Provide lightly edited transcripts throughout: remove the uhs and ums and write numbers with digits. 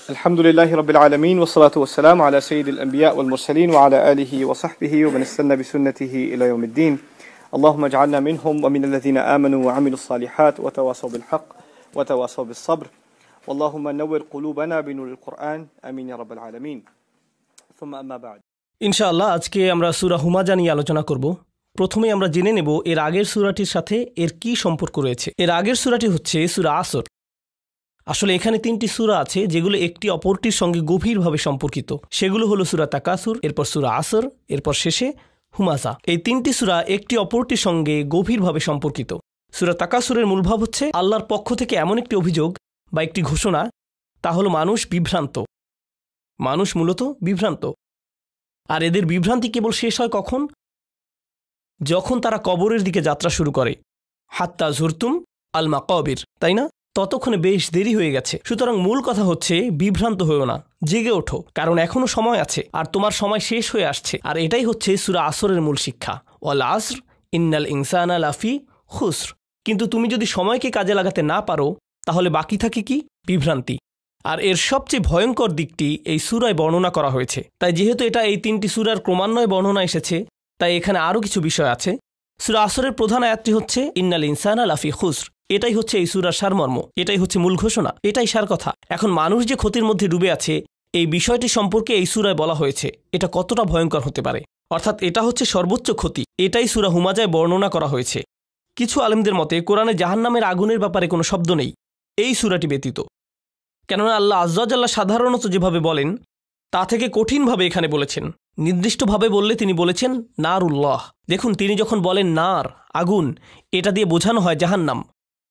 Alhamdulillahi Rabbil Alameen wa salatu wa salam ala Sayyidil Anbiya wal Mursaleen wa ala alihi wa sahbihi wa man istanna bi sunnatihi ila yawmiddin. Allahumma ij'alna minhum wa min alladhina amanu wa 'amilus salihat wa tawasaw bil haqq wa tawasaw bis sabr. Wallahumma nawwir qulubana bi nuril Qur'an. Amin ya Rabbil Alameen. Thumma amma ba'd. ইনশাআল্লাহ আজকে আমরা সূরা হুমাযা নিয়ে আলোচনা করব। প্রথমে আমরা জেনে নেব এর আগের সূরাটির সাথে এর কি সম্পর্ক রয়েছে। এর আগের সূরাটি হচ্ছে সূরা আসর। আসলে এখানে তিনটি সূরা আছে যেগুলো একটি অপরটির সঙ্গে গভীরভাবে সম্পর্কিত। সেগুলো হলো সূরা তাকাসুর, এরপর সূরা আসর, এরপর শেষে হুমাযা। এই তিনটি সূরা একটি অপরটির সঙ্গে গভীরভাবে সম্পর্কিত। সূরা তাকাসুরের মূলভাব হচ্ছে আল্লাহর পক্ষ থেকে এমন একটি অভিযোগ বা একটি ঘোষণা, তা হলো মানুষ বিভ্রান্ত। মানুষ মূলত বিভ্রান্ত। আর এদের বিভ্রান্তি কেবল শেষ হয় কখন? যখন তারা কবরের দিকে যাত্রা শুরু করে। হাত্তা জুরতুম আল মাকাবির, তাই না? ততক্ষণে বেশ দেরি হয়ে গেছে। সুতরাং মূল কথা হচ্ছে বিভ্রান্ত হয়েও না, জেগে ওঠো, কারণ এখনো সময় আছে আর তোমার সময় শেষ হয়ে আসছে। আর এটাই হচ্ছে সূরা আসরের মূল শিক্ষা, ওয়াল আসর ইন্নাল ইনসানা লাফি খুসর। কিন্তু তুমি যদি সময়কে কাজে লাগাতে না পারো তাহলে বাকি থাকে কি? বিভ্রান্তি। আর এর সবচেয়ে ভয়ঙ্কর দিকটি এই সূরায় বর্ণনা করা হয়েছে। তাই যেহেতু এটা এই তিনটি সূরার ক্রমান্বয়ে বর্ণনা এসেছে, তাই এখানে আরও কিছু বিষয় আছে। সূরা আসরের প্রধান আয়াতটি হচ্ছে ইন্নাল ইনসানা লাফি খুসর। এটাই হচ্ছে এই সূরার সারমর্ম, এটাই হচ্ছে মূল ঘোষণা, এটাই সার কথা। এখন মানুষ যে ক্ষতির মধ্যে ডুবে আছে এই বিষয়টি সম্পর্কে এই সূরায় বলা হয়েছে। এটা কতটা ভয়ঙ্কর হতে পারে, অর্থাৎ এটা হচ্ছে সর্বোচ্চ ক্ষতি। এটাই সূরা হুমাযায় বর্ণনা করা হয়েছে। কিছু আলেমদের মতে কোরআনে জাহান্নামের আগুনের ব্যাপারে কোনো শব্দ নেই এই সূরাটি ব্যতীত। কেননা আল্লাহ আয্যা ওয়া জাল্লা সাধারণত যেভাবে বলেন তা থেকে কঠিনভাবে এখানে বলেছেন। নির্দিষ্টভাবে বললে তিনি বলেছেন নারুল্লাহ। দেখুন, তিনি যখন বলেন নার, আগুন, এটা দিয়ে বোঝানো হয় জাহান্নাম,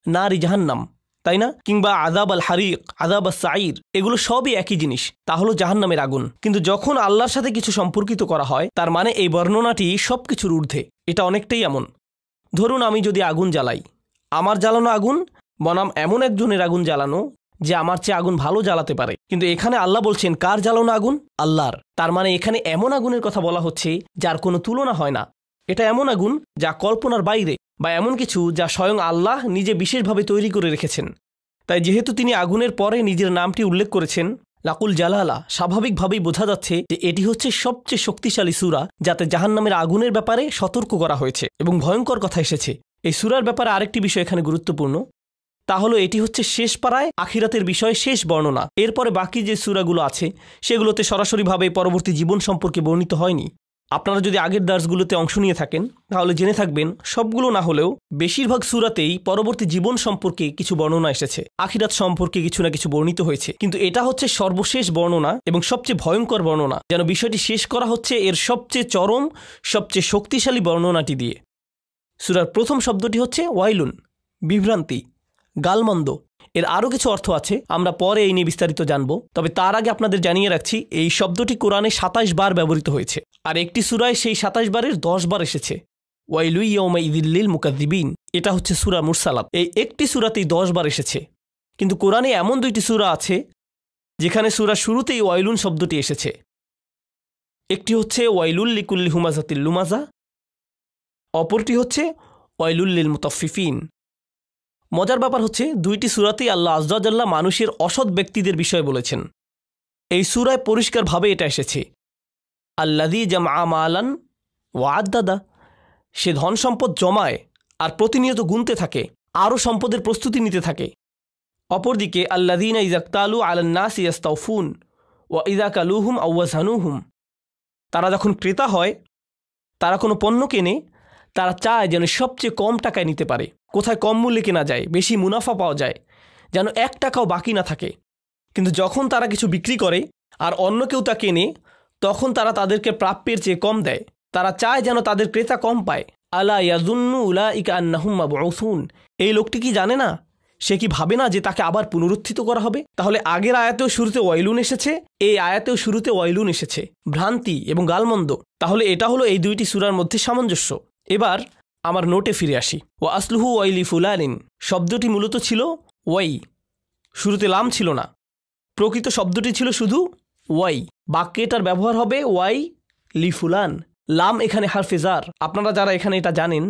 নারী জাহান্নাম, তাই না? কিংবা আযাব আল হারিক, আযাব আস সাঈর, এগুলো সবই একই জিনিস, তা হলো জাহান্নামের আগুন। কিন্তু যখন আল্লাহর সাথে কিছু সম্পর্কিত করা হয় তার মানে এই বর্ণনাটি সব কিছুর ঊর্ধ্বে। এটা অনেকটাই এমন, ধরুন আমি যদি আগুন জ্বালাই, আমার জ্বালানো আগুন বনাম এমন একজনের আগুন জ্বালানো যে আমার চেয়ে আগুন ভালো জ্বালাতে পারে। কিন্তু এখানে আল্লাহ বলছেন কার জ্বালানো আগুন? আল্লাহর। তার মানে এখানে এমন আগুনের কথা বলা হচ্ছে যার কোনো তুলনা হয় না। এটা এমন আগুন যা কল্পনার বাইরে, বা এমন কিছু যা স্বয়ং আল্লাহ নিজে বিশেষভাবে তৈরি করে রেখেছেন। তাই যেহেতু তিনি আগুনের পরে নিজের নামটি উল্লেখ করেছেন লাকুল জালালা, স্বাভাবিকভাবেই বোঝা যাচ্ছে যে এটি হচ্ছে সবচেয়ে শক্তিশালী সূরা যাতে জাহান্নামের আগুনের ব্যাপারে সতর্ক করা হয়েছে এবং ভয়ঙ্কর কথা এসেছে। এই সূরার ব্যাপারে আরেকটি বিষয় এখানে গুরুত্বপূর্ণ, তা হলো এটি হচ্ছে শেষ পাড়ায় আখিরাতের বিষয়ে শেষ বর্ণনা। এরপরে বাকি যে সূরাগুলো আছে সেগুলোতে সরাসরিভাবে পরবর্তী জীবন সম্পর্কে বর্ণিত হয়নি। আপনারা যদি আগের দার্সগুলোতে অংশ নিয়ে থাকেন তাহলে জেনে থাকবেন সবগুলো না হলেও বেশিরভাগ সূরাতেই পরবর্তী জীবন সম্পর্কে কিছু বর্ণনা এসেছে, আখিরাত সম্পর্কে কিছু না কিছু বর্ণিত হয়েছে। কিন্তু এটা হচ্ছে সর্বশেষ বর্ণনা এবং সবচেয়ে ভয়ঙ্কর বর্ণনা, যেন বিষয়টি শেষ করা হচ্ছে এর সবচেয়ে চরম, সবচেয়ে শক্তিশালী বর্ণনাটি দিয়ে। সূরার প্রথম শব্দটি হচ্ছে ওয়াইলুন, বিভ্রান্তি, গালমন্দ। এর আরও কিছু অর্থ আছে, আমরা পরে এই নিয়ে বিস্তারিত জানব। তবে তার আগে আপনাদের জানিয়ে রাখছি এই শব্দটি কোরআনে 27 বার ব্যবহৃত হয়েছে, আর একটি সূরায় সেই 27 বারের 10 বার এসেছে। ওয়াইলু ইয়াউমাইযিল লিল মুকাযযিবিন, এটা হচ্ছে সূরা মুরসালাত। এই একটি সূরাতেই 10 বার এসেছে। কিন্তু কোরআনে এমন দুইটি সূরা আছে যেখানে সূরার শুরুতেই ওয়াইলুন শব্দটি এসেছে। একটি হচ্ছে ওয়াইলুল লিকুল্লি হুমাযাতিল লুমাযা, অপরটি হচ্ছে ওয়াইলুল লিল মুতাফফিফিন। মজার ব্যাপার হচ্ছে দুইটি সূরাতেই আল্লাহ আয্যা ওয়া জাল্লা মানুষের অসৎ ব্যক্তিদের বিষয়ে বলেছেন। এই সূরায় পরিষ্কারভাবে এটা এসেছে আল্লাযী জামআ মালান ওয়া আদ্দাদা, সে ধন সম্পদ জমায় আর প্রতিনিয়ত গুনতে থাকে, আরও সম্পদের প্রস্তুতি নিতে থাকে। অপরদিকে আল্লাযীনা ইযা ইকতালু আলান নাসি ইস্তাওফুন ওয়া ইযা কালুহুম আও ওয়াজানুহুম, তারা যখন ক্রেতা হয়, তারা কোনো পণ্য কেনে, তারা চায় যেন সবচেয়ে কম টাকায় নিতে পারে, কোথায় কম মূল্যে কেনা যায়, বেশি মুনাফা পাওয়া যায়, যেন 1 টাকাও বাকি না থাকে। কিন্তু যখন তারা কিছু বিক্রি করে আর অন্য কেউ তা কেনে, তখন তারা তাদেরকে প্রাপ্যের চেয়ে কম দেয়। তারা চায় যেন তাদের ক্রেতা কম পায়। আলা ইয়াযুন্নু উলাইকা আন্নাহুম মাবউসুন, এই লোকটি কি জানে না, সে কি ভাবে না যে তাকে আবার পুনরুত্থিত করা হবে? তাহলে আগের আয়াতেও শুরুতে ওয়াইলুন এসেছে, এই আয়াতেও শুরুতে ওয়াইলুন এসেছে, ভ্রান্তি এবং গালমন্দ। তাহলে এটা হলো এই দুইটি সূরার মধ্যে সামঞ্জস্য। এবার আমার নোটে ফিরে আসি। ওয়া আসলুহু ওয়াইলি ফুলানিন, শব্দটি মূলত ছিল ওয়াই, শুরুতে লাম ছিল না। প্রকৃত শব্দটি ছিল শুধু ওয়াই। বাক্যে এটার ব্যবহার হবে ওয়াই লি ফুলান, লাম এখানে হারফে জার। আপনারা যারা এখানে এটা জানেন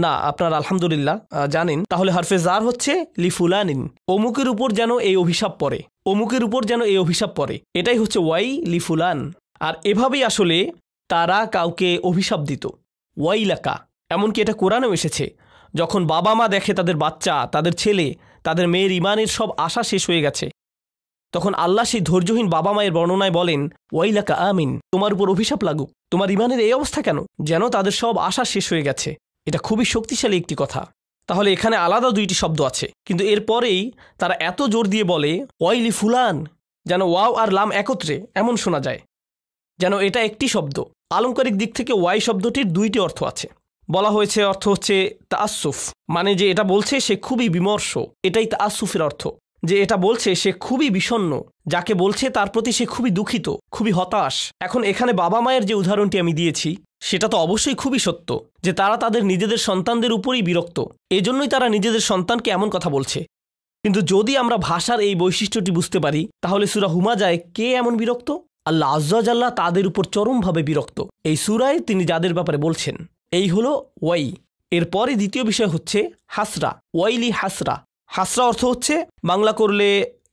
না, আপনারা আলহামদুলিল্লাহ জানেন, তাহলে হারফে জার হচ্ছে লি ফুলানিন, অমুকের উপর যেন এই অভিশাপ পড়ে। অমুকের উপর যেন এই অভিশাপ পড়ে, এটাই হচ্ছে ওয়াই লিফুলান। আর এভাবেই আসলে তারা কাউকে অভিশাপ দিত, ওয়াইলাকা। এমনকি এটা কোরআনেও এসেছে, যখন বাবা মা দেখে তাদের বাচ্চা, তাদের ছেলে, তাদের মেয়ের ইমানের সব আশা শেষ হয়ে গেছে, তখন আল্লাহ সেই ধৈর্যহীন বাবা মায়ের বর্ণনায় বলেন, ওয়াইলাকা আমিন, তোমার উপর অভিশাপ লাগুক, তোমার ইমানের এই অবস্থা কেন, যেন তাদের সব আশা শেষ হয়ে গেছে। এটা খুবই শক্তিশালী একটি কথা। তাহলে এখানে আলাদা দুইটি শব্দ আছে, কিন্তু এরপরেই তারা এত জোর দিয়ে বলে ওয়াইলি ফুলান, যেন ওয়াও আর লাম একত্রে এমন শোনা যায়, যেন এটা একটি শব্দ। আলংকারিক দিক থেকে ওয়াই শব্দটির দুইটি অর্থ আছে। বলা হয়েছে অর্থ হচ্ছে তাআসসুফ, মানে যে এটা বলছে সে খুবই বিমর্ষ, এটাই তাআসসুফের অর্থ। যে এটা বলছে সে খুবই বিষণ্ণ, যাকে বলছে তার প্রতি সে খুবই দুঃখিত, খুবই হতাশ। এখন এখানে বাবা মায়ের যে উদাহরণটি আমি দিয়েছি সেটা তো অবশ্যই খুবই সত্য, যে তারা তাদের নিজেদের সন্তানদের উপরই বিরক্ত, এজন্যই তারা নিজেদের সন্তানকে এমন কথা বলছে। কিন্তু যদি আমরা ভাষার এই বৈশিষ্ট্যটি বুঝতে পারি, তাহলে সূরা হুমাজায় কে এমন বিরক্ত? আল্লাহ আজ্জা ওয়া জাল্লা তাদের উপর চরমভাবে বিরক্ত। এই সূরায় তিনি যাদের ব্যাপারে বলছেন, এই হলো ওয়াই। এরপরে দ্বিতীয় বিষয় হচ্ছে হাসরা, ওয়াইলি হাসরা। হাসরা অর্থ হচ্ছে, বাংলা করলে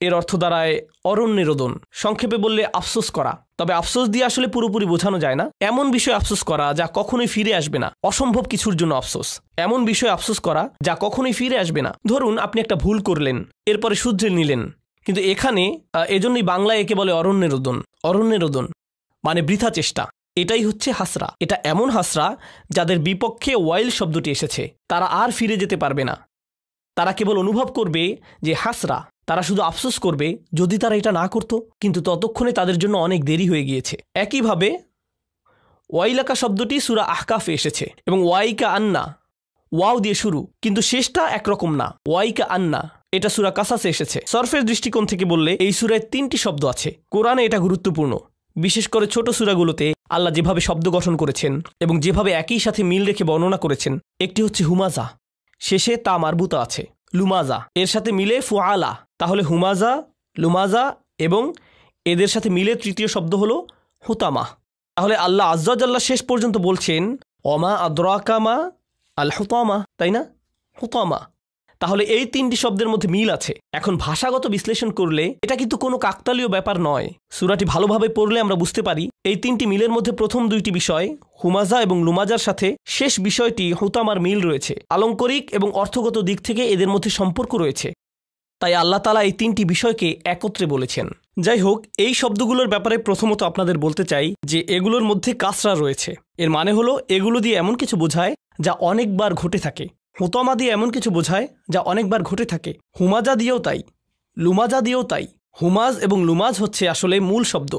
এর অর্থ দাঁড়ায় অরণ্যরোদন, সংক্ষেপে বললে আফসোস করা। তবে আফসোস দিয়ে আসলে পুরোপুরি বোঝানো যায় না। এমন বিষয় আফসোস করা যা কখনোই ফিরে আসবে না, অসম্ভব কিছুর জন্য আফসোস। এমন বিষয় আফসোস করা যা কখনোই ফিরে আসবে না। ধরুন আপনি একটা ভুল করলেন, এরপরে শুধরে নিলেন, কিন্তু এখানে এজন্যই বাংলায় একে বলে অরণ্যরোদন। অরণ্যরোদন মানে বৃথা চেষ্টা, এটাই হচ্ছে হাসরা। এটা এমন হাসরা যাদের বিপক্ষে ওয়াইল শব্দটি এসেছে, তারা আর ফিরে যেতে পারবে না। তারা কেবল অনুভব করবে যে হাসরা, তারা শুধু আফসোস করবে যদি তারা এটা না করত, কিন্তু ততক্ষণে তাদের জন্য অনেক দেরি হয়ে গিয়েছে। একইভাবে ওয়াইলাকা শব্দটি সূরা আহকাফে এসেছে এবং ওয়াইকা আন্না, ওয়াও দিয়ে শুরু, কিন্তু শেষটা একরকম না, ওয়াইকা আন্না, এটা সূরা কাসাসে এসেছে। সরফের দৃষ্টিকোণ থেকে বললে এই সূরায় 3টি শব্দ আছে। কোরআনে এটা গুরুত্বপূর্ণ, বিশেষ করে ছোট সূরাগুলোতে আল্লাহ যেভাবে শব্দ গঠন করেছেন এবং যেভাবে একই সাথে মিল রেখে বর্ণনা করেছেন। একটি হচ্ছে হুমাজা, শেষে তা মারবুতা আছে, লুমাজা, এর সাথে মিলে ফুআলা, তাহলে হুমাজা, লুমাজা, এবং এদের সাথে মিলে তৃতীয় শব্দ হলো হুতামা। তাহলে আল্লাহ আজ্জা ওয়া জাল্লা শেষ পর্যন্ত বলছেন অমা আদরাকা মা আল হুতামা, তাই না? হুতামা। তাহলে এই 3টি শব্দের মধ্যে মিল আছে। এখন ভাষাগত বিশ্লেষণ করলে এটা কিন্তু কোনো কাকতালীয় ব্যাপার নয়। সূরাটি ভালোভাবে পড়লে আমরা বুঝতে পারি এই 3টি মিলের মধ্যে প্রথম 2টি বিষয় হুমাজা এবং লুমাজার সাথে শেষ বিষয়টি হুতামার মিল রয়েছে। আলংকারিক এবং অর্থগত দিক থেকে এদের মধ্যে সম্পর্ক রয়েছে, তাই আল্লাহ তাআলা এই 3টি বিষয়কে একত্রে বলেছেন। যাই হোক, এই শব্দগুলোর ব্যাপারে প্রথমত আপনাদের বলতে চাই যে এগুলোর মধ্যে কাসরা রয়েছে। এর মানে হলো এগুলো দিয়ে এমন কিছু বোঝায় যা অনেকবার ঘটে থাকে। হুতামা দিয়ে এমন কিছু বোঝায় যা অনেকবার ঘটে থাকে। হুমাজা দিয়েও তাই, লুমাজা দিয়েও তাই। হুমাজ এবং লুমাজ হচ্ছে আসলে মূল শব্দ।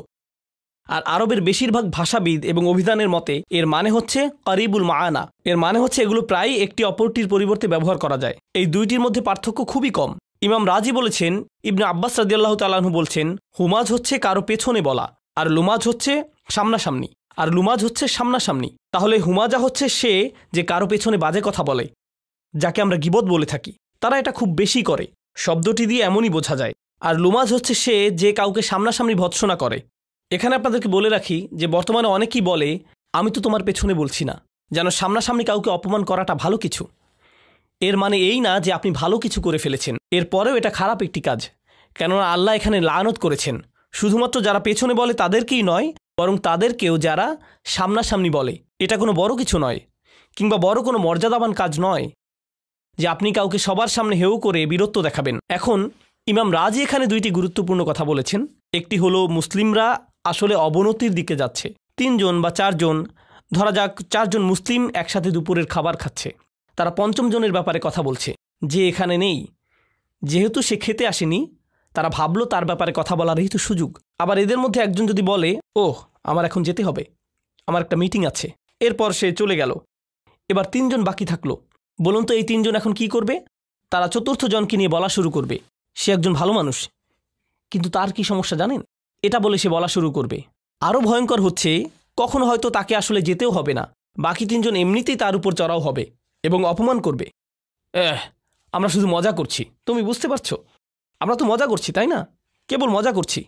আর আরবের বেশিরভাগ ভাষাবিদ এবং অভিধানের মতে এর মানে হচ্ছে করিবুল মাআনা। এর মানে হচ্ছে এগুলো প্রায় একটি অপরটির পরিবর্তে ব্যবহার করা যায়। এই দুইটির মধ্যে পার্থক্য খুবই কম। ইমাম রাজি বলেছেন, ইবনে আব্বাস রাদিয়াল্লাহু তাআলা আনহু বলছেন, হুমাজ হচ্ছে কারো পেছনে বলা, আর লুমাজ হচ্ছে সামনাসামনি, আর লুমাজ হচ্ছে সামনাসামনি। তাহলে হুমাজা হচ্ছে সে যে কারো পেছনে বাজে কথা বলে, যাকে আমরা গীবত বলে থাকি। তারা এটা খুব বেশি করে, শব্দটি দিয়ে এমনই বোঝা যায়। আর লুমাজ হচ্ছে সে যে কাউকে সামনাসামনি ভৎসনা করে। এখানে আপনাদেরকে বলে রাখি যে বর্তমানে অনেকেই বলে আমি তো তোমার পেছনে বলছি না, যেন সামনাসামনি কাউকে অপমান করাটা ভালো কিছু। এর মানে এই না যে আপনি ভালো কিছু করে ফেলেছেন, এরপরেও এটা খারাপ একটি কাজ। কেননা আল্লাহ এখানে লানত করেছেন শুধুমাত্র যারা পেছনে বলে তাদেরকেই নয়, বরং তাদেরকেও যারা সামনাসামনি বলে। এটা কোনো বড় কিছু নয়, কিংবা বড় কোনো মর্যাদাবান কাজ নয় যে আপনি কাউকে সবার সামনে হেউ করে বীরত্ব দেখাবেন। এখন ইমাম রাজি এখানে 2টি গুরুত্বপূর্ণ কথা বলেছেন। একটি হলো মুসলিমরা আসলে অবনতির দিকে যাচ্ছে। 3 জন বা 4 জন, ধরা যাক 4 জন মুসলিম একসাথে দুপুরের খাবার খাচ্ছে। তারা 5ম জনের ব্যাপারে কথা বলছে যে এখানে নেই। যেহেতু সে খেতে আসেনি, তারা ভাবলো তার ব্যাপারে কথা বলারই তো সুযোগ। আবার এদের মধ্যে একজন যদি বলে, ওহ আমার এখন যেতে হবে, আমার একটা মিটিং আছে, এরপর সে চলে গেল। এবার 3 জন বাকি থাকলো। বলুন তো এই 3 জন এখন কি করবে? তারা 4র্থ জনকে নিয়ে বলা শুরু করবে, সে একজন ভালো মানুষ, কিন্তু তার কি সমস্যা জানেন? এটা বলে সে বলা শুরু করবে। আরও ভয়ঙ্কর হচ্ছে, কখনো হয়তো তাকে আসলে যেতেও হবে না, বাকি 3 জন এমনিতেই তার উপর চড়াও হবে এবং অপমান করবে। আমরা শুধু মজা করছি, তুমি বুঝতে পারছো? আমরা তো মজা করছি, তাই না? কেবল মজা করছি।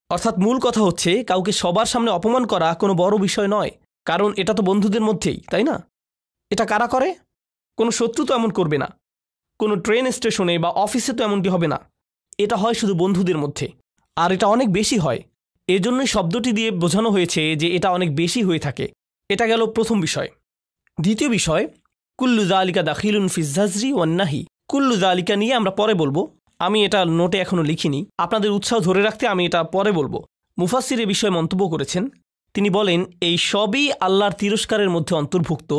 অর্থাৎ মূল কথা হচ্ছে কাউকে সবার সামনে অপমান করা কোনো বড় বিষয় নয়, কারণ এটা তো বন্ধুদের মধ্যেই, তাই না? এটা কারা করে? কোনো শত্রু তো এমন করবে না, কোনো ট্রেন স্টেশনে বা অফিসে তো এমনটি হবে না। এটা হয় শুধু বন্ধুদের মধ্যে। আর এটা অনেক বেশি হয়। এজন্যই শব্দটি দিয়ে বোঝানো হয়েছে যে এটা অনেক বেশি হয়ে থাকে। এটা গেল প্রথম বিষয়। দ্বিতীয় বিষয়, কুল্লু যালিকা দাখিলুন ফি যাজরি ওয়ান নাহি। কুল্লু যালিকা নিয়ে আমরা পরে বলবো, আমি এটা নোটে এখনো লিখিনি, আপনাদের উৎসাহ ধরে রাখতে আমি এটা পরে বলবো। মুফাসসির এ বিষয়ে মন্তব্য করেছেন, তিনি বলেন এই সবই আল্লাহর তিরস্কারের মধ্যে অন্তর্ভুক্ত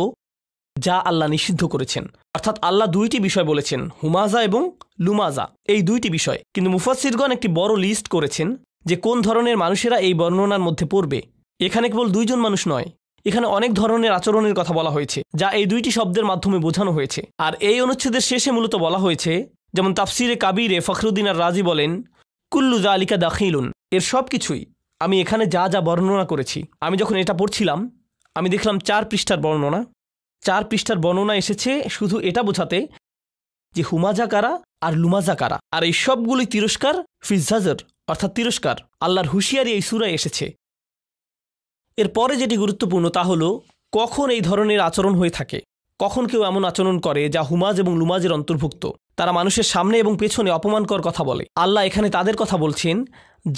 যা আল্লাহ নিষিদ্ধ করেছেন। অর্থাৎ আল্লাহ দুইটি বিষয় বলেছেন, হুমাজা এবং লুমাজা, এই দুইটি বিষয়। কিন্তু মুফাসসিরগণ একটি বড় লিস্ট করেছেন যে কোন ধরনের মানুষেরা এই বর্ণনার মধ্যে পড়বে। এখানে কেবল দুইজন মানুষ নয়, এখানে অনেক ধরনের আচরণের কথা বলা হয়েছে যা এই দুইটি শব্দের মাধ্যমে বোঝানো হয়েছে। আর এই অনুচ্ছেদের শেষে মূলত বলা হয়েছে, যেমন তাফসিরে কাবিরে ফখরুদ্দিন আর রাজি বলেন, কুল্লু যালিকা দাখিলুন, এর সব কিছুই আমি এখানে যা যা বর্ণনা করেছি। আমি যখন এটা পড়ছিলাম আমি দেখলাম 4 পৃষ্ঠার বর্ণনা। 4 পৃষ্ঠার বর্ণনা এসেছে শুধু এটা বোঝাতে যে হুমাজা কারা আর লুমাজা কারা। আর এই সবগুলোই তিরস্কার ফি যাজর, অর্থাৎ তিরস্কার, আল্লাহর হুঁশিয়ারি এই সূরায় এসেছে। এরপরে যেটি গুরুত্বপূর্ণ তা হলো কখন এই ধরনের আচরণ হয়ে থাকে, কখন কেউ এমন আচরণ করে যা হুমাজ এবং লুমাজের অন্তর্ভুক্ত। তারা মানুষের সামনে এবং পেছনে অপমানকর কথা বলে। আল্লাহ এখানে তাদের কথা বলছেন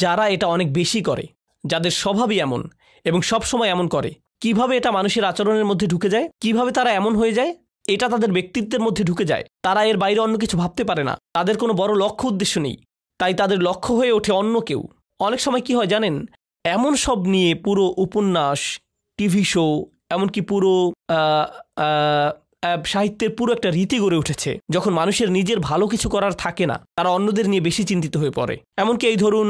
যারা এটা অনেক বেশি করে, যাদের স্বভাবই এমন এবং সবসময় এমন করে। কিভাবে এটা মানুষের আচরণের মধ্যে ঢুকে যায়, কিভাবে তারা এমন হয়ে যায়, এটা তাদের ব্যক্তিত্বের মধ্যে ঢুকে যায়। তারা এর বাইরে অন্য কিছু ভাবতে পারে না, তাদের কোনো বড় লক্ষ্য উদ্দেশ্য নেই, তাই তাদের লক্ষ্য হয়ে ওঠে অন্য কেউ। অনেক সময় কি হয় জানেন, এমন সব নিয়ে পুরো উপন্যাস, টিভি শো, এমনকি পুরো সাহিত্যের পুরো একটা রীতি গড়ে উঠেছে। যখন মানুষের নিজের ভালো কিছু করার থাকে না, তারা অন্যদের নিয়ে বেশি চিন্তিত হয়ে পড়ে। এমনকি এই ধরুন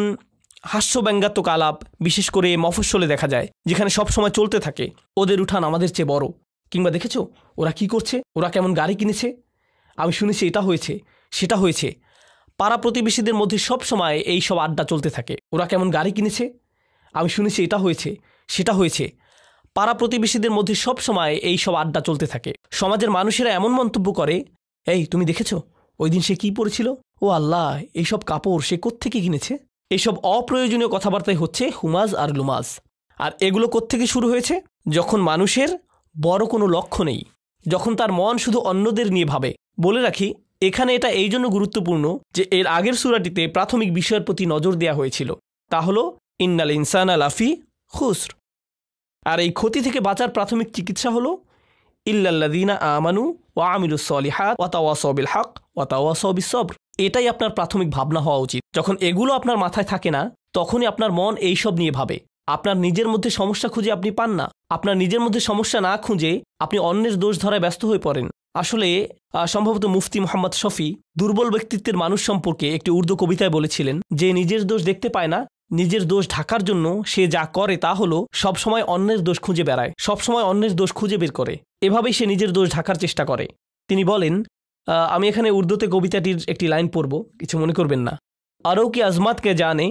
হাস্য ব্যঙ্গাত্মক আলাপ, বিশেষ করে মফস্বলে দেখা যায়, যেখানে সব সময় চলতে থাকে ওদের উঠান আমাদের চেয়ে বড়, কিংবা দেখেছো ওরা কি করছে, ওরা কেমন গাড়ি কিনেছে, আমি শুনেছি এটা হয়েছে সেটা হয়েছে। পাড়া প্রতিবেশীদের মধ্যে সব সময় এই সব আড্ডা চলতে থাকে, ওরা কেমন গাড়ি কিনেছে, আমি শুনেছি এটা হয়েছে সেটা হয়েছে। পাড়া প্রতিবেশীদের মধ্যে সব সময় এই সব আড্ডা চলতে থাকে। সমাজের মানুষেরা এমন মন্তব্য করে, এই তুমি দেখেছো ওই দিন সে কি পরেছিল, ও আল্লাহ এইসব কাপড় সে কোত্থেকে কিনেছে। এইসব অপ্রয়োজনীয় কথাবার্তাই হচ্ছে হুমাজ আর লুমাজ। আর এগুলো কোত্থেকে শুরু হয়েছে, যখন মানুষের বড় কোনো লক্ষ্য নেই, যখন তার মন শুধু অন্যদের নিয়ে ভাবে। বলে রাখি, এখানে এটা এই জন্য গুরুত্বপূর্ণ যে এর আগের সূরাটিতে প্রাথমিক বিষয়ের প্রতি নজর দেওয়া হয়েছিল, তা হলো ইন্নাল ইনসানা লাফি খুসর। আর এই ক্ষতি থেকে বাঁচার প্রাথমিক চিকিৎসা হলো ইল্লাল্লাযীনা আমানু ওয়া আমিলুস সলিহাত ওয়া তাওয়াসাউ বিল হক ওয়া তাওয়াসাউ বিস সবর। এটাই আপনার প্রাথমিক ভাবনা হওয়া উচিত। যখন এগুলো আপনার মাথায় থাকে না, তখনই আপনার মন এইসব নিয়ে ভাবে। আপনার নিজের মধ্যে সমস্যা খুঁজে আপনি পান না, আপনার নিজের মধ্যে সমস্যা না খুঁজে আপনি অন্যের দোষ ধরায় ব্যস্ত হয়ে পড়েন। আসলে সম্ভবত মুফতি মোহাম্মদ শফি দুর্বল ব্যক্তিত্বের মানুষ সম্পর্কে একটি উর্দু কবিতায় বলেছিলেন যে নিজের দোষ দেখতে পায় না, নিজের দোষ ঢাকার জন্য সে যা করে তা হলো সবসময় অন্যের দোষ খুঁজে বেড়ায়, সবসময় অন্যের দোষ খুঁজে বের করে। এভাবেই সে নিজের দোষ ঢাকার চেষ্টা করে। তিনি বলেন, আমি এখানে উর্দুতে কবিতাটির একটি লাইন পড়ব, কিছু মনে করবেন না। আরও কি আজমত কে জানে,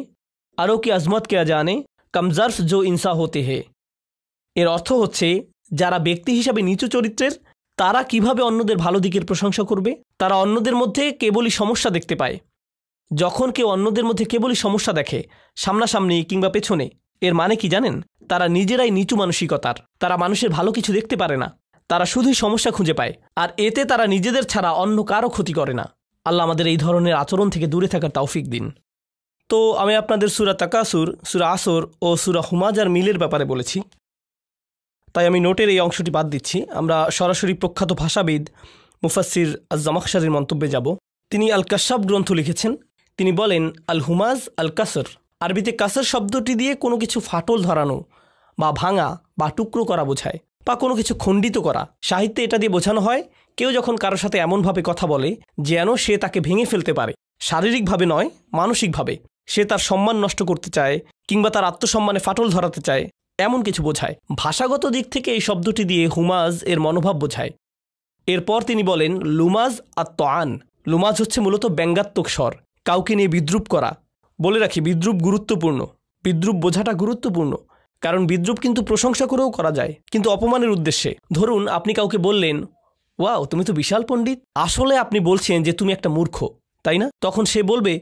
আরও কি আজমত কে জানে, কমজর্ফ জো ইনসা হতে হে। এর অর্থ হচ্ছে, যারা ব্যক্তি হিসাবে নিচু চরিত্রের তারা কিভাবে অন্যদের ভালো দিকের প্রশংসা করবে। তারা অন্যদের মধ্যে কেবলই সমস্যা দেখতে পায়। যখন কেউ অন্যদের মধ্যে কেবলই সমস্যা দেখে, সামনাসামনি কিংবা পেছনে, এর মানে কি জানেন, তারা নিজেরাই নিচু মানসিকতার। তারা মানুষের ভালো কিছু দেখতে পারে না, তারা শুধুই সমস্যা খুঁজে পায়, আর এতে তারা নিজেদের ছাড়া অন্য কারো ক্ষতি করে না। আল্লাহ আমাদের এই ধরনের আচরণ থেকে দূরে থাকার তৌফিক দিন। তো আমি আপনাদের সূরা তাকাসুর, সূরা আসর ও সূরা হুমাজার মিলের ব্যাপারে বলেছি, তাই আমি নোটের এই অংশটি বাদ দিচ্ছি। আমরা সরাসরি প্রখ্যাত ভাষাবিদ মুফাসসির আজ-জামাখশারির মন্তব্যে যাব। তিনি আল কাশাফ গ্রন্থ লিখেছেন। তিনি বলেন, আল হুমাজ আল কাসর, আরবিতে কাসর শব্দটি দিয়ে কোনো কিছু ফাটল ধরানো বা ভাঙা বা টুকরো করা বোঝায়, বা কোনো কিছু খণ্ডিত করা। সাহিত্যে এটা দিয়ে বোঝানো হয় কেউ যখন কারোর সাথে এমনভাবে কথা বলে যেন সে তাকে ভেঙে ফেলতে পারে, শারীরিকভাবে নয় মানসিকভাবে। সে তার সম্মান নষ্ট করতে চায় কিংবা তার আত্মসম্মানে ফাটল ধরাতে চায়, এমন কিছু বোঝায়। ভাষাগত দিক থেকে এই শব্দটি দিয়ে হুমাজ এর মনোভাব বোঝায়। এরপর তিনি বলেন, লুমাজ আত-তাআন। লুমাজ হচ্ছে মূলত ব্যঙ্গাত্মক স্বর, কাউকে নিয়ে বিদ্রুপ করা। বলে রাখি, বিদ্রুপ গুরুত্বপূর্ণ, বিদ্রুপ বোঝাটা গুরুত্বপূর্ণ, কারণ বিদ্রুপ কিন্তু প্রশংসা করেও করা যায়, কিন্তু অপমানের উদ্দেশ্যে। ধরুন আপনি কাউকে বললেন, ওয়াও তুমি তো বিশাল পণ্ডিত, আসলে আপনি বলছেন যে তুমি একটা মূর্খ, তাই না? তখন সে বলবে,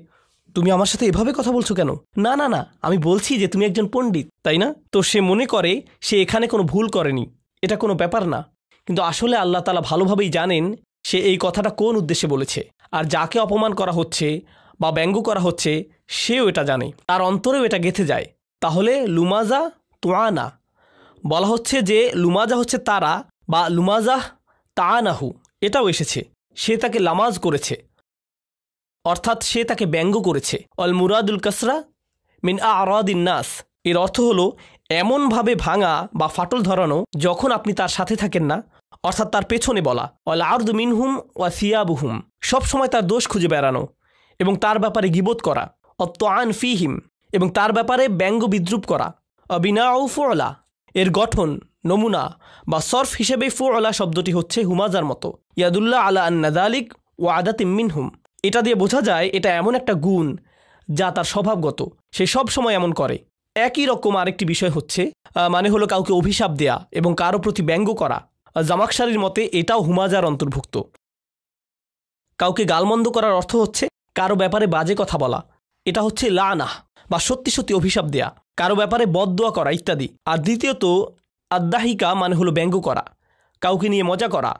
তুমি আমার সাথে এভাবে কথা বলছো কেন? না না না, আমি বলছি যে তুমি একজন পণ্ডিত, তাই না? তো সে মনে করে সে এখানে কোনো ভুল করেনি, এটা কোনো ব্যাপার না। কিন্তু আসলে আল্লাহ তাআলা ভালোভাবেই জানেন সে এই কথাটা কোন উদ্দেশ্যে বলেছে। আর যাকে অপমান করা হচ্ছে বা ব্যঙ্গ করা হচ্ছে সেও এটা জানে, তার অন্তরেও এটা গেঁথে যায়। তাহলে লুমাজা তোয়ানা বলা হচ্ছে যে লুমাজা হচ্ছে তারা, বা লুমাজা তানাহু এটাও এসেছে, সে তাকে লামাজ করেছে, অর্থাৎ সে তাকে ব্যঙ্গ করেছে। অল মুরাদুল কাসরা মিন আরাদিন নাস, এর অর্থ হলো এমনভাবে ভাঙা বা ফাটল ধরানো যখন আপনি তার সাথে থাকেন না, অর্থাৎ তার পেছনে বলা। অল আরদু মিনহুম ওয়া সিয়াবুহুম, সবসময় তার দোষ খুঁজে বেড়ানো এবং তার ব্যাপারে গিবত করা। অত্তাআন ফিহিম, এবং তার ব্যাপারে ব্যঙ্গ বিদ্রুপ করা। অবিনাউ ফুআলা, এর গঠন নমুনা বা সরফ হিসেবে ফুআলা শব্দটি হচ্ছে হুমাজার মতো। ইয়াদুল্লাহ আলা আন্না যালিক ওয়া আদাতিম মিনহুম, এটা দিয়ে বোঝা যায় এটা এমন একটা গুণ যা তার স্বভাবগত, সে সব সময় এমন করে। একই রকম আরেকটি বিষয় হচ্ছে মানে হলো কাউকে অভিশাপ দেয়া এবং কারো প্রতি ব্যঙ্গ করা। জামাকশারির মতে এটাও হুমাজার অন্তর্ভুক্ত। কাউকে গালমন্দ করার অর্থ হচ্ছে কারো ব্যাপারে বাজে কথা বলা, এটা হচ্ছে লানাহ বা সত্যি সত্যি অভিশাপ দেয়া, কারো ব্যাপারে বদদোয়া করা ইত্যাদি। আর দ্বিতীয়ত আদ্দাহিকা মানে হলো ব্যঙ্গ করা, কাউকে নিয়ে মজা করা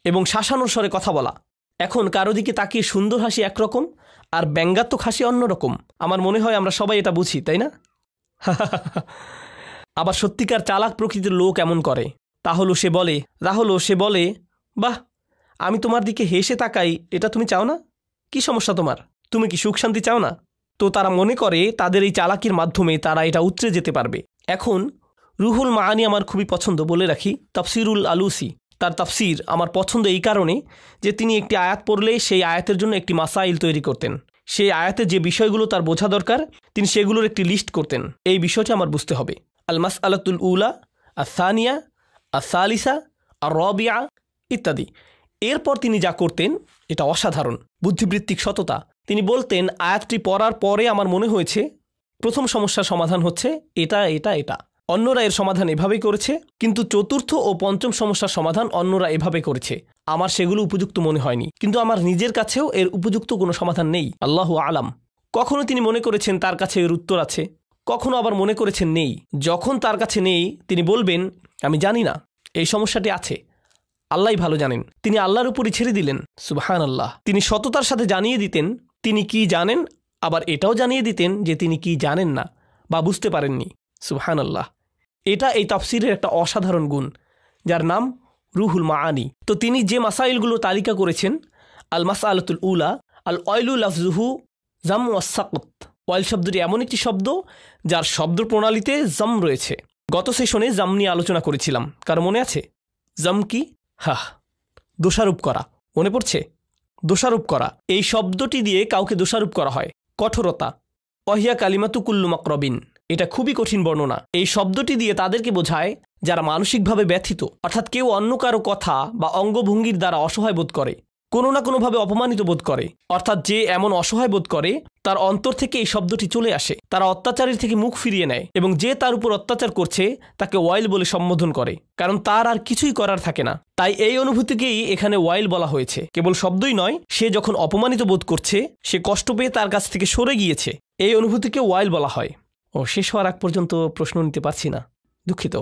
এবং শাসানোর স্বরে কথা বলা। এখন কারো দিকে তাকিয়ে সুন্দর হাসি একরকম আর ব্যঙ্গাত্মক হাসি অন্যরকম। আমার মনে হয় আমরা সবাই এটা বুঝি, তাই না? আবার সত্যিকার চালাক প্রকৃতির লোক এমন করে, তাহলে সে বলে বাহ, আমি তোমার দিকে হেসে তাকাই, এটা তুমি চাও না? কি সমস্যা তোমার? তুমি কি সুখ শান্তি চাও না? তো তারা মনে করে তাদের এই চালাকির মাধ্যমে তারা এটা উতরে যেতে পারবে। এখন রুহুল মাআনি আমার খুবই পছন্দ, বলে রাখি তাফসিরুল আলুসি, তার তাফসির আমার পছন্দ এই কারণে যে তিনি একটি আয়াত পড়লে সেই আয়াতের জন্য একটি মাসাইল তৈরি করতেন, সেই আয়াতে যে বিষয়গুলো তার বোঝা দরকার তিনি সেগুলোর একটি লিস্ট করতেন। এই বিষয়টি আমার বুঝতে হবে। আল মাসআলাতুল উলা, আস-সানিয়া, আস-সালিসা, আর-রাবিআ ইত্যাদি। এরপর তিনি যা করতেন এটা অসাধারণ বুদ্ধিবৃত্তিক সততা। তিনি বলতেন আয়াতটি পড়ার পরে আমার মনে হয়েছে প্রথম সমস্যার সমাধান হচ্ছে এটা এটা এটা, অন্যরা এর সমাধান এভাবেই করেছে, কিন্তু চতুর্থ ও পঞ্চম সমস্যার সমাধান অন্যরা এভাবে করেছে, আমার সেগুলো উপযুক্ত মনে হয়নি, কিন্তু আমার নিজের কাছেও এর উপযুক্ত কোনো সমাধান নেই, আল্লাহু আলাম। কখনো তিনি মনে করেছেন তার কাছে এর উত্তর আছে, কখনো আবার মনে করেছেন নেই। যখন তার কাছে নেই তিনি বলবেন আমি জানি না, এই সমস্যাটি আছে, আল্লাহই ভালো জানেন। তিনি আল্লাহর উপরই ছেড়ে দিলেন, সুবহানাল্লাহ। তিনি সততার সাথে জানিয়ে দিতেন তিনি কি জানেন, আবার এটাও জানিয়ে দিতেন যে তিনি কি জানেন না বা বুঝতে পারেননি, সুবহানাল্লাহ। এটা এই তাফসিরের একটা অসাধারণ গুণ যার নাম রুহুল মাআনি। তো তিনি যে মাসাইলগুলো তালিকা করেছেন, আল মাসআলাতুল উলা, আল ওয়াইলু লাফজুহু জাম ওয়াস সাকত। ওয়াইল শব্দটি এমন একটি শব্দ যার শব্দ প্রণালীতে জাম রয়েছে। গত সেশনে জাম নিয়ে আলোচনা করেছিলাম, কারো মনে আছে? জাম কি? দোষারোপ করা, মনে পড়ছে? দোষারোপ করা, এই শব্দটি দিয়ে কাউকে দোষারোপ করা হয়। কঠোরতা, ওয়াহিয়া কালিমাতু কুল্লু মাকরবিন, এটা খুবই কঠিন বর্ণনা। এই শব্দটি দিয়ে তাদেরকে বোঝায় যারা মানসিকভাবে ব্যথিত, অর্থাৎ কেউ অন্য কারো কথা বা অঙ্গভঙ্গির দ্বারা অসহায় বোধ করে, কোনো না কোনোভাবে অপমানিত বোধ করে, অর্থাৎ যে এমন অসহায় বোধ করে তার অন্তর থেকে এই শব্দটি চলে আসে, তারা অত্যাচারের থেকে মুখ ফিরিয়ে নেয় এবং যে তার উপর অত্যাচার করছে তাকে ওয়াইল বলে সম্বোধন করে, কারণ তার আর কিছুই করার থাকে না। তাই এই অনুভূতিকেই এখানে ওয়াইল বলা হয়েছে। কেবল শব্দই নয়, সে যখন অপমানিত বোধ করছে, সে কষ্ট পেয়ে তার কাছ থেকে সরে গিয়েছে, এই অনুভূতিকে ওয়াইল বলা হয়। শেষ হওয়ার আগ পর্যন্ত প্রশ্ন নিতে পারছি না, দুঃখিত,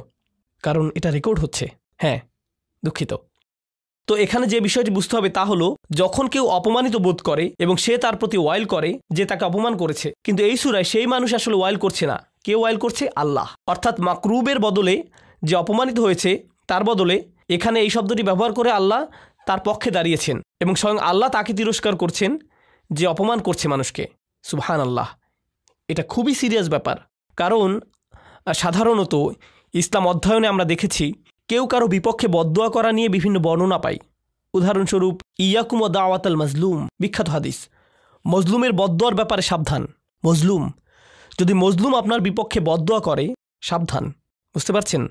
কারণ এটা রেকর্ড হচ্ছে। হ্যাঁ, দুঃখিত। তো এখানে যে বিষয়টি বুঝতে হবে তা হলো, যখন কেউ অপমানিত বোধ করে এবং সে তার প্রতি ওয়াইল করে যে তাকে অপমান করেছে, কিন্তু এই সূরায় সেই মানুষ আসলে ওয়াইল করছে না। কে ওয়াইল করছে? আল্লাহ। অর্থাৎ মাকরুবের বদলে যে অপমানিত হয়েছে তার বদলে এখানে এই শব্দটি ব্যবহার করে আল্লাহ তার পক্ষে দাঁড়িয়েছেন এবং স্বয়ং আল্লাহ তাকে তিরস্কার করছেন যে অপমান করছে মানুষকে। সুবহানাল্লাহ। এটা খুবই সিরিয়াস ব্যাপার, কারণ সাধারণত ইসলাম অধ্যয়নে আমরা দেখেছি কেউ কারো বিপক্ষে বদদোয়া করা নিয়ে বিভিন্ন বর্ণনা পাই। উদাহরণস্বরূপ ইয়াকুম ওয়া দাওয়াতাল মাজলুম, বিখ্যাত হাদিস, মজলুমের বদদোয়ার ব্যাপারে সাবধান। যদি মজলুম আপনার বিপক্ষে বদদোয়া করে, সাবধান। বুঝতে পারছেন?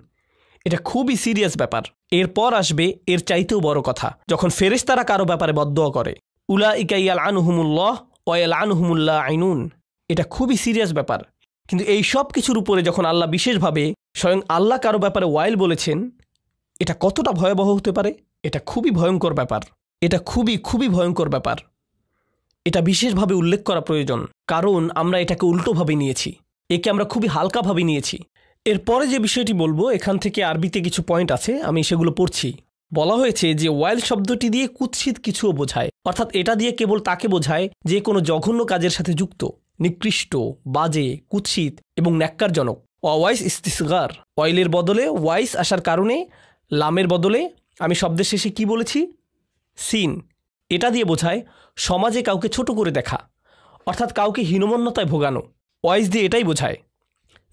এটা খুবই সিরিয়াস ব্যাপার। এরপর আসবে এর চাইতেও বড় কথা, যখন ফেরেশতারা কারো ব্যাপারে বদদোয়া করে, উলাইকা ইয়ালআনুহুমুল্লাহ ওয়া ইয়ালআনুহুমুল লাঈনুন। এটা খুবই সিরিয়াস ব্যাপার। কিন্তু এই সব কিছুর উপরে যখন আল্লাহ বিশেষভাবে স্বয়ং আল্লাহ কারো ব্যাপারে ওয়াইল বলেছেন, এটা কতটা ভয়াবহ হতে পারে? এটা খুবই ভয়ঙ্কর ব্যাপার। এটা খুবই খুবই ভয়ঙ্কর ব্যাপার। এটা বিশেষভাবে উল্লেখ করা প্রয়োজন, কারণ আমরা এটাকে উল্টোভাবে নিয়েছি, একে আমরা খুবই হালকাভাবে নিয়েছি। এরপরে যে বিষয়টি বলবো, এখান থেকে আরবিতে কিছু পয়েন্ট আছে, আমি সেগুলো পড়ছি। বলা হয়েছে যে ওয়াইল শব্দটি দিয়ে কুৎসিত কিছুও বোঝায়, অর্থাৎ এটা দিয়ে কেবল তাকে বোঝায় যে কোনো জঘন্য কাজের সাথে যুক্ত, নিকৃষ্ট, বাজে, কুৎসিত এবং ন্যাক্কারজনক। ওয়াইস ইস্তিসগার, ওয়াইলের বদলে ওয়াইস আসার কারণে লামের বদলে আমি শব্দের শেষে কি বলেছি? সিন। এটা দিয়ে বোঝায় সমাজে কাউকে ছোট করে দেখা, অর্থাৎ কাউকে হীনমন্যতায় ভোগানো। ওয়াইস দিয়ে এটাই বোঝায়।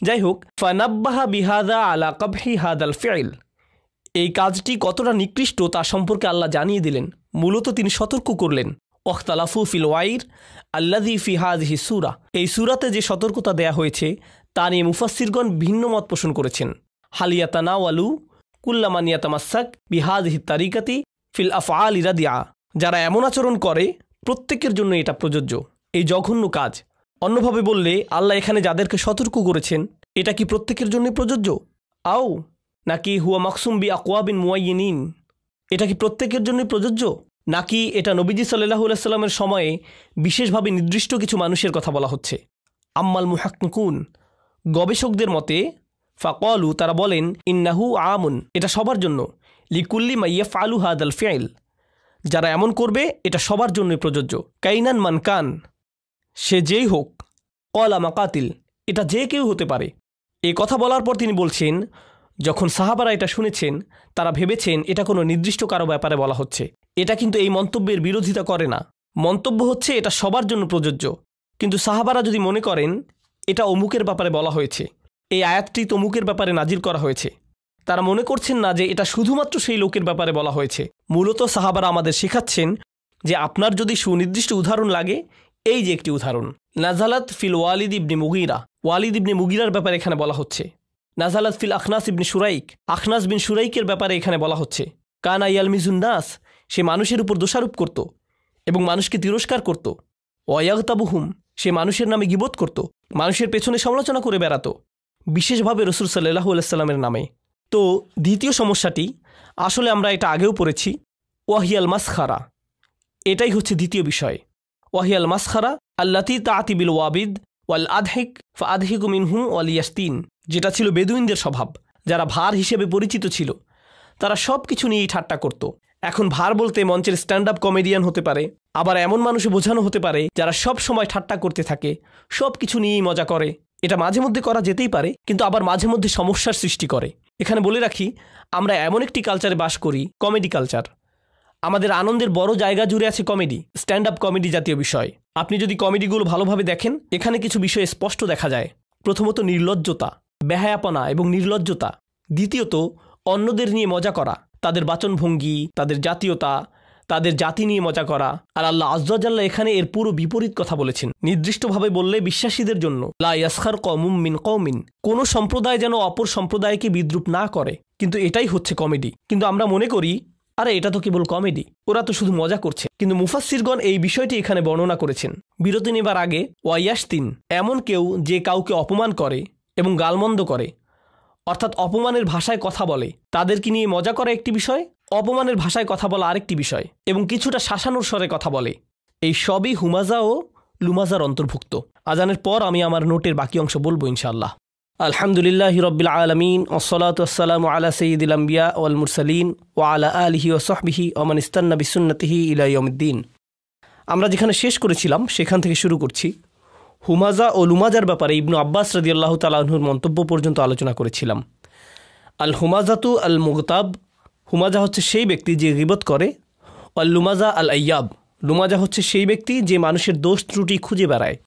যাই হোক, ফানাব্বাহা বিহাদা আলা কাবহি হাদাল ফিল, এই কাজটি কতটা নিকৃষ্ট তা সম্পর্কে আল্লাহ জানিয়ে দিলেন। মূলত তিনি সতর্ক করলেন। ওখতালাফু ফিল ওয়াইর আল্লাযী ফি হাযিহি সূরা, এই সূরাতে যে সতর্কতা দেয়া হয়েছে তা নিয়ে মুফাসসিরগণ ভিন্ন মত পোষণ করেছেন। হালিয়াতানাওয়ালু কুল্লামান ইয়াতামাসসাক বিহাযিহি তারিকাতি ফিল আফআলি রাদিআ, যারা এমন আচরণ করে প্রত্যেকের জন্য এটা প্রযোজ্য, এই জঘন্য কাজ। অন্যভাবে বললে আল্লাহ এখানে যাদেরকে সতর্ক করেছেন এটা কি প্রত্যেকের জন্য প্রযোজ্য? আও নাকি হুয়া মাকসুম বি আকওয়াবিন মুআয়্যিনিন, এটা কি প্রত্যেকের জন্য প্রযোজ্য, নাকি এটা নবীজি সাল্লাল্লাহু আলাইহি সাল্লামের সময়ে বিশেষভাবে নির্দিষ্ট কিছু মানুষের কথা বলা হচ্ছে? আম্মাল মুহাক্কিকুন, গবেষকদের মতে ফাকালু, তারা বলেন ইন্নাহু আমুন, এটা সবার জন্য, লিকুল্লি মা ইয়াফআলু হাদাল ফিল, যারা এমন করবে এটা সবার জন্যই প্রযোজ্য। কাইনান মানকান, সে যেই হোক, কলা মাকাতিল, এটা যে কেউ হতে পারে। এই কথা বলার পর তিনি বলছেন, যখন সাহাবারা এটা শুনেছেন তারা ভেবেছেন এটা কোনো নির্দিষ্ট কারো ব্যাপারে বলা হচ্ছে। এটা কিন্তু এই মন্তব্যের বিরোধিতা করে না। মন্তব্য হচ্ছে এটা সবার জন্য প্রযোজ্য, কিন্তু সাহাবারা যদি মনে করেন এটা অমুকের ব্যাপারে বলা হয়েছে, এই আয়াতটি তমুকের ব্যাপারে নাজিল করা হয়েছে, তারা মনে করছেন না যে এটা শুধুমাত্র সেই লোকের ব্যাপারে বলা হয়েছে। মূলত সাহাবারা আমাদের শেখাচ্ছেন যে আপনার যদি সুনির্দিষ্ট উদাহরণ লাগে, এই যে একটি উদাহরণ, নাজালাত ফিল ওয়ালিদ ইবনে মুগীরা, ওয়ালিদ ইবনে মুগীরার ব্যাপারে এখানে বলা হচ্ছে। নাজালাত ফিল আখনাস ইবনে শুরাইক, আখনাস বিন শুরাইকের ব্যাপারে এখানে বলা হচ্ছে। কানা ইয়ালমিজুন নাস, সে মানুষের উপর দোষারোপ করত এবং মানুষকে তিরস্কার করত। ওয়ায়াগতাবুহুম, সে মানুষের নামে গীবত করত, মানুষের পেছনে সমালোচনা করে বেড়াতো, বিশেষভাবে রাসূল সাল্লাল্লাহু আলাইহি সাল্লামের নামে। তো দ্বিতীয় সমস্যাটি, আসলে আমরা এটা আগেও পড়েছি, ওয়াহিয়াল মাসখারা, এটাই হচ্ছে দ্বিতীয় বিষয়। ওয়াহিয়াল মাসখারা আল্লাতী তাআতি বিল ওয়াবিদ ওয়াল আদহিক ফাআদহিকু মিনহুম ওয়াল ইয়াস্তিন, যেটা ছিল বেদুইনদের স্বভাব, যারা ভার হিসেবে পরিচিত ছিল। তারা সব কিছু নিয়েই ঠাট্টা করত। এখন ভার বলতে মঞ্চের স্ট্যান্ড আপ কমেডিয়ান হতে পারে, আবার এমন মানুষে বোঝানো হতে পারে যারা সব সময় ঠাট্টা করতে থাকে, সব কিছু নিয়েই মজা করে। এটা মাঝে মধ্যে করা যেতেই পারে, কিন্তু আবার মাঝে মধ্যে সমস্যার সৃষ্টি করে। এখানে বলে রাখি, আমরা এমন একটি কালচারে বাস করি, কমেডি কালচার। আমাদের আনন্দের বড় জায়গা জুড়ে আছে কমেডি, স্ট্যান্ড আপ কমেডি জাতীয় বিষয়। আপনি যদি কমেডিগুলো ভালোভাবে দেখেন, এখানে কিছু বিষয় স্পষ্ট দেখা যায়। প্রথমত নির্লজ্জতা, বেহায়াপনা এবং নির্লজ্জতা। দ্বিতীয়ত অন্যদের নিয়ে মজা করা, তাদের বাচনভঙ্গি, তাদের জাতীয়তা, তাদের জাতি নিয়ে মজা করা। আর আল্লাহ আয্যা ওয়া জাল্লা এখানে এর পুরো বিপরীত কথা বলেছেন। নির্দিষ্টভাবে বললে বিশ্বাসীদের জন্য, লা ইয়াসখার কওমুম মিন কওমিন, কোনো সম্প্রদায় যেন অপর সম্প্রদায়কে বিদ্রুপ না করে। কিন্তু এটাই হচ্ছে কমেডি। কিন্তু আমরা মনে করি আরে এটা তো কেবল কমেডি, ওরা তো শুধু মজা করছে। কিন্তু মুফাসসিরগণ এই বিষয়টি এখানে বর্ণনা করেছেন। বিরতি নেবার আগে, ওয়াইয়াস্তিন, এমন কেউ যে কাউকে অপমান করে এবং গালমন্দ করে, অর্থাৎ অপমানের ভাষায় কথা বলে, তাদেরকে নিয়ে মজা করা একটি বিষয়, অপমানের ভাষায় কথা বলা আরেকটি বিষয়, এবং কিছুটা শাসানোর স্বরে কথা বলে। এই সবই হুমাজা ও লুমাজার অন্তর্ভুক্ত। আজানের পর আমি আমার নোটের বাকি অংশ বলবো ইনশাআল্লাহ। আলহামদুলিল্লাহি রাব্বিল আলামিন ওয়াসসালাতু ওয়াসসালামু আলা সাইয়্যিদিল আমবিয়া ওয়াল মুরসালিন ওয়া আলা আলিহি ওয়া সাহবিহি ওয়া মান ইস্তান্না বিসুন্নতিহি ইলা ইয়াউমিদ্দিন। আমরা যেখানে শেষ করেছিলাম সেখান থেকে শুরু করছি। হুমাজা ও লুমাজার ব্যাপারে ইবনু আব্বাস রাদিয়াল্লাহু তাআলা আনহুর মন্তব্য পর্যন্ত আলোচনা করেছিলাম। আল হুমাজাতু আল মুগতাব, হুমাজা হচ্ছে সেই ব্যক্তি যে গীবত করে। আল লুমাজা আল আইয়াব, লুমাজা হচ্ছে সেই ব্যক্তি যে মানুষের দোষ ত্রুটি খুঁজে বেড়ায়।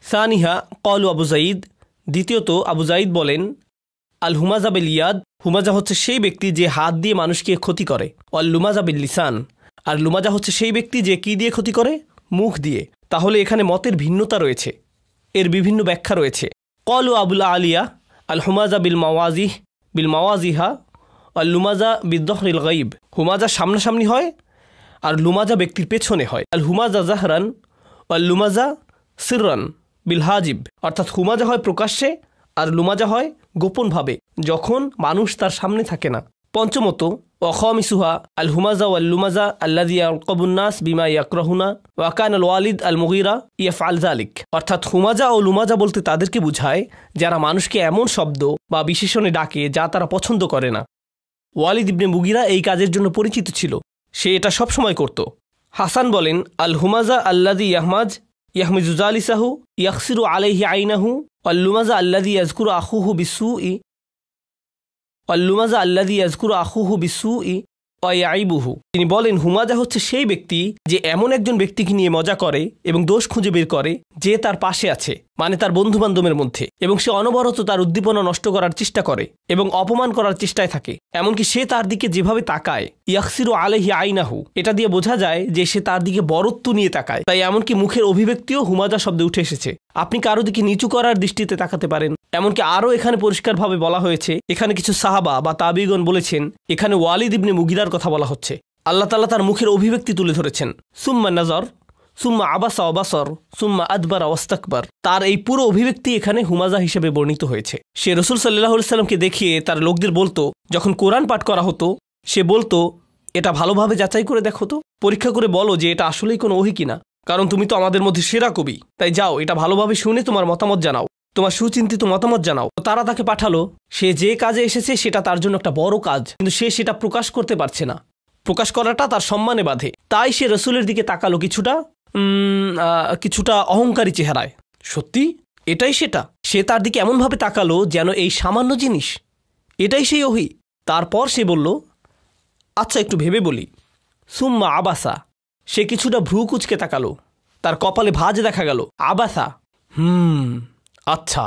সানিহা ক্বালু আবু যাইদ, দ্বিতীয়ত আবু যাইদ বলেন আল হুমাজা বিল ইয়াদ, হুমাজা হচ্ছে সেই ব্যক্তি যে হাত দিয়ে মানুষকে ক্ষতি করে। আল লুমাজা বিল লিসান, আর লুমাজা হচ্ছে সেই ব্যক্তি যে কি দিয়ে ক্ষতি করে? মুখ দিয়ে। তাহলে এখানে মতের ভিন্নতা রয়েছে, এর বিভিন্ন ব্যাখ্যা রয়েছে। ক্বালু আবুল আলিয়া আল হুমাজা বিল মাওয়াজিহা আল লুমাজা বিদ্দহরিল গাইব, হুমাজা সামনাসামনি হয় আর লুমাজা ব্যক্তির পেছনে হয়। আল হুমাজা জাহরান আল লুমাজা সিররান বিল হাজিব, অর্থাৎ হুমাজা হয় প্রকাশ্যে আর লুমাজা হয় গোপনভাবে, যখন মানুষ তার সামনে থাকে না। পঞ্চমত ওয়াখামিসুহা আল হুমাজা ওয়াল লুমাজা আল্লাযী ইয়ারকাবুন নাস বিমা ইয়াকরাহুনা ওয়া কানা আল ওয়ালিদ আল মুগীরা ইয়াফআল যালিক, অর্থাৎ হুমাজা ও লুমাজা বলতে তাদেরকে বোঝায় যারা মানুষকে এমন শব্দ বা বিশেষণে ডাকে যা তারা পছন্দ করে না। ওয়ালিদ ইবনে মুগিরা এই কাজের জন্য পরিচিত ছিল, সে এটা সবসময় করত। হাসান বলেন, আল হুমাজা আল্লাদি ইয়াহমিজু জালিসাহু ইয়াকসিরু আলাইহি আইনাহু আল্লুমাজা আল্লাদি ইয়াজকুরু আখুহু বিসুই ওয়াইবুহু। তিনি বলেন, হুমাজা হচ্ছে সেই ব্যক্তি যে এমন একজন ব্যক্তিকে নিয়ে মজা করে এবং দোষ খুঁজে বের করে যে তার পাশে আছে, মানে তার বন্ধুবান্ধবের মধ্যে, এবং সে অনবরত তার উদ্দীপনা নষ্ট করার চেষ্টা করে এবং অপমান করার চেষ্টায় থাকে। এমনকি সে তার দিকে যেভাবে তাকায়, ইয়াকসিরু আলাইহি আইনাহু, এটা দিয়ে বোঝা যায় যে সে তার দিকে বরত্ব নিয়ে তাকায়। তাই এমনকি মুখের অভিব্যক্তিও হুমাজা শব্দে উঠে এসেছে। আপনি কারো দিকে নিচু করার দৃষ্টিতে তাকাতে পারেন। এমনকি আরও এখানে পরিষ্কারভাবে বলা হয়েছে, এখানে কিছু সাহাবা বা তাবিগণ বলেছেন এখানে ওয়ালিদ ইবনে মুগিরার কথা বলা হচ্ছে। আল্লাহ তাআলা তার মুখের অভিব্যক্তি তুলে ধরেছেন, সুম্মা নাজর সুম্মা আবাসা ওয়াবাসর সুম্মা আদবারা ওয়াস্তাকবার। তার এই পুরো অভিব্যক্তি এখানে হুমাজা হিসেবে বর্ণিত হয়েছে। সে রাসূল সাল্লাল্লাহু আলাইহি সাল্লামকে দেখিয়ে তার লোকদের বলতো, যখন কোরআন পাঠ করা হতো সে বলতো, এটা ভালোভাবে যাচাই করে দেখো তো, পরীক্ষা করে বলো যে এটা আসলেই কোনো ওহী কিনা, কারণ তুমি তো আমাদের মধ্যে সেরা কবি, তাই যাও এটা ভালোভাবে শুনে তোমার মতামত জানাও, তোমার সুচিন্তিত মতামত জানাও। তারা তাকে পাঠালো। সে যে কাজে এসেছে সেটা তার জন্য একটা বড় কাজ, কিন্তু সে সেটা প্রকাশ করতে পারছে না। প্রকাশ করাটা তার সম্মানে বাধে। তাই সে রসুলের দিকে তাকালো কিছুটা অহংকারী চেহারায়। সত্যি এটাই সেটা। সে তার দিকে এমনভাবে তাকালো যেন এই সামান্য জিনিস এটাই সেই ওহী। তারপর সে বলল, আচ্ছা একটু ভেবে বলি। সুম্মা আবাসা, সে কিছুটা ভ্রু কুচকে তাকালো, তার কপালে ভাঁজ দেখা গেল। আবাসা, আচ্ছা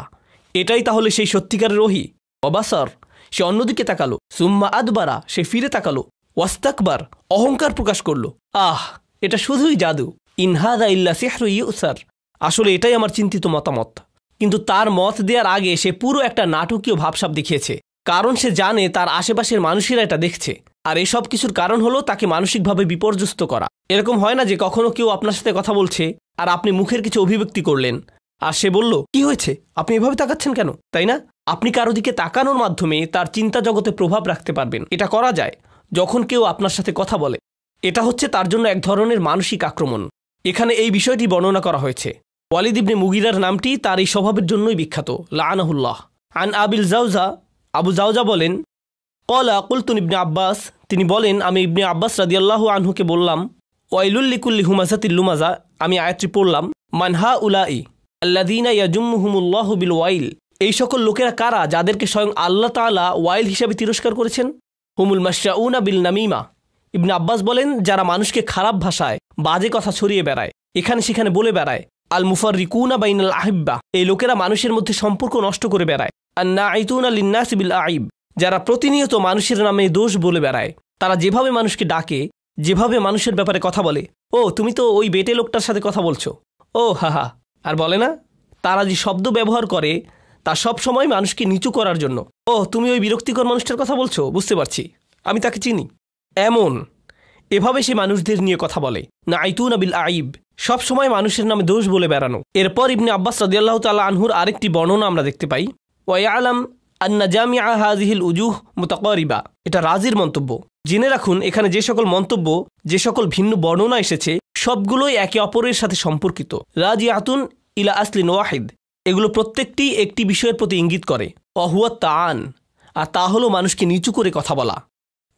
এটাই তাহলে সেই সত্যিকারের ওহী। ওয়াবাসর, সে অন্যদিকে তাকালো। সুম্মা আদবারা, সে ফিরে তাকালো। ওয়াস্তাকবার, অহংকার প্রকাশ করলো। এটা শুধুই জাদু। ইনহাদা ইল্লা সিহরু ইউসার, আসলে এটাই আমার চিন্তিত মতামত। কিন্তু তার মত দেওয়ার আগে সে পুরো একটা নাটকীয় ভাবসাব দেখিয়েছে, কারণ সে জানে তার আশেপাশের মানুষেরা এটা দেখছে। আর এসব কিছুর কারণ হলো তাকে মানসিকভাবে বিপর্যস্ত করা। এরকম হয় না যে কখনো কেউ আপনার সাথে কথা বলছে আর আপনি মুখের কিছু অভিব্যক্তি করলেন আর সে বলল, কি হয়েছে, আপনি এভাবে তাকাচ্ছেন কেন, তাই না? আপনি কারো দিকে তাকানোর মাধ্যমে তার চিন্তা জগতে প্রভাব রাখতে পারবেন। এটা করা যায় যখন কেউ আপনার সাথে কথা বলে। এটা হচ্ছে তার জন্য এক ধরনের মানসিক আক্রমণ। এখানে এই বিষয়টি বর্ণনা করা হয়েছে। ওয়ালিদ ইবনে মুগিরার নামটি তার এই স্বভাবের জন্যই বিখ্যাত, লাআনাহুল্লাহ। আন আবিল জাওজা, আবু জাওজা বলেন, ক্বালা কুলতু ইবনে আব্বাস, তিনি বলেন আমি ইবনে আব্বাস রাদিয়াল্লাহু আনহুকে বললাম, ওয়াইলুল লিকুল্লি হুমাযাতিল লুমাযা, আমি আয়াতটি পড়লাম, মানহা উলাই আল্লাযীনা ইয়াজুম্মুহুমুল্লাহু বিল ওয়াইল, এই সকল লোকেরা কারা যাদেরকে স্বয়ং আল্লাহ তাআলা ওয়াইল হিসাবে তিরস্কার করেছেন? হুমুল মাশরাউনা বিল নামিমা, ইবনে আব্বাস বলেন যারা মানুষকে খারাপ ভাষায় বাজে কথা ছড়িয়ে বেড়ায়, এখানে সেখানে বলে বেড়ায়। আল মুফাররিকুনা বাইনাল আহিব্বা, এই লোকেরা মানুষের মধ্যে সম্পর্ক নষ্ট করে বেড়ায়। আন নাঈতুনা লিন্নাসি বিল আইব, যারা প্রতিনিয়ত মানুষের নামে দোষ বলে বেড়ায়। তারা যেভাবে মানুষকে ডাকে, যেভাবে মানুষের ব্যাপারে কথা বলে, ও তুমি তো ওই বেটে লোকটার সাথে কথা বলছো, ও হা, আর বলে না, তারা যে শব্দ ব্যবহার করে তা সব সময় মানুষকে নিচু করার জন্য। ও তুমি ওই বিরক্তিকর মানুষটার কথা বলছো, বুঝতে পারছি, আমি তাকে চিনি। এভাবে সে মানুষদের নিয়ে কথা বলে। নাঈতুনা বিল আইব, সব সময় মানুষের নামে দোষ বলে বেড়ানো। এরপর ইবনে আব্বাস রাদিয়াল্লাহু তাআলা আনহুর আরেকটি বর্ণনা আমরা দেখতে পাই, ওয়া ইয়ালাম আন্না জামিআ হাযিহিল উজুহ মুতাকারিবা, এটা রাজির মন্তব্য। জেনে রাখুন এখানে যে সকল মন্তব্য, যে সকল ভিন্ন বর্ণনা এসেছে সবগুলোই একে অপরের সাথে সম্পর্কিত। রাজিআতুন ইলা আসলিন ওয়াহিদ, এগুলো প্রত্যেকটি একটি বিষয়ের প্রতি ইঙ্গিত করে। ওয়াহুয়া তাআন, আর তা হলো মানুষকে নিচু করে কথা বলা।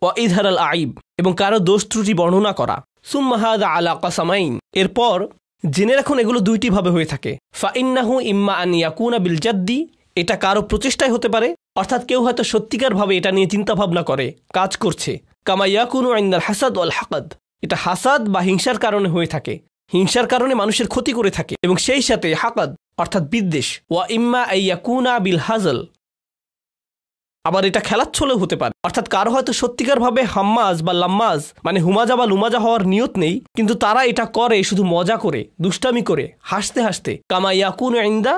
ওয়া ইযহারাল আইব, এবং কারো দোষ ত্রুটি বর্ণনা করা। সুম্মা হাযা আলা কাসামাইন, এরপর জেনে রাখুন এগুলো দুইটি ভাবে হয়ে থাকে। ফাইন্নাহু ইম্মা আন ইয়াকুনা বিল জাদ্দি, এটা কারো প্রচেষ্টায় হতে পারে, অর্থাৎ কেউ হয়তো সত্যিকারভাবে এটা নিয়ে চিন্তা ভাবনা করে কাজ করছে। কামা ইয়াকুনু ইনদাল হাসাদ ওয়াল হাকাদ, এটা হাসাদ বা হিংসার কারণে হয়ে থাকে, হিংসার কারণে মানুষের ক্ষতি করে থাকে, এবং সেই সাথে হাকাদ অর্থাৎ বিদ্বেষ। ওয়া ইম্মা ইয়াকুনা বিল হাজল, আবার এটা খেলার ছলেও হতে পারে, অর্থাৎ কারো হয়তো সত্যিকারভাবে হাম্মাজ বা লাম্মাজ মানে হুমাজা বা লুমাজা হওয়ার নিয়ত নেই, কিন্তু তারা এটা করে শুধু মজা করে, দুষ্টামি করে, হাসতে হাসতে। কামা ইয়াকুনু ইনদা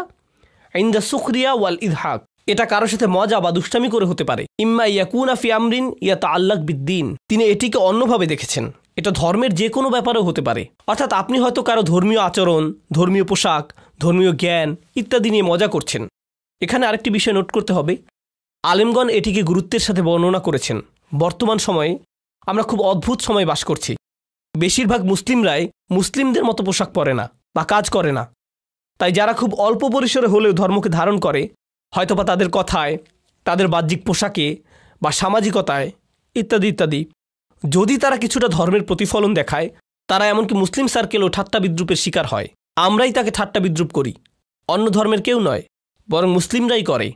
সুখরিয়া ওয়াল ইদহাক, এটা কারোর সাথে মজা বা দুষ্টামি করে হতে পারে। ইম্মা ইয়াকুনা ফি আমরিন ইয়াতাআল্লাক বিদ্দিন, তিনি এটিকে অন্যভাবে দেখেছেন, এটা ধর্মের যে কোনো ব্যাপারেও হতে পারে। অর্থাৎ আপনি হয়তো কারো ধর্মীয় আচরণ, ধর্মীয় পোশাক, ধর্মীয় জ্ঞান ইত্যাদি নিয়ে মজা করছেন। এখানে আরেকটি বিষয় নোট করতে হবে, আলেমগণ এটিকে গুরুত্বের সাথে বর্ণনা করেছেন। বর্তমান সময়ে আমরা খুব অদ্ভুত সময় বাস করছি। বেশিরভাগ মুসলিমরাই মুসলিমদের মতো পোশাক পরে না বা কাজ করে না। তাই যারা খুব অল্প পরিসরে হলেও ধর্মকে ধারণ করে, হয়তোবা তাদের কথায়, তাদের বাহ্যিক পোশাকে বা সামাজিকতায় ইত্যাদি ইত্যাদি। যদি তারা কিছুটা ধর্মের প্রতিফলন দেখায়, তারা এমনকি মুসলিম সার্কেলও ঠাট্টা বিদ্রুপের শিকার হয়। আমরাই তাকে ঠাট্টা বিদ্রুপ করি, অন্য ধর্মের কেউ নয়, বরং মুসলিমরাই করে।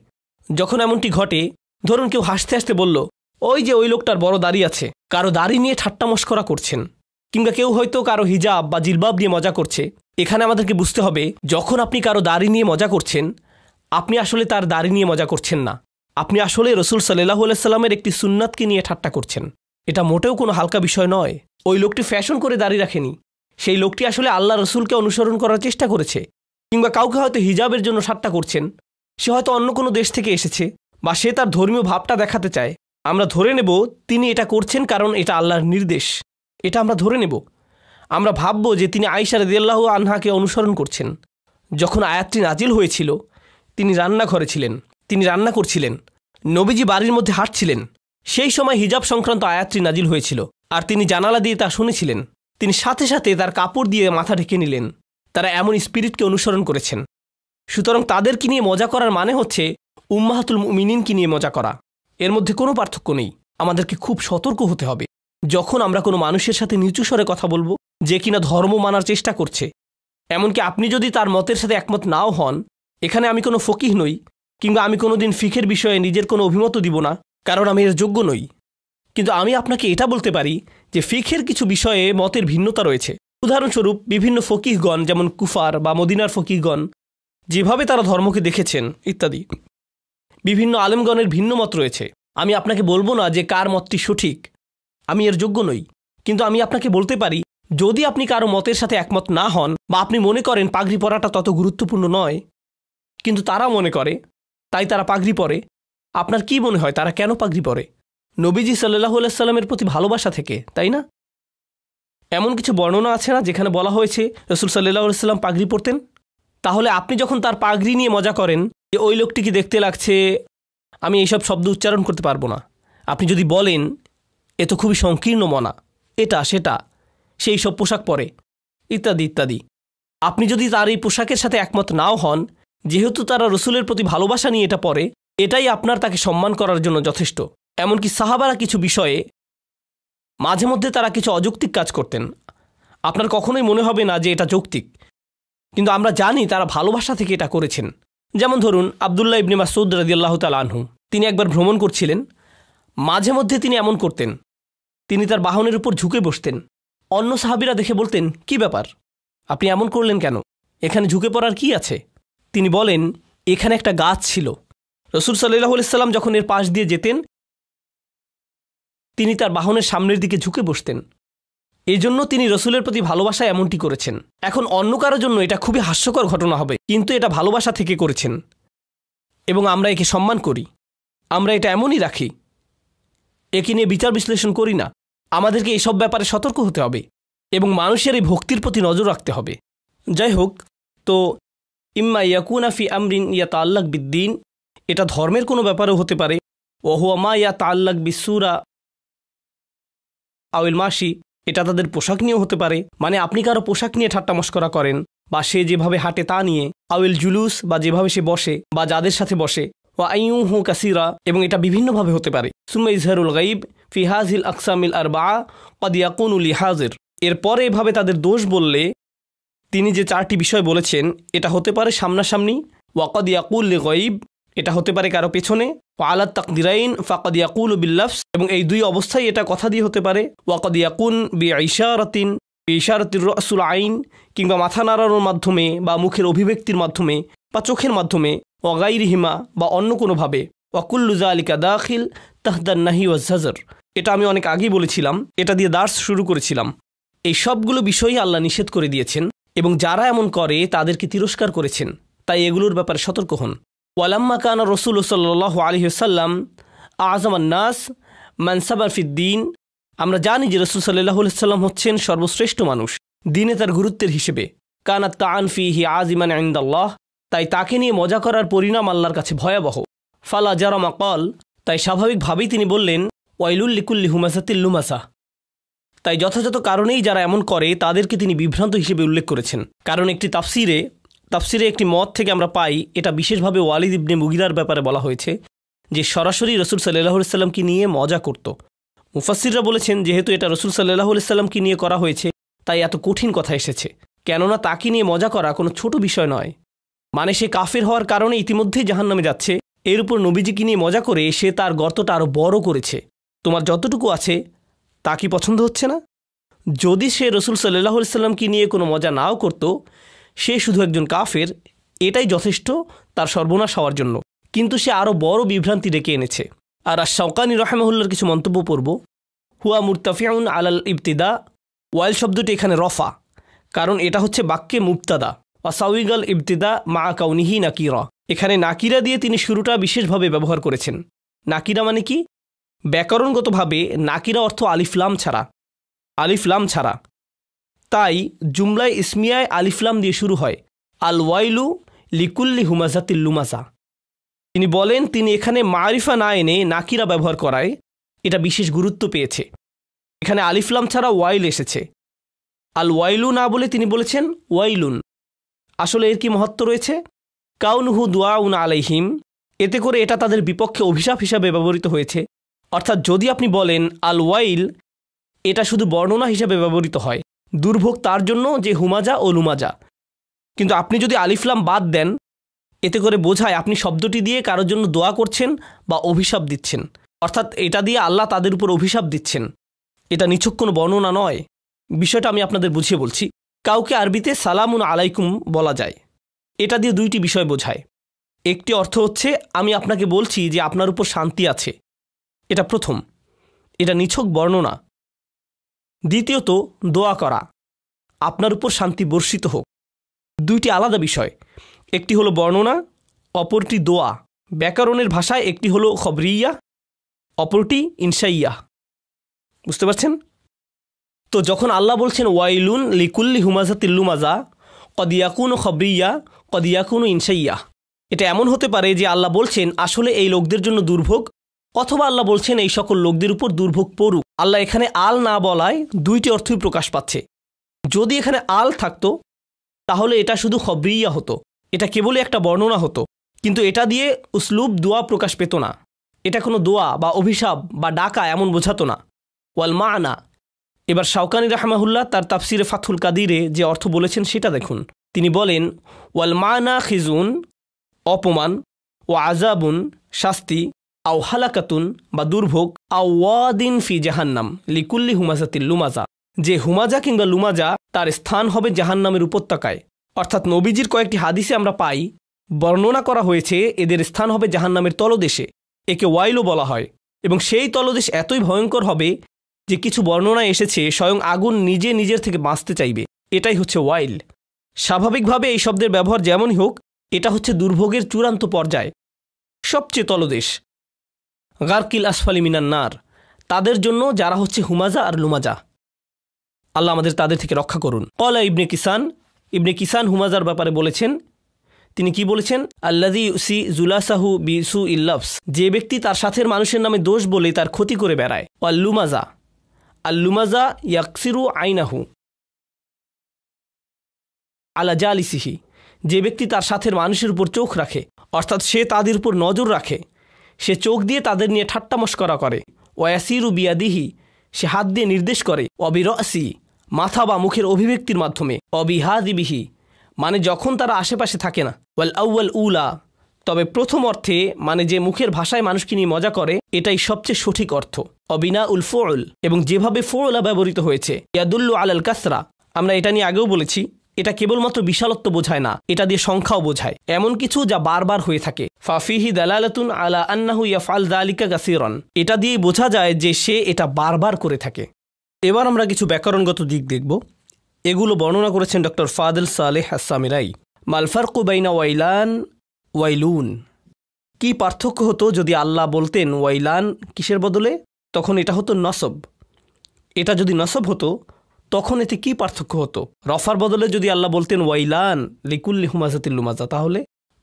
যখন এমনটি ঘটে, ধরুন কেউ হাসতে হাসতে বলল, ওই যে ওই লোকটার বড় দাড়ি আছে, কারো দাড়ি নিয়ে ঠাট্টা মশকরা করছেন, কিংবা কেউ হয়তো কারো হিজাব বা জিলবাব নিয়ে মজা করছে। এখানে আমাদেরকে বুঝতে হবে, যখন আপনি কারো দাড়ি নিয়ে মজা করছেন, আপনি আসলে তার দাড়ি নিয়ে মজা করছেন না, আপনি আসলে রসুল সাল্লাল্লাহু আলাইহি সাল্লামের একটি সুন্নাতকে নিয়ে ঠাট্টা করছেন। এটা মোটেও কোনো হালকা বিষয় নয়। ওই লোকটি ফ্যাশন করে দাড়ি রাখেনি, সেই লোকটি আসলে আল্লাহ রসুলকে অনুসরণ করার চেষ্টা করেছে। কিংবা কাউকে হয়তো হিজাবের জন্য ঠাট্টা করছেন, সে হয়তো অন্য কোনো দেশ থেকে এসেছে, বা সে তার ধর্মীয় ভাবটা দেখাতে চায়। আমরা ধরে নেব তিনি এটা করছেন কারণ এটা আল্লাহর নির্দেশ, এটা আমরা ধরে নেব। আমরা ভাবব যে তিনি আয়েশা রাদিয়াল্লাহু আনহাকে অনুসরণ করছেন। যখন আয়াতটি নাজিল হয়েছিল, তিনি রান্নাঘরে ছিলেন, তিনি রান্না করছিলেন, নবীজি বাড়ির মধ্যে হাঁটছিলেন। সেই সময় হিজাব সংক্রান্ত আয়াতটি নাজিল হয়েছিল, আর তিনি জানালা দিয়ে তা শুনেছিলেন। তিনি সাথে সাথে তার কাপড় দিয়ে মাথা ঢেকে নিলেন। তারা এমন স্পিরিটকে অনুসরণ করেছেন। সুতরাং তাদেরকে নিয়ে মজা করার মানে হচ্ছে উম্মাহাতুল মুমিনিনকে নিয়ে মজা করা। এর মধ্যে কোনো পার্থক্য নেই। আমাদেরকে খুব সতর্ক হতে হবে যখন আমরা কোনো মানুষের সাথে নিচু স্বরে কথা বলবো, যে কিনা ধর্ম মানার চেষ্টা করছে। এমনকি আপনি যদি তার মতের সাথে একমত নাও হন, এখানে আমি কোনো ফকিহ নই, কিংবা আমি কোনো দিন ফিকের বিষয়ে নিজের কোনো অভিমতও দিব না, কারণ আমি এর যোগ্য নই। কিন্তু আমি আপনাকে এটা বলতে পারি যে ফিকের কিছু বিষয়ে মতের ভিন্নতা রয়েছে। উদাহরণস্বরূপ, বিভিন্ন ফকিহগণ, যেমন কুফার বা মদিনার ফকিহগণ, যেভাবে তারা ধর্মকে দেখেছেন ইত্যাদি। বিভিন্ন আলেমগণের ভিন্ন মত রয়েছে। আমি আপনাকে বলবো না যে কার মতটি সঠিক, আমি এর যোগ্য নই। কিন্তু আমি আপনাকে বলতে পারি, যদি আপনি কারো মতের সাথে একমত না হন, বা আপনি মনে করেন পাগড়ি পরাটা তত গুরুত্বপূর্ণ নয়, কিন্তু তারা মনে করে, তাই তারা পাগড়ি পরে, আপনার কি মনে হয় তারা কেন পাগড়ি পরে? নবীজি সাল্লাল্লাহু আলাইহি সাল্লামের প্রতি ভালোবাসা থেকে, তাই না? এমন কিছু বর্ণনা আছে না যেখানে বলা হয়েছে রাসূল সাল্লাল্লাহু আলাইহি সাল্লাম পাগড়ি পরতেন? তাহলে আপনি যখন তার পাগড়ি নিয়ে মজা করেন যে ওই লোকটিকে দেখতে লাগছে, আমি এইসব শব্দ উচ্চারণ করতে পারবো না, আপনি যদি বলেন এ তো খুবই সংকীর্ণ মনা, এটা সেটা, সেই সব পোশাক পরে ইত্যাদি ইত্যাদি, আপনি যদি তার এই পোশাকের সাথে একমত নাও হন, যেহেতু তারা রসুলের প্রতি ভালোবাসা নিয়ে এটা পরে, এটাই আপনার তাকে সম্মান করার জন্য যথেষ্ট। এমনকি সাহাবারা কিছু বিষয়ে মাঝে মধ্যে তারা কিছু অযৌক্তিক কাজ করতেন, আপনার কখনোই মনে হবে না যে এটা যৌক্তিক, কিন্তু আমরা জানি তারা ভালোবাসা থেকে এটা করেছেন। যেমন ধরুন আব্দুল্লাহ ইবনে মাসউদ রাদিয়াল্লাহু তাআলা আনহু, তিনি একবার ভ্রমণ করছিলেন। মাঝে মধ্যে তিনি এমন করতেন, তিনি তার বাহনের উপর ঝুঁকে বসতেন। অন্য সাহাবীরা দেখে বলতেন, কি ব্যাপার, আপনি এমন করলেন কেন, এখানে ঝুঁকে পড়ার কি আছে? তিনি বলেন, এখানে একটা গাছ ছিল। রাসূল সাল্লাল্লাহু আলাইহি সাল্লাম যখন এর পাশ দিয়ে যেতেন, তিনি তার বাহনের সামনের দিকে ঝুঁকে বসতেন। এজন্য তিনি রসুলের প্রতি ভালোবাসায় এমনটি করেছেন। এখন অন্য কারোর জন্য এটা খুবই হাস্যকর ঘটনা হবে, কিন্তু এটা ভালোবাসা থেকে করেছেন, এবং আমরা একে সম্মান করি। আমরা এটা এমনই রাখি, একে নিয়ে বিচার বিশ্লেষণ করি না। আমাদেরকে এসব ব্যাপারে সতর্ক হতে হবে এবং মানুষের এই ভক্তির প্রতি নজর রাখতে হবে। যাই হোক, তো ইম্মা ইয়াকুনা ফি আমরিন ইয়াতাআল্লাক বিদ্দিন, এটা ধর্মের কোনো ব্যাপারেও হতে পারে। ওয়া হুয়া মা ইয়াতাআল্লাক বিসসূরা আউল মাশি, এটা তাদের পোশাক নিয়েও হতে পারে, মানে আপনি কারো পোশাক নিয়ে ঠাট্টা মশকরা করেন, বা সে যেভাবে হাঁটে তা নিয়ে। আউল জুলুস, বা যেভাবে সে বসে বা যাদের সাথে বসে। ওয়া আইয়ুহু কাসীরা, এবং এটা বিভিন্নভাবে হতে পারে। সুম্মা ইজহারুল গায়ব ফি হাযিল আকসামিল আরবাআ ক্বাদ ইয়াকুনু লিহাজির, এরপরে এভাবে তাদের দোষ বললে তিনি যে চারটি বিষয় বলেছেন, এটা হতে পারে সামনাসামনি, ওয়া ক্বাদ ইয়াকুল লিগায়ব, এটা হতে পারে কারো পেছনে, ওয়া আলাত তাকদিরাইন ফাকাদ ইয়াকুলু বিল্লাফস, এবং এই দুই অবস্থায় এটা কথা দিয়ে হতে পারে। ওয়া ক্বাদ ইয়াকুন বিইশারাতির রাসুল আইন, কিংবা মাথা নাড়ানোর মাধ্যমে বা মুখের অভিব্যক্তির মাধ্যমে বা চোখের মাধ্যমে, ওয়া গায়রিহিমা, বা অন্য কোনোভাবে। ওয়া কুল্লু যালিকা দাখিল তাহদান নাহি ওয়াজ জাজর, এটা আমি অনেক আগেই বলেছিলাম, এটা দিয়ে দার্স শুরু করেছিলাম। এই সবগুলো বিষয়ই আল্লাহ নিষেধ করে দিয়েছেন, এবং যারা এমন করে তাদেরকে তিরস্কার করেছেন। তাই এগুলোর ব্যাপারে সতর্ক হন। ওয়ালাম্মা কানা রাসূল সাল্লাল্লাহু আলাইহি ওয়াসাল্লাম আযমান নাস মানসাবান ফিদ্দিন, আমরা জানি যে রাসূল সাল্লাল্লাহু আলাইহি ওয়াসাল্লাম হচ্ছেন সর্বশ্রেষ্ঠ মানুষ দিনে তার গুরুত্বের হিসেবে। কানাত তাআন ফিহি আযিমান ইনদাল্লাহ, তাই তাকে নিয়ে মজা করার পরিণাম আল্লাহর কাছে ভয়াবহ। ফালা জারামা ক্বাল, তাই স্বাভাবিকভাবেই তিনি বললেন, ওয়াইলুল লিকুল্লি হুমাযাতিল লুমাসা, তাই যথাযথ কারণেই যারা এমন করে তাদেরকে তিনি বিভ্রান্ত হিসেবে উল্লেখ করেছেন। কারণ একটি তাফসিরে একটি মত থেকে আমরা পাই, এটা বিশেষভাবে ওয়ালিদ ইবনে মুগিরার ব্যাপারে বলা হয়েছে, যে সরাসরি রাসূল সাল্লাল্লাহু আলাইহি ওয়াসাল্লামকে নিয়ে মজা করত। মুফাসসিররা বলেছেন যেহেতু এটা রাসূল সাল্লাল্লাহু আলাইহি সাল্লামকে নিয়ে করা হয়েছে তাই এত কঠিন কথা এসেছে, কেননা তাকে নিয়ে মজা করা কোনো ছোট বিষয় নয়। মানে সে কাফের হওয়ার কারণে ইতিমধ্যেই জাহান্নামে যাচ্ছে, এর উপর নবীজিকে নিয়ে মজা করে সে তার গর্তটা আরও বড় করেছে। তোমার যতটুকু আছে তা কি পছন্দ হচ্ছে না? যদি সে রাসূল সাল্লাল্লাহু আলাইহি সাল্লামকে নিয়ে কোনো মজা নাও করত, সে শুধু একজন কাফের, এটাই যথেষ্ট তার সর্বনাশ হওয়ার জন্য। কিন্তু সে আরও বড় বিভ্রান্তি ডেকে এনেছে। আর আশ-শাওকানি রাহিমাহুল্লাহর কিছু মন্তব্য পড়ব। হুয়া মুরতাফিউন আলাল ইবতিদা, ওয়াইল শব্দটি এখানে রফা, কারণ এটা হচ্ছে বাক্যে মুবতাদা। ওয়াসাউইগাল ইবতিদা মা কাউনিহি নাকিরা, এখানে নাকিরা দিয়ে তিনি শুরুটা বিশেষভাবে ব্যবহার করেছেন। নাকিরা মানে কি? ব্যাকরণগতভাবে নাকিরা অর্থ আলিফলাম ছাড়া, আলিফলাম ছাড়া। তাই জুমলায় ইসমিয়ায় আলিফলাম দিয়ে শুরু হয়। আল ওয়াইলু লিকুল্লি হুমাজাতিল লুমাজা। তিনি বলেন তিনি এখানে মারিফা না এনে নাকিরা ব্যবহার করায় এটা বিশেষ গুরুত্ব পেয়েছে। এখানে আলিফলাম ছাড়া ওয়াইল এসেছে। আল ওয়াইলু না বলে তিনি বলেছেন ওয়াইলুন। আসলে এর কি মহত্ব রয়েছে? কাউনুহু দুআউন আলাইহিম, এতে করে এটা তাদের বিপক্ষে অভিশাপ হিসাবে ব্যবহৃত হয়েছে। অর্থাৎ যদি আপনি বলেন আল ওয়াইল, এটা শুধু বর্ণনা হিসাবে ব্যবহৃত হয়, দুর্ভোগ তার জন্য যে হুমাজা ও লুমাজা। কিন্তু আপনি যদি আলিফলাম বাদ দেন, এতে করে বোঝায় আপনি শব্দটি দিয়ে কারোর জন্য দোয়া করছেন বা অভিশাপ দিচ্ছেন। অর্থাৎ এটা দিয়ে আল্লাহ তাদের উপর অভিশাপ দিচ্ছেন। এটা নিছক কোনো বর্ণনা নয়। বিষয়টা আমি আপনাদের বুঝিয়ে বলছি। কাউকে আরবিতে সালামুন আলাইকুম বলা যায়, এটা দিয়ে দুইটি বিষয় বোঝায়। একটি অর্থ হচ্ছে আমি আপনাকে বলছি যে আপনার উপর শান্তি আছে, এটা প্রথম, এটা নিছক বর্ণনা। দ্বিতীয়ত দোয়া করা, আপনার উপর শান্তি বর্ষিত হোক। দুইটি আলাদা বিষয়, একটি হলো বর্ণনা, অপরটি দোয়া। ব্যাকরণের ভাষায় একটি হলো খবরিয়া, অপরটি ইনশাইয়া। বুঝতে পারছেন? তো যখন আল্লাহ বলছেন ওয়াইলুন লিকুল্লি হুমাজাতিল লুমাজা, কদ ইয়াকুনু খবরিয়া কদ ইয়াকুনু ইনশাইয়া, এটা এমন হতে পারে যে আল্লাহ বলছেন আসলে এই লোকদের জন্য দুর্ভোগ, অথবা আল্লাহ বলছেন এই সকল লোকদের উপর দুর্ভোগ পড়ুক। আল্লাহ এখানে আল না বলায় দুইটি অর্থই প্রকাশ পাচ্ছে। যদি এখানে আল থাকতো তাহলে এটা শুধু খবরিয়া হতো, এটা কেবলই একটা বর্ণনা হতো, কিন্তু এটা দিয়ে উসলুব দোয়া প্রকাশ পেত না। এটা কোনো দোয়া বা অভিশাপ বা ডাকা এমন বোঝাতো না। ওয়াল মানা, এবার শাওকানি রাহমাহুল্লাহ তার তাফসিরে ফাথুল কাদিরে যে অর্থ বলেছেন সেটা দেখুন। তিনি বলেন ওয়াল মানা খিজুন, অপমান, ও আজাবুন, শাস্তি, আও হালাকাতুন বা দুর্ভোগ, আও ওয়াদিন ফি জাহান্নাম লিকুল্লি হুমাজাতিল লুমাজা, যে হুমাজা কিংবা লুমাজা তার স্থান হবে জাহান্নামের উপত্যকায়। অর্থাৎ নবীজির কয়েকটি হাদিসে আমরা পাই বর্ণনা করা হয়েছে এদের স্থান হবে জাহান্নামের তলদেশে, একে ওয়াইলও বলা হয়। এবং সেই তলদেশ এতই ভয়ঙ্কর হবে যে কিছু বর্ণনায় এসেছে স্বয়ং আগুন নিজে নিজের থেকে বাঁচতে চাইবে। এটাই হচ্ছে ওয়াইল। স্বাভাবিকভাবে এই শব্দের ব্যবহার যেমনই হোক, এটা হচ্ছে দুর্ভোগের চূড়ান্ত পর্যায়, সবচেয়ে তলদেশ। গারকিল আসফালি মিনান নার, তাদের জন্য যারা হচ্ছে হুমাজা আর লুমাজা। আল্লাহ আমাদের তাদের থেকে রক্ষা করুন। কলা ইবনে কিসান, ইবনে কিসান হুমাজার ব্যাপারে বলেছেন, তিনি কি বলেছেন? আল্লাযী ইউসি জুলাসাহু বিসু ইল্লাফস, যে ব্যক্তি তার সাথের মানুষের নামে দোষ বলে তার ক্ষতি করে বেড়ায়। ওয়াল লুমাজা, আল লুমাজা ইয়াকসিরু আইনাহু আলা জালিসিহি, যে ব্যক্তি তার সাথের মানুষের উপর চোখ রাখে, অর্থাৎ সে তাদের উপর নজর রাখে, সে চোখ দিয়ে তাদের নিয়ে ঠাট্টা মশকরা করে। ওয়াসিরু বিয়াদিহি, সে হাত দিয়ে নির্দেশ করে। অবিরসি, মাথা বা মুখের অভিব্যক্তির মাধ্যমে। অবিহাদিবিহি, মানে যখন তারা আশেপাশে থাকে না। ওয়াল আউয়াল উলা, তবে প্রথম অর্থে মানে যে মুখের ভাষায় মানুষকে নিয়ে মজা করে, এটাই সবচেয়ে সঠিক অর্থ। অবিনা উল ফুল, এবং যেভাবে ফুলা ব্যবহৃত হয়েছে। ইয়াদুল্লু আলাল কাসরা, আমরা এটা নিয়ে আগেও বলেছি, এটা কেবলমাত্র বিশালত্ব বোঝায় না, এটা দিয়ে সংখ্যাও বোঝায়, এমন কিছু যা বারবার হয়ে থাকে। ফাফিহি দালালাতুন আলা আন্নাহু ইয়াফআল যালিকা কাসীরান, এটা দিয়ে বোঝা যায় যে সে এটা বারবার করে থাকে। এবার আমরা কিছু ব্যাকরণগত দিক দেখব। এগুলো বর্ণনা করেছেন ডক্টর ফাদল সালেহ আস-সামিরাই। মাল ফারকু বাইনা ওয়াইলান ওয়াইলুন, কি পার্থক্য হতো যদি আল্লাহ বলতেন ওয়াইলান কিসের বদলে? তখন এটা হতো নসব। এটা যদি নসব হতো তখন এতে কি পার্থক্য হতো? রফার বদলে যদি আল্লাহ বলতেন ওয়াইলান লিকুল্লি হুমাজাতিল লুমাজা, তাহলে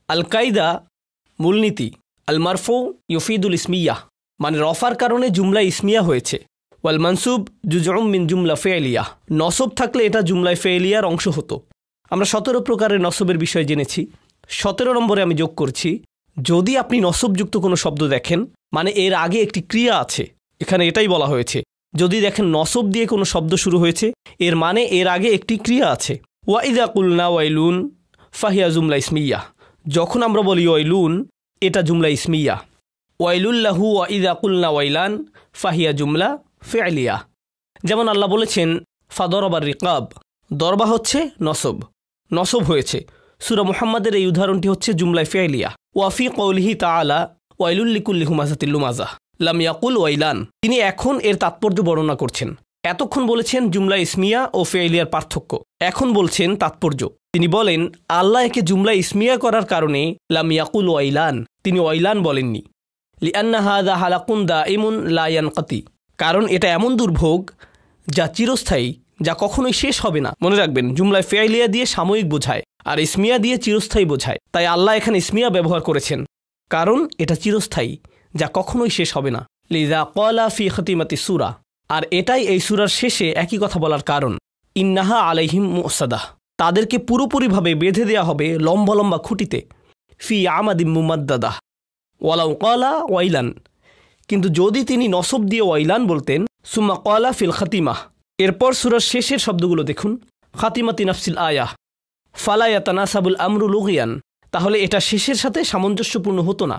আল কায়দা, মূলনীতি, আল মারফু ইউফিদুল ইসমিয়া, মানে রফার কারণে জুমলা ইসমিয়া হয়েছে। ওয়াল মানসুব জুজউম মিন জুমলা ফেলিয়া, নসব থাকলে এটা জুমলায় ফেলিয়ার অংশ হতো। আমরা 17 প্রকারের নসবের বিষয় জেনেছি। 17 নম্বরে আমি যোগ করছি, যদি আপনি নসবযুক্ত কোনো শব্দ দেখেন, মানে এর আগে একটি ক্রিয়া আছে, এখানে এটাই বলা হয়েছে। যদি দেখেন নসব দিয়ে কোনো শব্দ শুরু হয়েছে, এর মানে এর আগে একটি ক্রিয়া আছে। ওয়াইদা কুলনা ওয়াইলুন ফাহিয়া জুমলা ইসমিয়া। যখন আমরা বলি ওয়াইলুন, এটা জুমলা ইসমিয়া। ওয়াইলুল্লাহু ওয়াইদা কুলনা ওয়াইলান ফাহিয়া জুমলা ফেলিয়া। যেমন আল্লাহ বলেছেন ফাদরবার রিকাব, দরবা হচ্ছে নসব, নসব হয়েছে। সূরা মুহাম্মাদের এই উদাহরণটি হচ্ছে জুমলায় ফেলিয়া। ওয়াফি কওলিহি তাআলা ওয়াইলুল্লিকুল্লি হুমাযাতিল লুমাযা লাম ইয়াকুল ওয়াইলান। তিনি এখন এর তাৎপর্য বর্ণনা করছেন। এতক্ষণ বলেছেন জুমলা ইসমিয়া ও ফেলিয়ার পার্থক্য, এখন বলছেন তাৎপর্য। তিনি বলেন আল্লাহ একে জুমলা ইসমিয়া করার কারণে লাম ইয়াকুল ওয়াইলান, তিনি ওয়াইলান বলেননি। লিআন্না হাযা হালাকুন দাইমুন লা ইয়ানকাতি, কারণ এটা এমন দুর্ভোগ যা চিরস্থায়ী, যা কখনোই শেষ হবে না। মনে রাখবেন, জুমলায় ফেলিয়া দিয়ে সাময়িক বোঝায় আর ইসমিয়া দিয়ে চিরস্থায়ী বোঝায়। তাই আল্লাহ এখানে ইসমিয়া ব্যবহার করেছেন, কারণ এটা চিরস্থায়ী, যা কখনোই শেষ হবে না। লিযা ক্বালা ফি খাতিমাতি সূরা, আর এটাই এই সূরার শেষে একই কথা বলার কারণ। ইন্নাহা আলাইহিম মুসাদাহ, তাদেরকে পুরোপুরিভাবে বেঁধে দেয়া হবে লম্বা লম্বা খুঁটিতে। ফি আমাদিম মুমাদ্দাদাহ ওয়ালাউ ক্বালা ওয়াইলান, কিন্তু যদি তিনি নসব দিয়ে ওয়াইলান বলতেন। সুম্মা ক্বালা ফিল খাতিমাহ, এরপর সূরার শেষের শব্দগুলো দেখুন। খাতিমাতি নাফসিল আয়াহ ফালা ইয়াতানাসাবুল আমরু লুগিয়ান, তাহলে এটা শেষের সাথে সামঞ্জস্যপূর্ণ হতো না,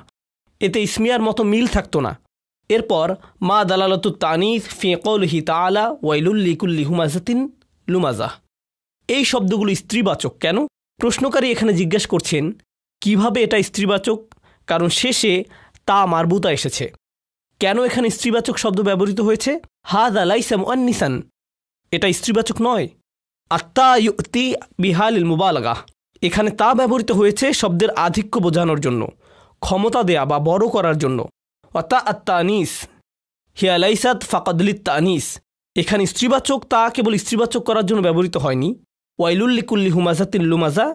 এতে ইসমিয়ার মতো মিল থাকতো না। এরপর মা দালালাতুত তানিস ফি কওলিহি তাআলা ওয়াইলুল লিকুল্লি হুমাযাতিন লুমাযা, এই শব্দগুলো স্ত্রীবাচক কেন? প্রশ্নকারী এখানে জিজ্ঞেস করছেন কিভাবে এটা স্ত্রীবাচক, কারণ শেষে তা মারবুতা এসেছে। কেন এখানে স্ত্রীবাচক শব্দ ব্যবহৃত হয়েছে? হাযা লাইসা মুআন্নিসান, এটা স্ত্রীবাচক নয়। আত্তা ইউতি বিহালিল মুবালাগা, এখানে তা ব্যবহৃত হয়েছে শব্দের আধিক্য বোঝানোর জন্য, ক্ষমতা দেয়া বা বড় করার জন্য। অতা আত্তানিস হিয়া লাইসাত ফাকাদলিত তানিস, এখানে স্ত্রীবাচক তা কেবল স্ত্রীবাচক করার জন্য ব্যবহৃত হয়নি। ওয়াইলুল লিকুল্লি হুমাযাতিন লুমাযা,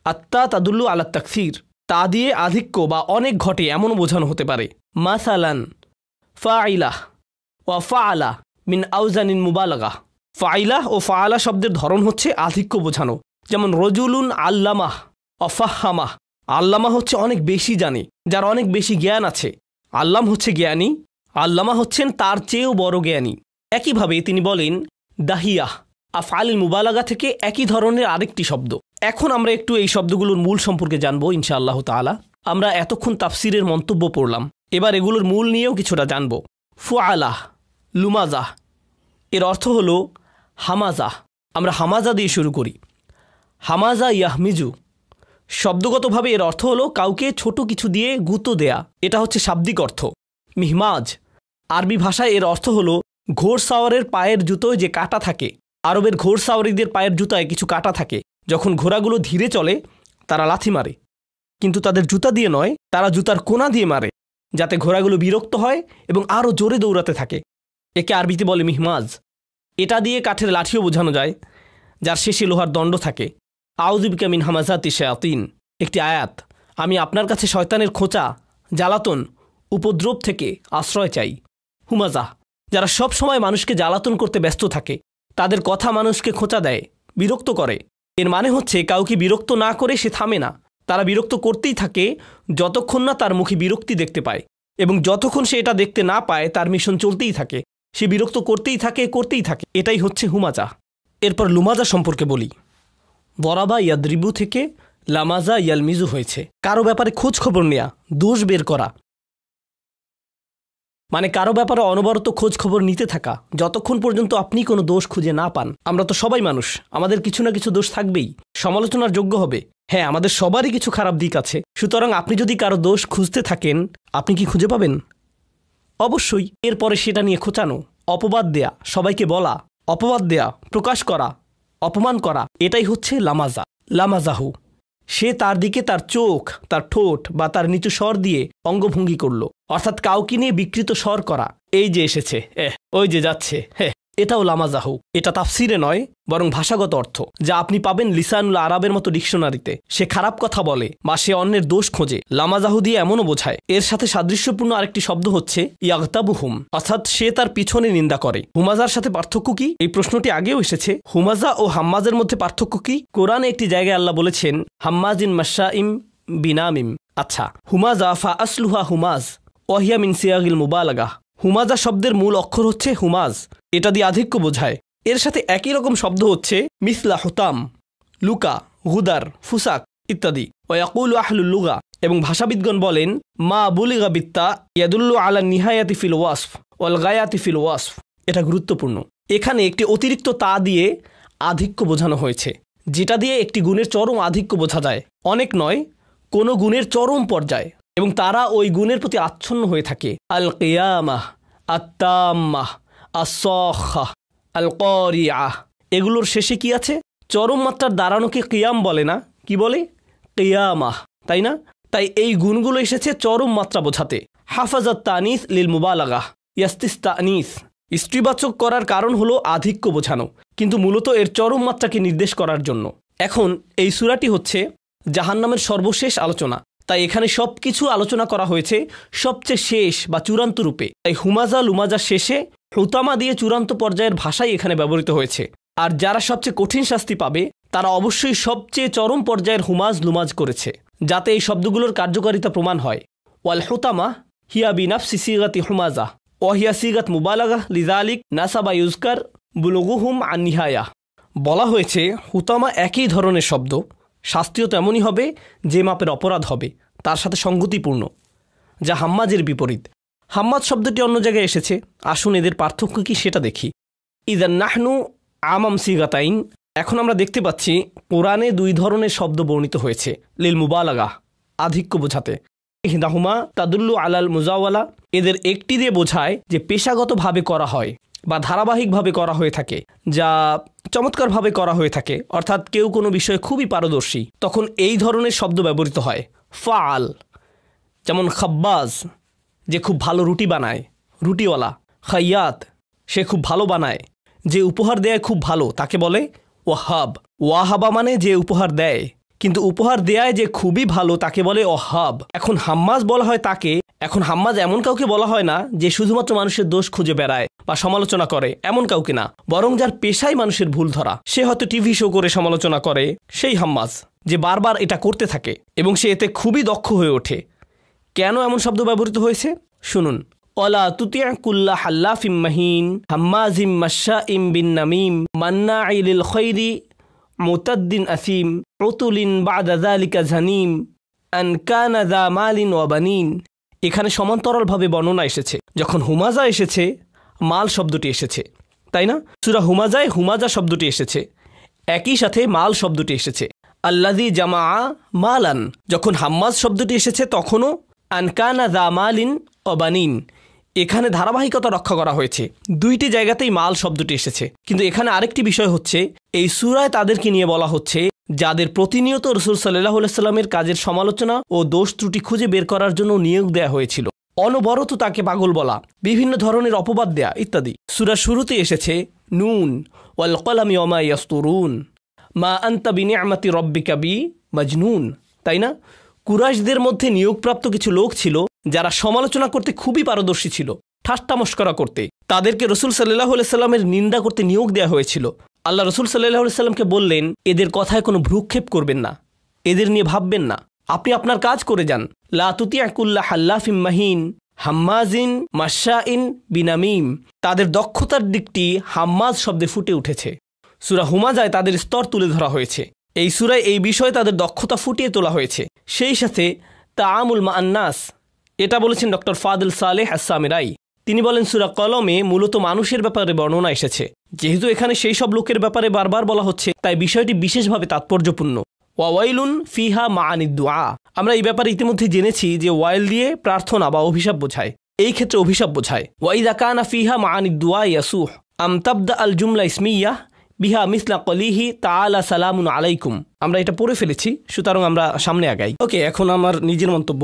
আত্তা তাদুল্লু আলা তাকসির, তা দিয়ে আধিক্য বা অনেক ঘটে এমনও বোঝানো হতে পারে। মাসালান ফাইলাহ ওয়া ফাআলা মিন আউজানিন মুবালাগা, ফাইলাহ ও ফাআলা শব্দের ধরন হচ্ছে আধিক্য বোঝানো। যেমন রজুলুন আল্লামাহ অফাহামাহ, আল্লামা হচ্ছে অনেক বেশি জানে, যার অনেক বেশি জ্ঞান আছে। আল্লাম হচ্ছে জ্ঞানী, আল্লামা হচ্ছেন তার চেয়েও বড় জ্ঞানী। একইভাবে তিনি বলেন দাহিয়াহ, আফআলিল মুবালাগা থেকে একই ধরনের আরেকটি শব্দ। এখন আমরা একটু এই শব্দগুলোর মূল সম্পর্কে জানবো ইনশাআল্লাহ তাআলা। আমরা এতক্ষণ তাফসিরের মন্তব্য পড়লাম, এবার এগুলোর মূল নিয়েও কিছুটা জানব। ফুআলাহ, লুমাজাহ, এর অর্থ হলো হামাজাহ। আমরা হামাজা দিয়ে শুরু করি। হামাজা ইয়াহমিজু, শব্দগতভাবে এর অর্থ হলো কাউকে ছোট কিছু দিয়ে গুঁতো দেয়া, এটা হচ্ছে শাব্দিক অর্থ। মিহমাজ, আরবি ভাষায় এর অর্থ হলো ঘোড়সাওয়ারের পায়ের জুতোয় যে কাঁটা থাকে। আরবের ঘোড়সাওয়ারিদের পায়ের জুতায় কিছু কাঁটা থাকে। যখন ঘোড়াগুলো ধীরে চলে তারা লাথি মারে, কিন্তু তাদের জুতা দিয়ে নয়, তারা জুতার কোনা দিয়ে মারে, যাতে ঘোড়াগুলো বিরক্ত হয় এবং আরও জোরে দৌড়াতে থাকে। একে আরবিতে বলে মিহমাজ। এটা দিয়ে কাঠের লাঠিও বোঝানো যায়, যার শেষে লোহার দণ্ড থাকে। আউযু বিকা মিন হামাযাতি শায়াতিন, একটি আয়াত। আমি আপনার কাছে শয়তানের খোঁচা, জ্বালাতন, উপদ্রব থেকে আশ্রয় চাই। হুমাজা, যারা সব সময় মানুষকে জ্বালাতন করতে ব্যস্ত থাকে, তাদের কথা মানুষকে খোঁচা দেয়, বিরক্ত করে। এর মানে হচ্ছে কাউকে বিরক্ত না করে সে থামে না, তারা বিরক্ত করতেই থাকে যতক্ষণ না তার মুখে বিরক্তি দেখতে পায়, এবং যতক্ষণ সে এটা দেখতে না পায় তার মিশন চলতেই থাকে, সে বিরক্ত করতেই থাকে। এটাই হচ্ছে হুমাজা। এরপর লুমাজা সম্পর্কে বলি। দরাবা ইয়াদরিবু থেকে লামাজা ইয়ালমিজু হয়েছে। কারো ব্যাপারে খোঁজ খবর নেয়া, দোষ বের করা, মানে কারো ব্যাপারে অনবরত খোঁজ খবর নিতে থাকা যতক্ষণ পর্যন্ত আপনি কোনো দোষ খুঁজে না পান। আমরা তো সবাই মানুষ, আমাদের কিছু না কিছু দোষ থাকবেই, সমালোচনার যোগ্য হবে। হ্যাঁ, আমাদের সবারই কিছু খারাপ দিক আছে। সুতরাং আপনি যদি কারো দোষ খুঁজতে থাকেন, আপনি কি খুঁজে পাবেন? অবশ্যই। এরপরে সেটা নিয়ে খোঁচানো, অপবাদ দেয়া, সবাইকে বলা, অপবাদ দেয়া, প্রকাশ করা, অপমান করা, এটাই হচ্ছে লামাজা। লামাজাহু, সে তার দিকে তার চোখ, তার ঠোঁট বা তার নিচু স্বর দিয়ে অঙ্গভঙ্গি করল, অর্থাৎ কাউকে নিয়ে বিকৃত স্বর করা। এই যে এসেছে, ওই যে যাচ্ছে, এটাও লামাজাহু। এটা তাফসিরে নয়, বরং ভাষাগত অর্থ, যা আপনি পাবেন লিসানুল আরাবের মতো ডিকশনারিতে। সে খারাপ কথা বলে বা সে অন্যের দোষ খোঁজে, লামাজাহু দিয়ে এমনও বোঝায়। এর সাথে সাদৃশ্যপূর্ণ আরেকটি শব্দ হচ্ছে ইয়াগতাবুহুম, অর্থাৎ সে তার পিছনে নিন্দা করে। হুমাজার সাথে পার্থক্য কি? এই প্রশ্নটি আগেও এসেছে। হুমাজা ও হাম্মাজের মধ্যে পার্থক্য কি? কোরআনে একটি জায়গায় আল্লাহ বলেছেন হাম্মাজিন মাশাইম বিনামিম। আচ্ছা, হুমাজা ফা আসলুহা হুমাজ ওয়াহিয়া মিন সিয়াগিল মুবালাগা। হুমাজা শব্দের মূল অক্ষর হচ্ছে হুমাজ, এটা দিয়ে আধিক্য বোঝায়। এর সাথে একই রকম শব্দ হচ্ছে মিসলা হুতাম, লুকা, গুদার, ফুসাক ইত্যাদি। ওয়াকুল আহলুল লুগা, এবং ভাষাবিদগণ বলেন মা বুলিগা বিত্তা ইয়াদুল্লু আলা নিহায়াতি ফিল ওয়াসফ ওয়াল গায়াতি ফিল ওয়াসফ। এটা গুরুত্বপূর্ণ। এখানে একটি অতিরিক্ত তা দিয়ে আধিক্য বোঝানো হয়েছে, যেটা দিয়ে একটি গুণের চরম আধিক্য বোঝা যায়। অনেক নয়, কোনো গুণের চরম পর্যায়, এবং তারা ওই গুণের প্রতি আচ্ছন্ন হয়ে থাকে। আল কিয়ামাহ, আত্তাম্মাহ, আসসাখাহ, আল কারিআহ, এগুলোর শেষে কি আছে? চরম মাত্রার দাঁড়ানোকে কিয়াম বলে না, কি বলে? কিয়ামাহ, তাই না? তাই এই গুণগুলো এসেছে চরম মাত্রা বোঝাতে। হাফাজাত তানিস লিল মুবালাগাহ, ইয়াস্তিস তানিস, স্ত্রীবাচক করার কারণ হলো আধিক্য বোঝানো, কিন্তু মূলত এর চরম মাত্রাকে নির্দেশ করার জন্য। এখন এই সূরাটি হচ্ছে জাহান্নামের সর্বশেষ আলোচনা, তাই এখানে সব কিছু আলোচনা করা হয়েছে সবচেয়ে শেষ বা চূড়ান্ত রূপে। তাই হুমাজা লুমাজা শেষে হুতামা দিয়ে চূড়ান্ত পর্যায়ের ভাষাই এখানে ব্যবহৃত হয়েছে। আর যারা সবচেয়ে কঠিন শাস্তি পাবে তারা অবশ্যই সবচেয়ে চরম পর্যায়ের হুমাজ লুমাজ করেছে, যাতে এই শব্দগুলোর কার্যকারিতা প্রমাণ হয়। ওয়াল হুতামা হিয়া বিনাফসি সিগাতি হুমাজা ওয়াহিয়া সিগাত মুবালাগা লিজালিক নাসাবা ইউজকার বুলুগুহুম আন নিহায়া। বলা হয়েছে হুতামা একই ধরনের শব্দ, শাস্তিও তেমনই হবে যে মাপের অপরাধ হবে, তার সাথে সঙ্গতিপূর্ণ, যা হাম্মাজের বিপরীত। হাম্মাজ শব্দটি অন্য জায়গায় এসেছে, আসুন এদের পার্থক্য কি সেটা দেখি। ইদান নাহনু আমাম সিগাতাইন, এখন আমরা দেখতে পাচ্ছি কোরআনে দুই ধরনের শব্দ বর্ণিত হয়েছে লিল মুবালাগা, আধিক্য বোঝাতে। ইহদাহুমা তাদুল্লু আলাল মুজাওয়ালা, এদের একটি দিয়ে বোঝায় যে পেশাগতভাবে করা হয় বা ধারাবাহিকভাবে করা হয়ে থাকে, যা চমৎকারভাবে করা হয়ে থাকে, অর্থাৎ কেউ কোনো বিষয়ে খুবই পারদর্শী, তখন এই ধরনের শব্দ ব্যবহৃত হয়। ফাল, যেমন খাব্বাজ, যে খুব ভালো রুটি বানায়, রুটিওয়ালা। খাইয়াত, সে খুব ভালো বানায়। যে উপহার দেয় খুব ভালো, তাকে বলে ওয়াহাব। ওয়াহাবা মানে যে উপহার দেয়, কিন্তু উপহার দেয় যে খুবই ভালো তাকে বলে ওয়াহাব। এখন হাম্মাজ বলা হয় তাকে, এখন হাম্মাজ এমন কাউকে বলা হয় না যে শুধুমাত্র মানুষের দোষ খুঁজে বেড়ায় বা সমালোচনা করে, এমন কাউকে না, বরং যার পেশায় মানুষের ভুল ধরা। সে হয়তো টিভি শো করে সমালোচনা করে, সেই হাম্মাজ যে বারবার এটা করতে থাকে এবং সে এতে খুবই দক্ষ হয়ে ওঠে। কেন এমন শব্দ ব্যবহৃত হয়েছে শুনুন। ওয়ালা তুতি' কুল্লা হাল্লাফিম মাহিন হাম্মাজিম মাশাইম বিন নামিম মান্না'i লিল খায়রি মুতাদ্দিন আসিম উতুলিন বা'দা যালিকা জানিম আন কানা যা মালিন ওয়া বানিন। এখানে সমান্তরালভাবে বর্ণনা এসেছে। যখন হুমাজা এসেছে, মাল শব্দটি এসেছে, তাই না? সূরা হুমাজায় হুমাজা শব্দটি এসেছে, একই সাথে মাল শব্দটি এসেছে। আল্লাযী জামা মালান, যখন হাম্মাজ শব্দটি এসেছে তখনও আন কানা যা মালিন ওয়া বানিন। এখানে ধারাবাহিকতা রক্ষা করা হয়েছে, দুইটি জায়গাতেই মাল শব্দটি এসেছে। কিন্তু এখানে আরেকটি বিষয় হচ্ছে, এই সূরায় তাদেরকে নিয়ে বলা হচ্ছে যাদের প্রতিনিয়ত রাসূল সাল্লাল্লাহু আলাইহি সাল্লামের কাজের সমালোচনা ও দোষ ত্রুটি খুঁজে বের করার জন্য নিয়োগ দেয়া হয়েছিল। অনবরত তাকে পাগল বলা, বিভিন্ন ধরনের অপবাদ দেয়া ইত্যাদি। সূরার শুরুতে এসেছে নুন ওয়াল কলামি ওয়া মা ইয়াসতুরুন মা আনতা বিনিআমাতি রাব্বিকা বিমাজনুন, তাই না? কুরাইশদের মধ্যে নিয়োগপ্রাপ্ত কিছু লোক ছিল যারা সমালোচনা করতে খুবই পারদর্শী ছিল, ঠাট্টা মশকরা করতে। তাদেরকে রাসূল সাল্লাল্লাহু আলাইহি সাল্লামের নিন্দা করতে নিয়োগ দেওয়া হয়েছিল। আল্লাহ রাসূল সাল্লাল্লাহু আলাইহি সাল্লামকে বললেন, এদের কথায় কোনো ভ্রুক্ষেপ করবেন না, এদের নিয়ে ভাববেন না, আপনি আপনার কাজ করে যান। লা তুতি' কুল্লা হাল্লাফিম মাহিন হাম্মাজিন মাশাইন বিনামিম, তাদের দক্ষতার দিকটি হাম্মাজ শব্দে ফুটে উঠেছে। সূরা হুমাজায় তাদের স্তর তুলে ধরা হয়েছে, এই সূরায় এই বিষয়ে তাদের দক্ষতা ফুটিয়ে তোলা হয়েছে। সেই সাথে তাআমুল মা আন্নাস, এটা বলেছেন ডক্টর ফাদল সালেহ আস-সামিরাই। তিনি বলেন সূরা কলমে মূলত মানুষের ব্যাপারে বর্ণনা এসেছে, যেহেতু এখানে সেই সব লোকের ব্যাপারে বারবার বলা হচ্ছে, তাই বিষয়টি বিশেষভাবে তাৎপর্যপূর্ণ। ওয়াইলুন ফিহা মাআনিদ দুআ, আমরা এই ব্যাপারে ইতিমধ্যে জেনেছি যে ওয়াইল দিয়ে প্রার্থনা বা অভিশাপ বোঝায়, এই ক্ষেত্রে অভিশাপ বোঝায়। ওয়াইদা কানা ফিহা মাআনিদ দুআ ইয়াসুহ আম তাবদা আল জুমলা ইসমিয়াহ বিহা মিসলা কলিহি তাআলা সালামুন আলাইকুম। আমরা এটা পড়ে ফেলেছি, সুতরাং আমরা সামনে আগাই। ওকে, এখন আমার নিজের মন্তব্য।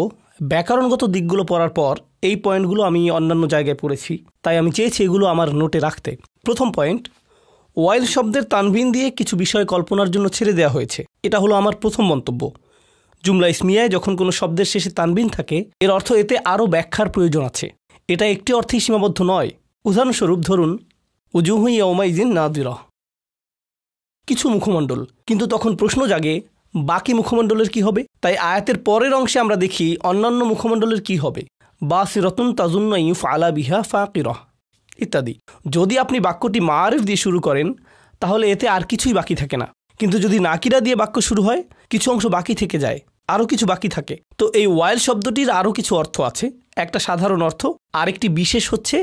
ব্যাকরণগত দিকগুলো পড়ার পর এই পয়েন্টগুলো আমি অন্যান্য জায়গায় পড়েছি, তাই আমি চেয়েছি এগুলো আমার নোটে রাখতে। প্রথম পয়েন্ট, ওয়াইল শব্দের তানভিন দিয়ে কিছু বিষয় কল্পনার জন্য ছেড়ে দেওয়া হয়েছে, এটা হলো আমার প্রথম মন্তব্য। জুমলা ইসমিয়ায় যখন কোনো শব্দের শেষে তানভিন থাকে, এর অর্থ এতে আরও ব্যাখ্যার প্রয়োজন আছে, এটা একটি অর্থেই সীমাবদ্ধ নয়। উদাহরণস্বরূপ ধরুন উজুহু ইয়াওমাইজিন নাদিরা, কিছু মুখমণ্ডল, কিন্তু তখন প্রশ্ন জাগে বাকি মুখমণ্ডলের কি হবে? তাই আয়াতের পরের অংশে আমরা দেখি অন্যান্য মুখমণ্ডলের কি হবে। বাসিরাতুন তাজুন্নু ইউফআলা বিহা ফাকিরাহ ইত্যাদি। যদি আপনি বাক্যটি মাআরিফ দিয়ে শুরু করেন তাহলে এতে আর কিছুই বাকি থাকে না, কিন্তু যদি নাকিরা দিয়ে বাক্য শুরু হয় কিছু অংশ বাকি থেকে যায়, আরও কিছু বাকি থাকে। তো এই ওয়াইল শব্দটির আরও কিছু অর্থ আছে। একটা সাধারণ অর্থ, আরেকটি বিশেষ হচ্ছে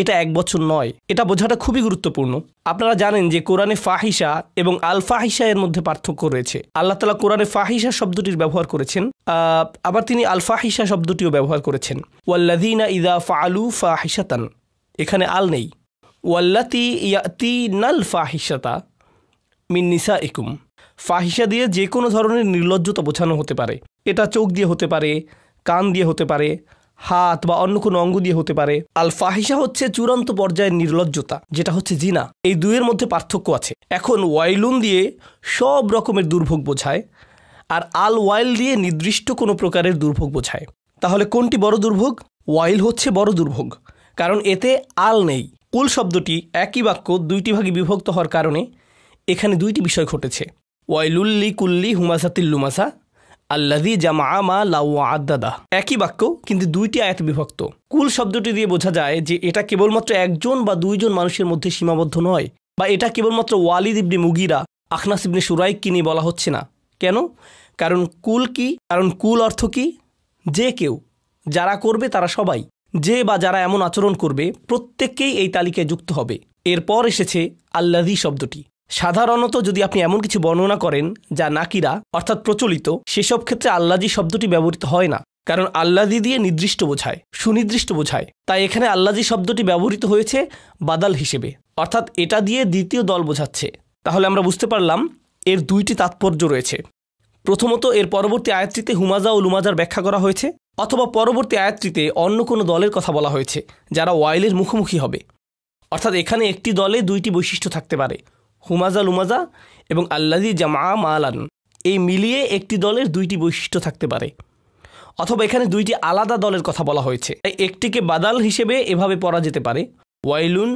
এটা এক বছর নয়। এটা বোঝাটা খুবই গুরুত্বপূর্ণ। আপনারা জানেন যে কোরআনে ফাহিশা এবং আল ফাহিশা এর মধ্যে পার্থক্য রয়েছে। আল্লাহ তাআলা কোরআনে ফাহিশা শব্দটির ব্যবহার করেছেন, আবার তিনি আল ফাহিশা শব্দটিও ব্যবহার করেছেন। ওয়াল্লাযীনা ইযা ফাআলু ফাহিশাতান, এখানে আল নেই। ওয়াল্লাতী ইয়াতিনাল ফাহিশাতা মিন নিসাইকুম, ফাহিশা দিয়ে যে কোনো ধরনের নির্লজ্জতা বোঝানো হতে পারে। এটা চোখ দিয়ে হতে পারে, কান দিয়ে হতে পারে, হাত বা অন্য কোনো অঙ্গ দিয়ে হতে পারে। আল ফাহিশা হচ্ছে চূড়ান্ত পর্যায়ের নির্লজ্জতা, যেটা হচ্ছে জিনা। এই দুইয়ের মধ্যে পার্থক্য আছে। এখন ওয়াইলুন দিয়ে সব রকমের দুর্ভোগ বোঝায়, আর আল ওয়াইল দিয়ে নির্দিষ্ট কোনো প্রকারের দুর্ভোগ বোঝায়। তাহলে কোনটি বড় দুর্ভোগ? ওয়াইল হচ্ছে বড় দুর্ভোগ, কারণ এতে আল নেই। কুল শব্দটি একই বাক্য দুইটি ভাগে বিভক্ত হওয়ার কারণে এখানে দুইটি বিষয় ঘটেছে। ওয়াইলুল্লি কুল্লি হুমাসাতিল লুমাসা আল্লাযী জামআ মালা ওয়া আদ্দাদা, একই বাক্য কিন্তু দুইটি আয়াতে বিভক্ত। কুল শব্দটি দিয়ে বোঝা যায় যে এটা কেবলমাত্র একজন বা দুইজন মানুষের মধ্যে সীমাবদ্ধ নয়, বা এটা কেবলমাত্র ওয়ালিদ ইবনে মুগিরা, আখনাস ইবনে শুরাইককে নিয়ে বলা হচ্ছে না। কেন? কারণ কুল কি? কারণ কুল অর্থ কি? যে কেউ, যারা করবে তারা সবাই, যে বা যারা এমন আচরণ করবে প্রত্যেককেই এই তালিকায় যুক্ত হবে। এরপর এসেছে আল্লাযী শব্দটি। সাধারণত যদি আপনি এমন কিছু বর্ণনা করেন যা নাকিরা অর্থাৎ প্রচলিত, সেসব ক্ষেত্রে আল্লাযী শব্দটি ব্যবহৃত হয় না, কারণ আল্লাযী দিয়ে নির্দিষ্ট বোঝায়, সুনির্দিষ্ট বোঝায়। তাই এখানে আল্লাযী শব্দটি ব্যবহৃত হয়েছে বাদাল হিসেবে, অর্থাৎ এটা দিয়ে দ্বিতীয় দল বোঝাচ্ছে। তাহলে আমরা বুঝতে পারলাম এর দুইটি তাৎপর্য রয়েছে। প্রথমত, এর পরবর্তী আয়াতটিতে হুমাজা ও লুমাজার ব্যাখ্যা করা হয়েছে, অথবা পরবর্তী আয়াতটিতে অন্য কোনো দলের কথা বলা হয়েছে যারা ওয়াইলের মুখোমুখি হবে। অর্থাৎ এখানে একটি দলে দুইটি বৈশিষ্ট্য থাকতে পারে, হুমাজা লুমাজা এবং আল্লাযী জামআ মালান, এই মিলিয়ে একটি দলের দুইটি বৈশিষ্ট্য থাকতে পারে। অথবা এখানে দুইটি আলাদা দলের কথা বলা হয়েছে, তাই একটিকে বাদাল হিসেবে এভাবে পড়া যেতে পারে, ওয়াইলুন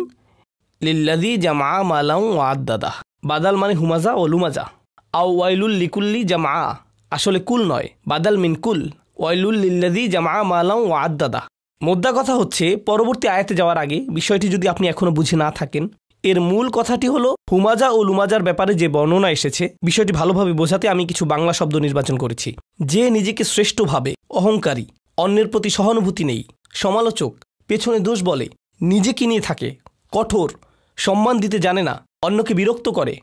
লিল্লাযী জামআ মালান ওয়া আদ্দাদা। বাদাল মানে হুমাজা ও লুমাজা। আও ওয়াইলুল লিকুল্লি জামআ, আসলে কুল নয়, বাদাল মিন কুল, ওয়াইলুল লিল্লাযী জামআ মালান ওয়া আদ্দাদা। মোদ্দা কথা হচ্ছে, পরবর্তী আয়াতে যাওয়ার আগে বিষয়টি যদি আপনি এখনো বুঝে না থাকেন, এর মূল কথাটি হলো হুমাজা ও লুমাজার ব্যাপারে যে বর্ণনা এসেছে, বিষয়টি ভালোভাবে বোঝাতে আমি কিছু বাংলা শব্দ নির্বাচন করেছি। যে নিজেকে শ্রেষ্ঠ ভাবে, অহংকারী, অন্যের প্রতি সহানুভূতি নেই, সমালোচক, পেছনে দোষ বলে, নিজেকে নিয়ে থাকে, কঠোর, সম্মান দিতে জানে না, অন্যকে বিরক্ত করে,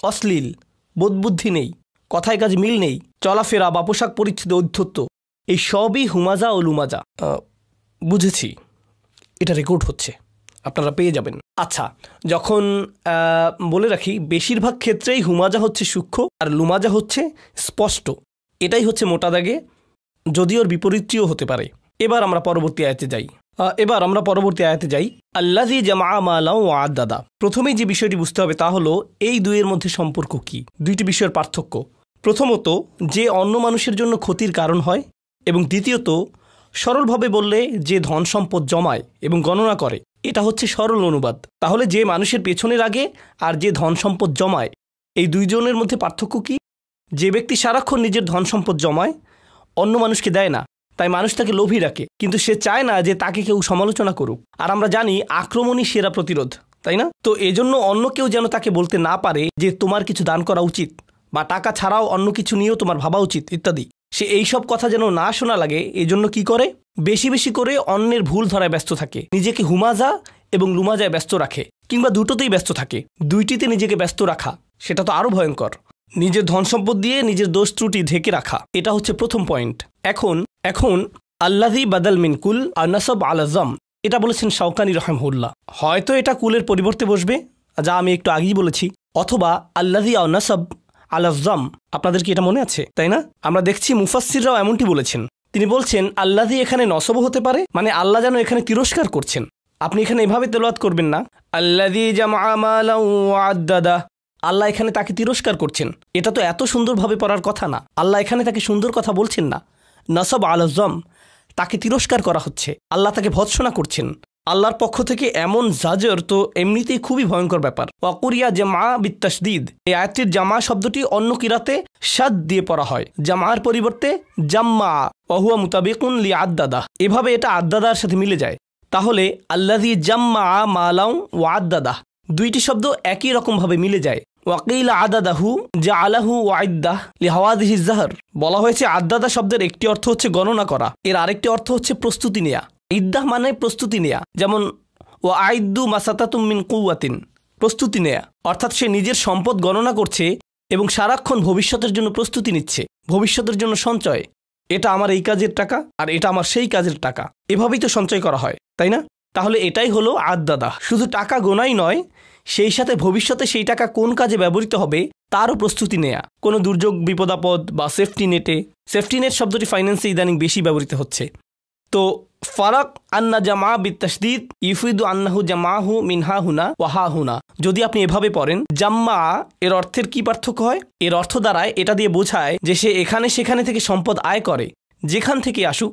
অশ্লীল, বোধবুদ্ধি নেই, কথায় কাজে মিল নেই, চলাফেরা বা পোশাক পরিচ্ছদে ঔদ্ধত্য, এই সবই হুমাজা ও লুমাজা। বুঝেছি, এটা রেকর্ড হচ্ছে, আপনারা পেয়ে যাবেন। আচ্ছা, যখন বলে রাখি, বেশিরভাগ ক্ষেত্রেই হুমাজা হচ্ছে সূক্ষ্ম আর লুমাজা হচ্ছে স্পষ্ট, এটাই হচ্ছে মোটা দাগে, যদিও ওর বিপরীতটিও হতে পারে। এবার আমরা পরবর্তী আয়াতে যাই। আল্লাযী জামআ মালান ওয়া আদ্দাদা। প্রথমেই যে বিষয়টি বুঝতে হবে তা হলো এই দুইয়ের মধ্যে সম্পর্ক কি, দুইটি বিষয়ের পার্থক্য। প্রথমত, যে অন্য মানুষের জন্য ক্ষতির কারণ হয়, এবং দ্বিতীয়ত, সরলভাবে বললে যে ধন সম্পদ জমায় এবং গণনা করে, এটা হচ্ছে সরল অনুবাদ। তাহলে যে মানুষের পেছনের আগে আর যে ধন সম্পদ জমায়, এই দুইজনের মধ্যে পার্থক্য কি? যে ব্যক্তি সারাক্ষণ নিজের ধন সম্পদ জমায়, অন্য মানুষকে দেয় না, তাই মানুষ তাকে লোভী রাখে, কিন্তু সে চায় না যে তাকে কেউ সমালোচনা করুক। আর আমরা জানি আক্রমণই সেরা প্রতিরোধ, তাই না? তো এজন্য অন্য কেউ যেন তাকে বলতে না পারে যে তোমার কিছু দান করা উচিত, বা টাকা ছাড়াও অন্য কিছু নিয়েও তোমার ভাবা উচিত ইত্যাদি। সে এইসব কথা যেন না শোনা লাগে, এজন্য কি করে? বেশি বেশি করে অন্যের ভুল ধরায় ব্যস্ত থাকে, নিজেকে হুমাজা এবং লুমাজায় ব্যস্ত রাখে, কিংবা দুটোতেই ব্যস্ত থাকে। দুইটিতে নিজেকে ব্যস্ত রাখা, সেটা তো আরও ভয়ঙ্কর। নিজের ধন সম্পদ দিয়ে নিজের দোষ ত্রুটি ঢেকে রাখা, এটা হচ্ছে প্রথম পয়েন্ট। এখন আল্লাযী বাদাল মিন কুল আর নাসাব আলা জাম, এটা বলেছেন শাওকানি রাহিমাহুল্লাহ। হয়তো এটা কুলের পরিবর্তে বসবে, যা আমি একটু আগেই বলেছি, অথবা আল্লাযী আও নাসাব আলা জাম। আপনাদের কি এটা মনে আছে, তাই না? আমরা দেখছি মুফাসসিররাও এমনটি বলেছেন। তিনি বলছেন আল্লাযী এখানে নসবও হতে পারে, মানে আল্লাহ যেন এখানে তিরস্কার করছেন। আপনি এখানে এভাবে তেলাওয়াত করবেন না, আল্লাযী জামআ মালান ওয়া আদ্দাদা। আল্লাহ এখানে তাকে তিরস্কার করছেন, এটা তো এত সুন্দরভাবে পড়ার কথা না। আল্লাহ এখানে তাকে সুন্দর কথা বলছেন না, নাসাব আলা জাম, তাকে তিরস্কার করা হচ্ছে, আল্লাহ তাকে ভৎসনা করছেন, আল্লাহর পক্ষ থেকে এমন জাজর তো এমনিতেই খুবই ভয়ঙ্কর ব্যাপার। ওয়াকুরিয়া জামা বিত্তাশদীদ, এই আয়াতটির জামা শব্দটি অন্য কিরাতে শাদ দিয়ে পড়া হয়, জামার পরিবর্তে জাম্মা, ওয়াহুয়া মুতাবিকুন লি আদ্দাদা, এভাবে এটা আদ্দাদার সাথে মিলে যায়। তাহলে আল্লাযী জাম্মা মালাউ ওয়া আদ্দাদা, দুইটি শব্দ একই রকমভাবে মিলে যায়। ওয়াকিল আদাদাহু জাআলাহু ওয়াইদ্দাহ লিহাওয়াদিহি যাহর, বলা হয়েছে আদ্দাদা শব্দের একটি অর্থ হচ্ছে গণনা করা, এর আরেকটি অর্থ হচ্ছে প্রস্তুতি নেয়া। ইদ্দাহ মানে প্রস্তুতি নেয়া, যেমন ওয়া আইদ্দু মাসাতাতুম মিন কুওয়াতিন, প্রস্তুতি নেয়া, অর্থাৎ সে নিজের সম্পদ গণনা করছে এবং সারাক্ষণ ভবিষ্যতের জন্য প্রস্তুতি নিচ্ছে, ভবিষ্যতের জন্য সঞ্চয়। এটা আমার এই কাজের টাকা আর এটা আমার সেই কাজের টাকা, এভাবেই তো সঞ্চয় করা হয়, তাই না? তাহলে এটাই হলো আদ্দাদা, শুধু টাকা গোনাই নয়, সেই সাথে ভবিষ্যতে সেই টাকা কোন কাজে ব্যবহৃত হবে তারও প্রস্তুতি নেয়া। কোনো দুর্যোগ বিপদাপদ বা সেফটি নেটে, সেফটি নেট শব্দটি ফাইন্যান্সে ইদানিং বেশি ব্যবহৃত হচ্ছে। তো ফারাক আন্না জামা বিত্তাশদীদ ইফিদু আন্নাহু জামাহু মিনহা হুনা ওয়াহা হুনা, যদি আপনি এভাবে পড়েন জাম্মা, এর অর্থের কি পার্থক্য হয়? এর অর্থ দ্বারায় এটা দিয়ে বোঝায় যে সে এখানে সেখানে থেকে সম্পদ আয় করে, যেখান থেকে আসুক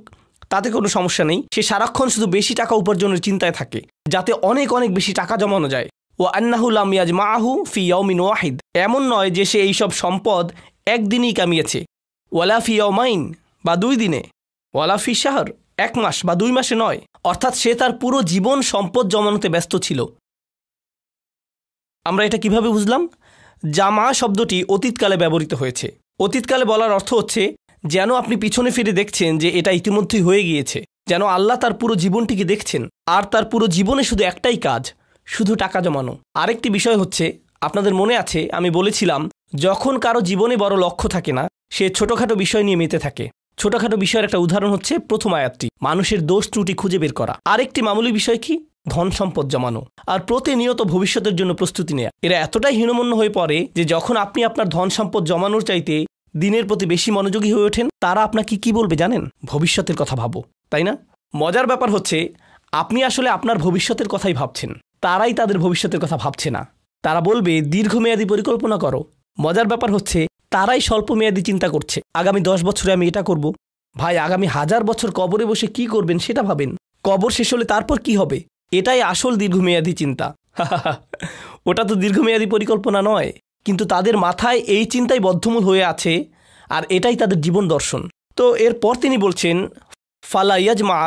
তাতে কোনো সমস্যা নেই, সে সারাক্ষণ শুধু বেশি টাকা উপার্জনের চিন্তায় থাকে যাতে অনেক অনেক বেশি টাকা জমানো যায়। ওয়া আন্নাহু লাম ইয়াজমাহু ফি ইয়াউমিন ওয়াহিদ, এমন নয় যে সে এইসব সম্পদ একদিনই কামিয়েছে, ওয়ালা ফি ইয়াউমাইন বা 2 দিনে, ওয়ালা ফি শাহর 1 মাস বা 2 মাসে নয়, অর্থাৎ সে তার পুরো জীবন সম্পদ জমানোতে ব্যস্ত ছিল। আমরা এটা কিভাবে বুঝলাম? জামা শব্দটি অতীতকালে ব্যবহৃত হয়েছে। অতীতকালে বলার অর্থ হচ্ছে যেন আপনি পিছনে ফিরে দেখছেন যে এটা ইতিমধ্যেই হয়ে গিয়েছে, যেন আল্লাহ তার পুরো জীবনটিকে দেখছেন আর তার পুরো জীবনে শুধু একটাই কাজ, শুধু টাকা জমানো। আরেকটি বিষয় হচ্ছে, আপনাদের মনে আছে আমি বলেছিলাম যখন কারো জীবনে বড় লক্ষ্য থাকে না, সে ছোটখাটো বিষয় নিয়ে মেতে থাকে। ছোটখাটো বিষয়ের একটা উদাহরণ হচ্ছে প্রথম আয়াতটি, মানুষের দোষ ত্রুটি খুঁজে বের করা। আরেকটি মামুলি বিষয় কি? ধন সম্পদ জমানো আর প্রতিনিয়ত ভবিষ্যতের জন্য প্রস্তুতি নেয়া। এরা এতটাই হীনমন্য হয়ে পড়ে যে যখন আপনি আপনার ধন সম্পদ জমানোর চাইতে দিনের প্রতি বেশি মনোযোগী হয়ে ওঠেন, তারা আপনাকে কি বলবে জানেন? ভবিষ্যতের কথা ভাবো, তাই না? মজার ব্যাপার হচ্ছে আপনি আসলে আপনার ভবিষ্যতের কথাই ভাবছেন, তারাই তাদের ভবিষ্যতের কথা ভাবছে না। তারা বলবে দীর্ঘমেয়াদী পরিকল্পনা করো। মজার ব্যাপার হচ্ছে তারাই স্বল্পমেয়াদী চিন্তা করছে, আগামী 10 বছরে আমি এটা করব। ভাই, আগামী 1000 বছর কবরে বসে কি করবেন সেটা ভাবেন, কবর শেষ হলে তারপর কি হবে, এটাই আসল দীর্ঘমেয়াদী চিন্তা। ওটা তো দীর্ঘমেয়াদী পরিকল্পনা নয়, কিন্তু তাদের মাথায় এই চিন্তাই বদ্ধমূল হয়ে আছে আর এটাই তাদের জীবন দর্শন। তো এরপর তিনি বলছেন ফালা ইয়াজমা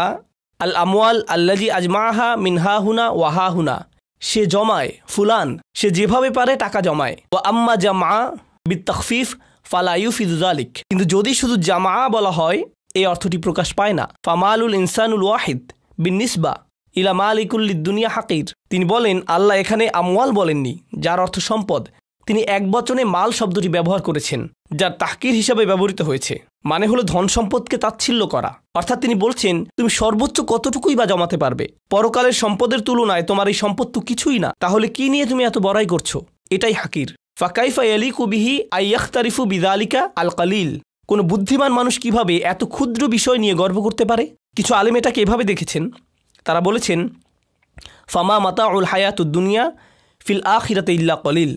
আল আমওয়াল আল্লাজি আজমাহা মিনহা হুনা ওয়াহা হুনা, সে জমায়, ফুলান সে যেভাবে পারে টাকা জমায়। ওয়া আম্মা জামা বিত্তাখফিফ ফালা ইউফিদু যালিক, কিন্তু যদি শুধু জামা বলা হয় এই অর্থটি প্রকাশ পায় না। ফামালুল ইনসানুল ওয়াহিদ বিন্নিসবা ইলা মালিকুল্লিদ দুনিয়া হাকির, তিনি বলেন আল্লাহ এখানে আমওয়াল বলেননি যার অর্থ সম্পদ, তিনি এক বচনে মাল শব্দটি ব্যবহার করেছেন যার তাহকির হিসাবে ব্যবহৃত হয়েছে, মানে হলো ধন সম্পদকে তাচ্ছিল্য করা। অর্থাৎ তিনি বলছেন তুমি সর্বোচ্চ কতটুকুই বা জমাতে পারবে, পরকালের সম্পদের তুলনায় তোমার এই সম্পদ তো কিছুই না, তাহলে কি নিয়ে তুমি এত বড়াই করছো? এটাই হাকির। ফাকাইফা ইয়ালিকু বিহি আইয়াখতারিফু বিযালিকা আল কালিল, কোনো বুদ্ধিমান মানুষ কিভাবে এত ক্ষুদ্র বিষয় নিয়ে গর্ব করতে পারে? কিছু আলেম এটাকে এভাবে দেখেছেন, তারা বলেছেন ফামা মাতাউল হায়াতুদ দুনিয়া ফিল আখিরাতি ইল্লা কলিল,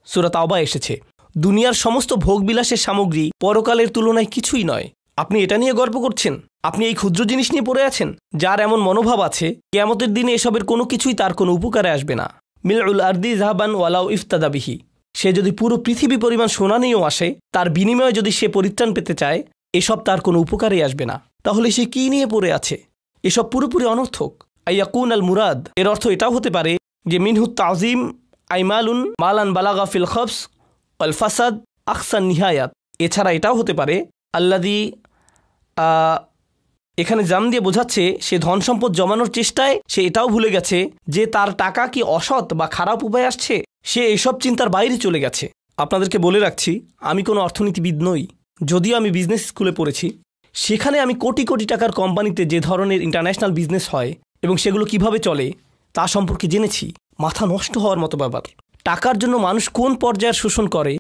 সূরা তাওবা এসেছে, দুনিয়ার সমস্ত ভোগবিলাসের সামগ্রী পরকালের তুলনায় কিছুই নয়। আপনি এটা নিয়ে গর্ব করছেন? আপনি এই ক্ষুদ্র জিনিস নিয়ে পড়ে আছেন? যার এমন মনোভাব আছে কিয়ামতের দিনে এসবের কোনো কিছুই তার কোনো উপকারে আসবে না। মিলউল আরদি যাহাবান ওয়ালাউ ইফতাদা বিহি, সে যদি পুরো পৃথিবী পরিমাণ সোনা নিয়েও আসে, তার বিনিময়ে যদি সে পরিত্রাণ পেতে চায়, এসব তার কোনো উপকারেই আসবে না। তাহলে সে কি নিয়ে পড়ে আছে? এসব পুরোপুরি অনর্থক। আইয়াকুন আল মুরাদ, এর অর্থ এটাও হতে পারে যে মিনহু তাজিম আইমালুন মালান বালাগা ফিল খবস আল ফাসাদ আকসান নিহায়াত। এছাড়া এটাও হতে পারে আল্লাদি, এখানে জাম দিয়ে বোঝাচ্ছে সে ধন সম্পদ জমানোর চেষ্টায় সে এটাও ভুলে গেছে যে তার টাকা কি অসৎ বা খারাপ উপায় আসছে, সে এসব চিন্তার বাইরে চলে গেছে। আপনাদেরকে বলে রাখছি, আমি কোনো অর্থনীতিবিদ নই, যদিও আমি বিজনেস স্কুলে পড়েছি। সেখানে আমি কোটি কোটি টাকার কোম্পানিতে যে ধরনের ইন্টারন্যাশনাল বিজনেস হয় এবং সেগুলো কিভাবে চলে তা সম্পর্কে জেনেছি। মাথা নষ্ট হওয়ার মতো ব্যাপার। টাকার জন্য মানুষ কোন পর্যায়ের শোষণ করে,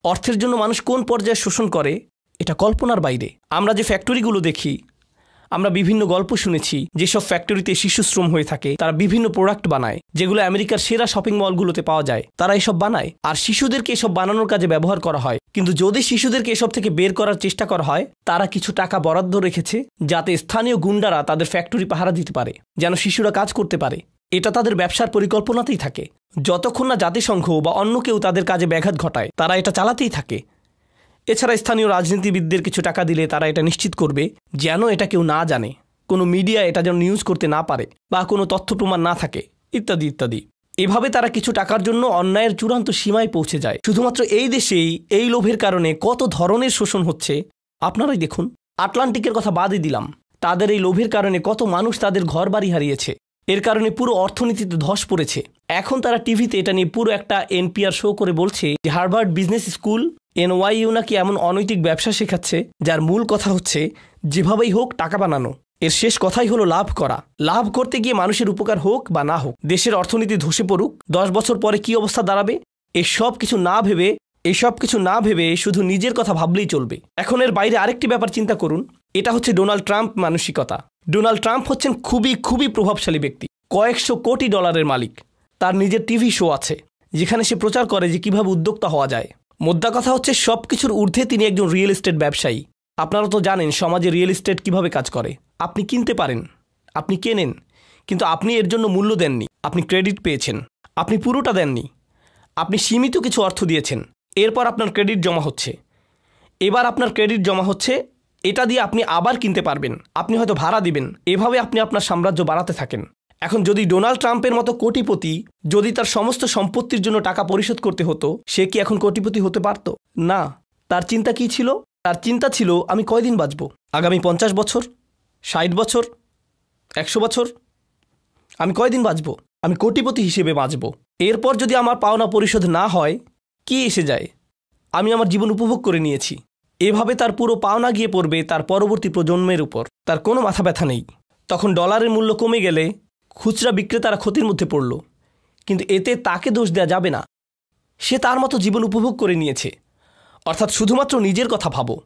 অর্থের জন্য মানুষ কোন পর্যায়ে শোষণ করে, এটা কল্পনার বাইরে। আমরা যে ফ্যাক্টরিগুলো দেখি, আমরা বিভিন্ন গল্প শুনেছি যেসব ফ্যাক্টরিতে শিশু শ্রম হয়ে থাকে, তারা বিভিন্ন প্রোডাক্ট বানায় যেগুলো আমেরিকার সেরা শপিং মলগুলোতে পাওয়া যায়। তারা এসব বানায় আর শিশুদেরকে এসব বানানোর কাজে ব্যবহার করা হয়। কিন্তু যদি শিশুদেরকে এসব থেকে বের করার চেষ্টা করা হয়, তারা কিছু টাকা বরাদ্দ রেখেছে যাতে স্থানীয় গুন্ডারা তাদের ফ্যাক্টরি পাহারা দিতে পারে, যেন শিশুরা কাজ করতে পারে। এটা তাদের ব্যবসার পরিকল্পনাতেই থাকে। যতক্ষণ না জাতিসংঘ বা অন্য কেউ তাদের কাজে ব্যাঘাত ঘটায়, তারা এটা চালাতেই থাকে। এছাড়া স্থানীয় রাজনীতিবিদদের কিছু টাকা দিলে তারা এটা নিশ্চিত করবে যেন এটা কেউ না জানে, কোনো মিডিয়া এটা যেন নিউজ করতে না পারে বা কোনো তথ্য প্রমাণ না থাকে, ইত্যাদি ইত্যাদি। এভাবে তারা কিছু টাকার জন্য অন্যায়ের চূড়ান্ত সীমায় পৌঁছে যায়। শুধুমাত্র এই দেশেই এই লোভের কারণে কত ধরনের শোষণ হচ্ছে আপনারাই দেখুন। আটলান্টিকের কথা বাদই দিলাম, তাদের এই লোভের কারণে কত মানুষ তাদের ঘর বাড়ি হারিয়েছে। এর কারণে পুরো অর্থনীতিতে ধস পড়েছে। এখন তারা টিভিতে এটা নিয়ে পুরো একটা এনপিআর শো করে বলছে যে হার্ভার্ড বিজনেস স্কুল NYU নাকি এমন অনৈতিক ব্যবসা শেখাচ্ছে যার মূল কথা হচ্ছে যেভাবেই হোক টাকা বানানো। এর শেষ কথাই হলো লাভ করা। লাভ করতে গিয়ে মানুষের উপকার হোক বা না হোক, দেশের অর্থনীতি ধসে পড়ুক, 10 বছর পরে কি অবস্থা দাঁড়াবে এসব কিছু না ভেবে শুধু নিজের কথা ভাবলেই চলবে। এখন এর বাইরে আরেকটি ব্যাপার চিন্তা করুন, এটা হচ্ছে ডোনাল্ড ট্রাম্প মানসিকতা। ডোনাল্ড ট্রাম্প হচ্ছেন খুবই প্রভাবশালী ব্যক্তি, কয়েকশো কোটি ডলারের মালিক। তার নিজের টিভি শো আছে যেখানে সে প্রচার করে যে কিভাবে উদ্যোক্তা হওয়া যায়। মোদ্দা কথা হচ্ছে সব কিছুর ঊর্ধ্বে তিনি একজন রিয়েল এস্টেট ব্যবসায়ী। আপনারা তো জানেন সমাজে রিয়েল এস্টেট কিভাবে কাজ করে। আপনি কিনতে পারেন, আপনি কেনেন, কিন্তু আপনি এর জন্য মূল্য দেননি। আপনি ক্রেডিট পেয়েছেন, আপনি পুরোটা দেননি, আপনি সীমিত কিছু অর্থ দিয়েছেন। এরপর আপনার ক্রেডিট জমা হচ্ছে, এবার আপনার ক্রেডিট জমা হচ্ছে, এটা দিয়ে আপনি আবার কিনতে পারবেন, আপনি হয়তো ভাড়া দিবেন। এভাবে আপনি আপনার সাম্রাজ্য বাড়াতে থাকেন। এখন যদি ডোনাল্ড ট্রাম্পের মতো কোটিপতি, যদি তার সমস্ত সম্পত্তির জন্য টাকা পরিশোধ করতে হতো, সে কি এখন কোটিপতি হতে পারত? না। তার চিন্তা কি ছিল? তার চিন্তা ছিল আমি কয়দিন বাঁচব, আগামী 50 বছর, 60 বছর, 100 বছর, আমি কয়দিন বাঁচব, আমি কোটিপতি হিসেবে বাঁচব। এরপর যদি আমার পাওনা পরিশোধ না হয় কি এসে যায়, আমি আমার জীবন উপভোগ করে নিয়েছি। এভাবে তার পুরো পাওনা গিয়ে পড়বে তার পরবর্তী প্রজন্মের উপর। তার কোনো মাথা ব্যথা নেই। তখন ডলারের মূল্য কমে গেলে খুচরা বিক্রেতারা ক্ষতির মধ্যে পড়ল, কিন্তু এতে তাকে দোষ দেওয়া যাবে না। সে তার মতো জীবন উপভোগ করে নিয়েছে। অর্থাৎ শুধুমাত্র নিজের কথা ভাবো,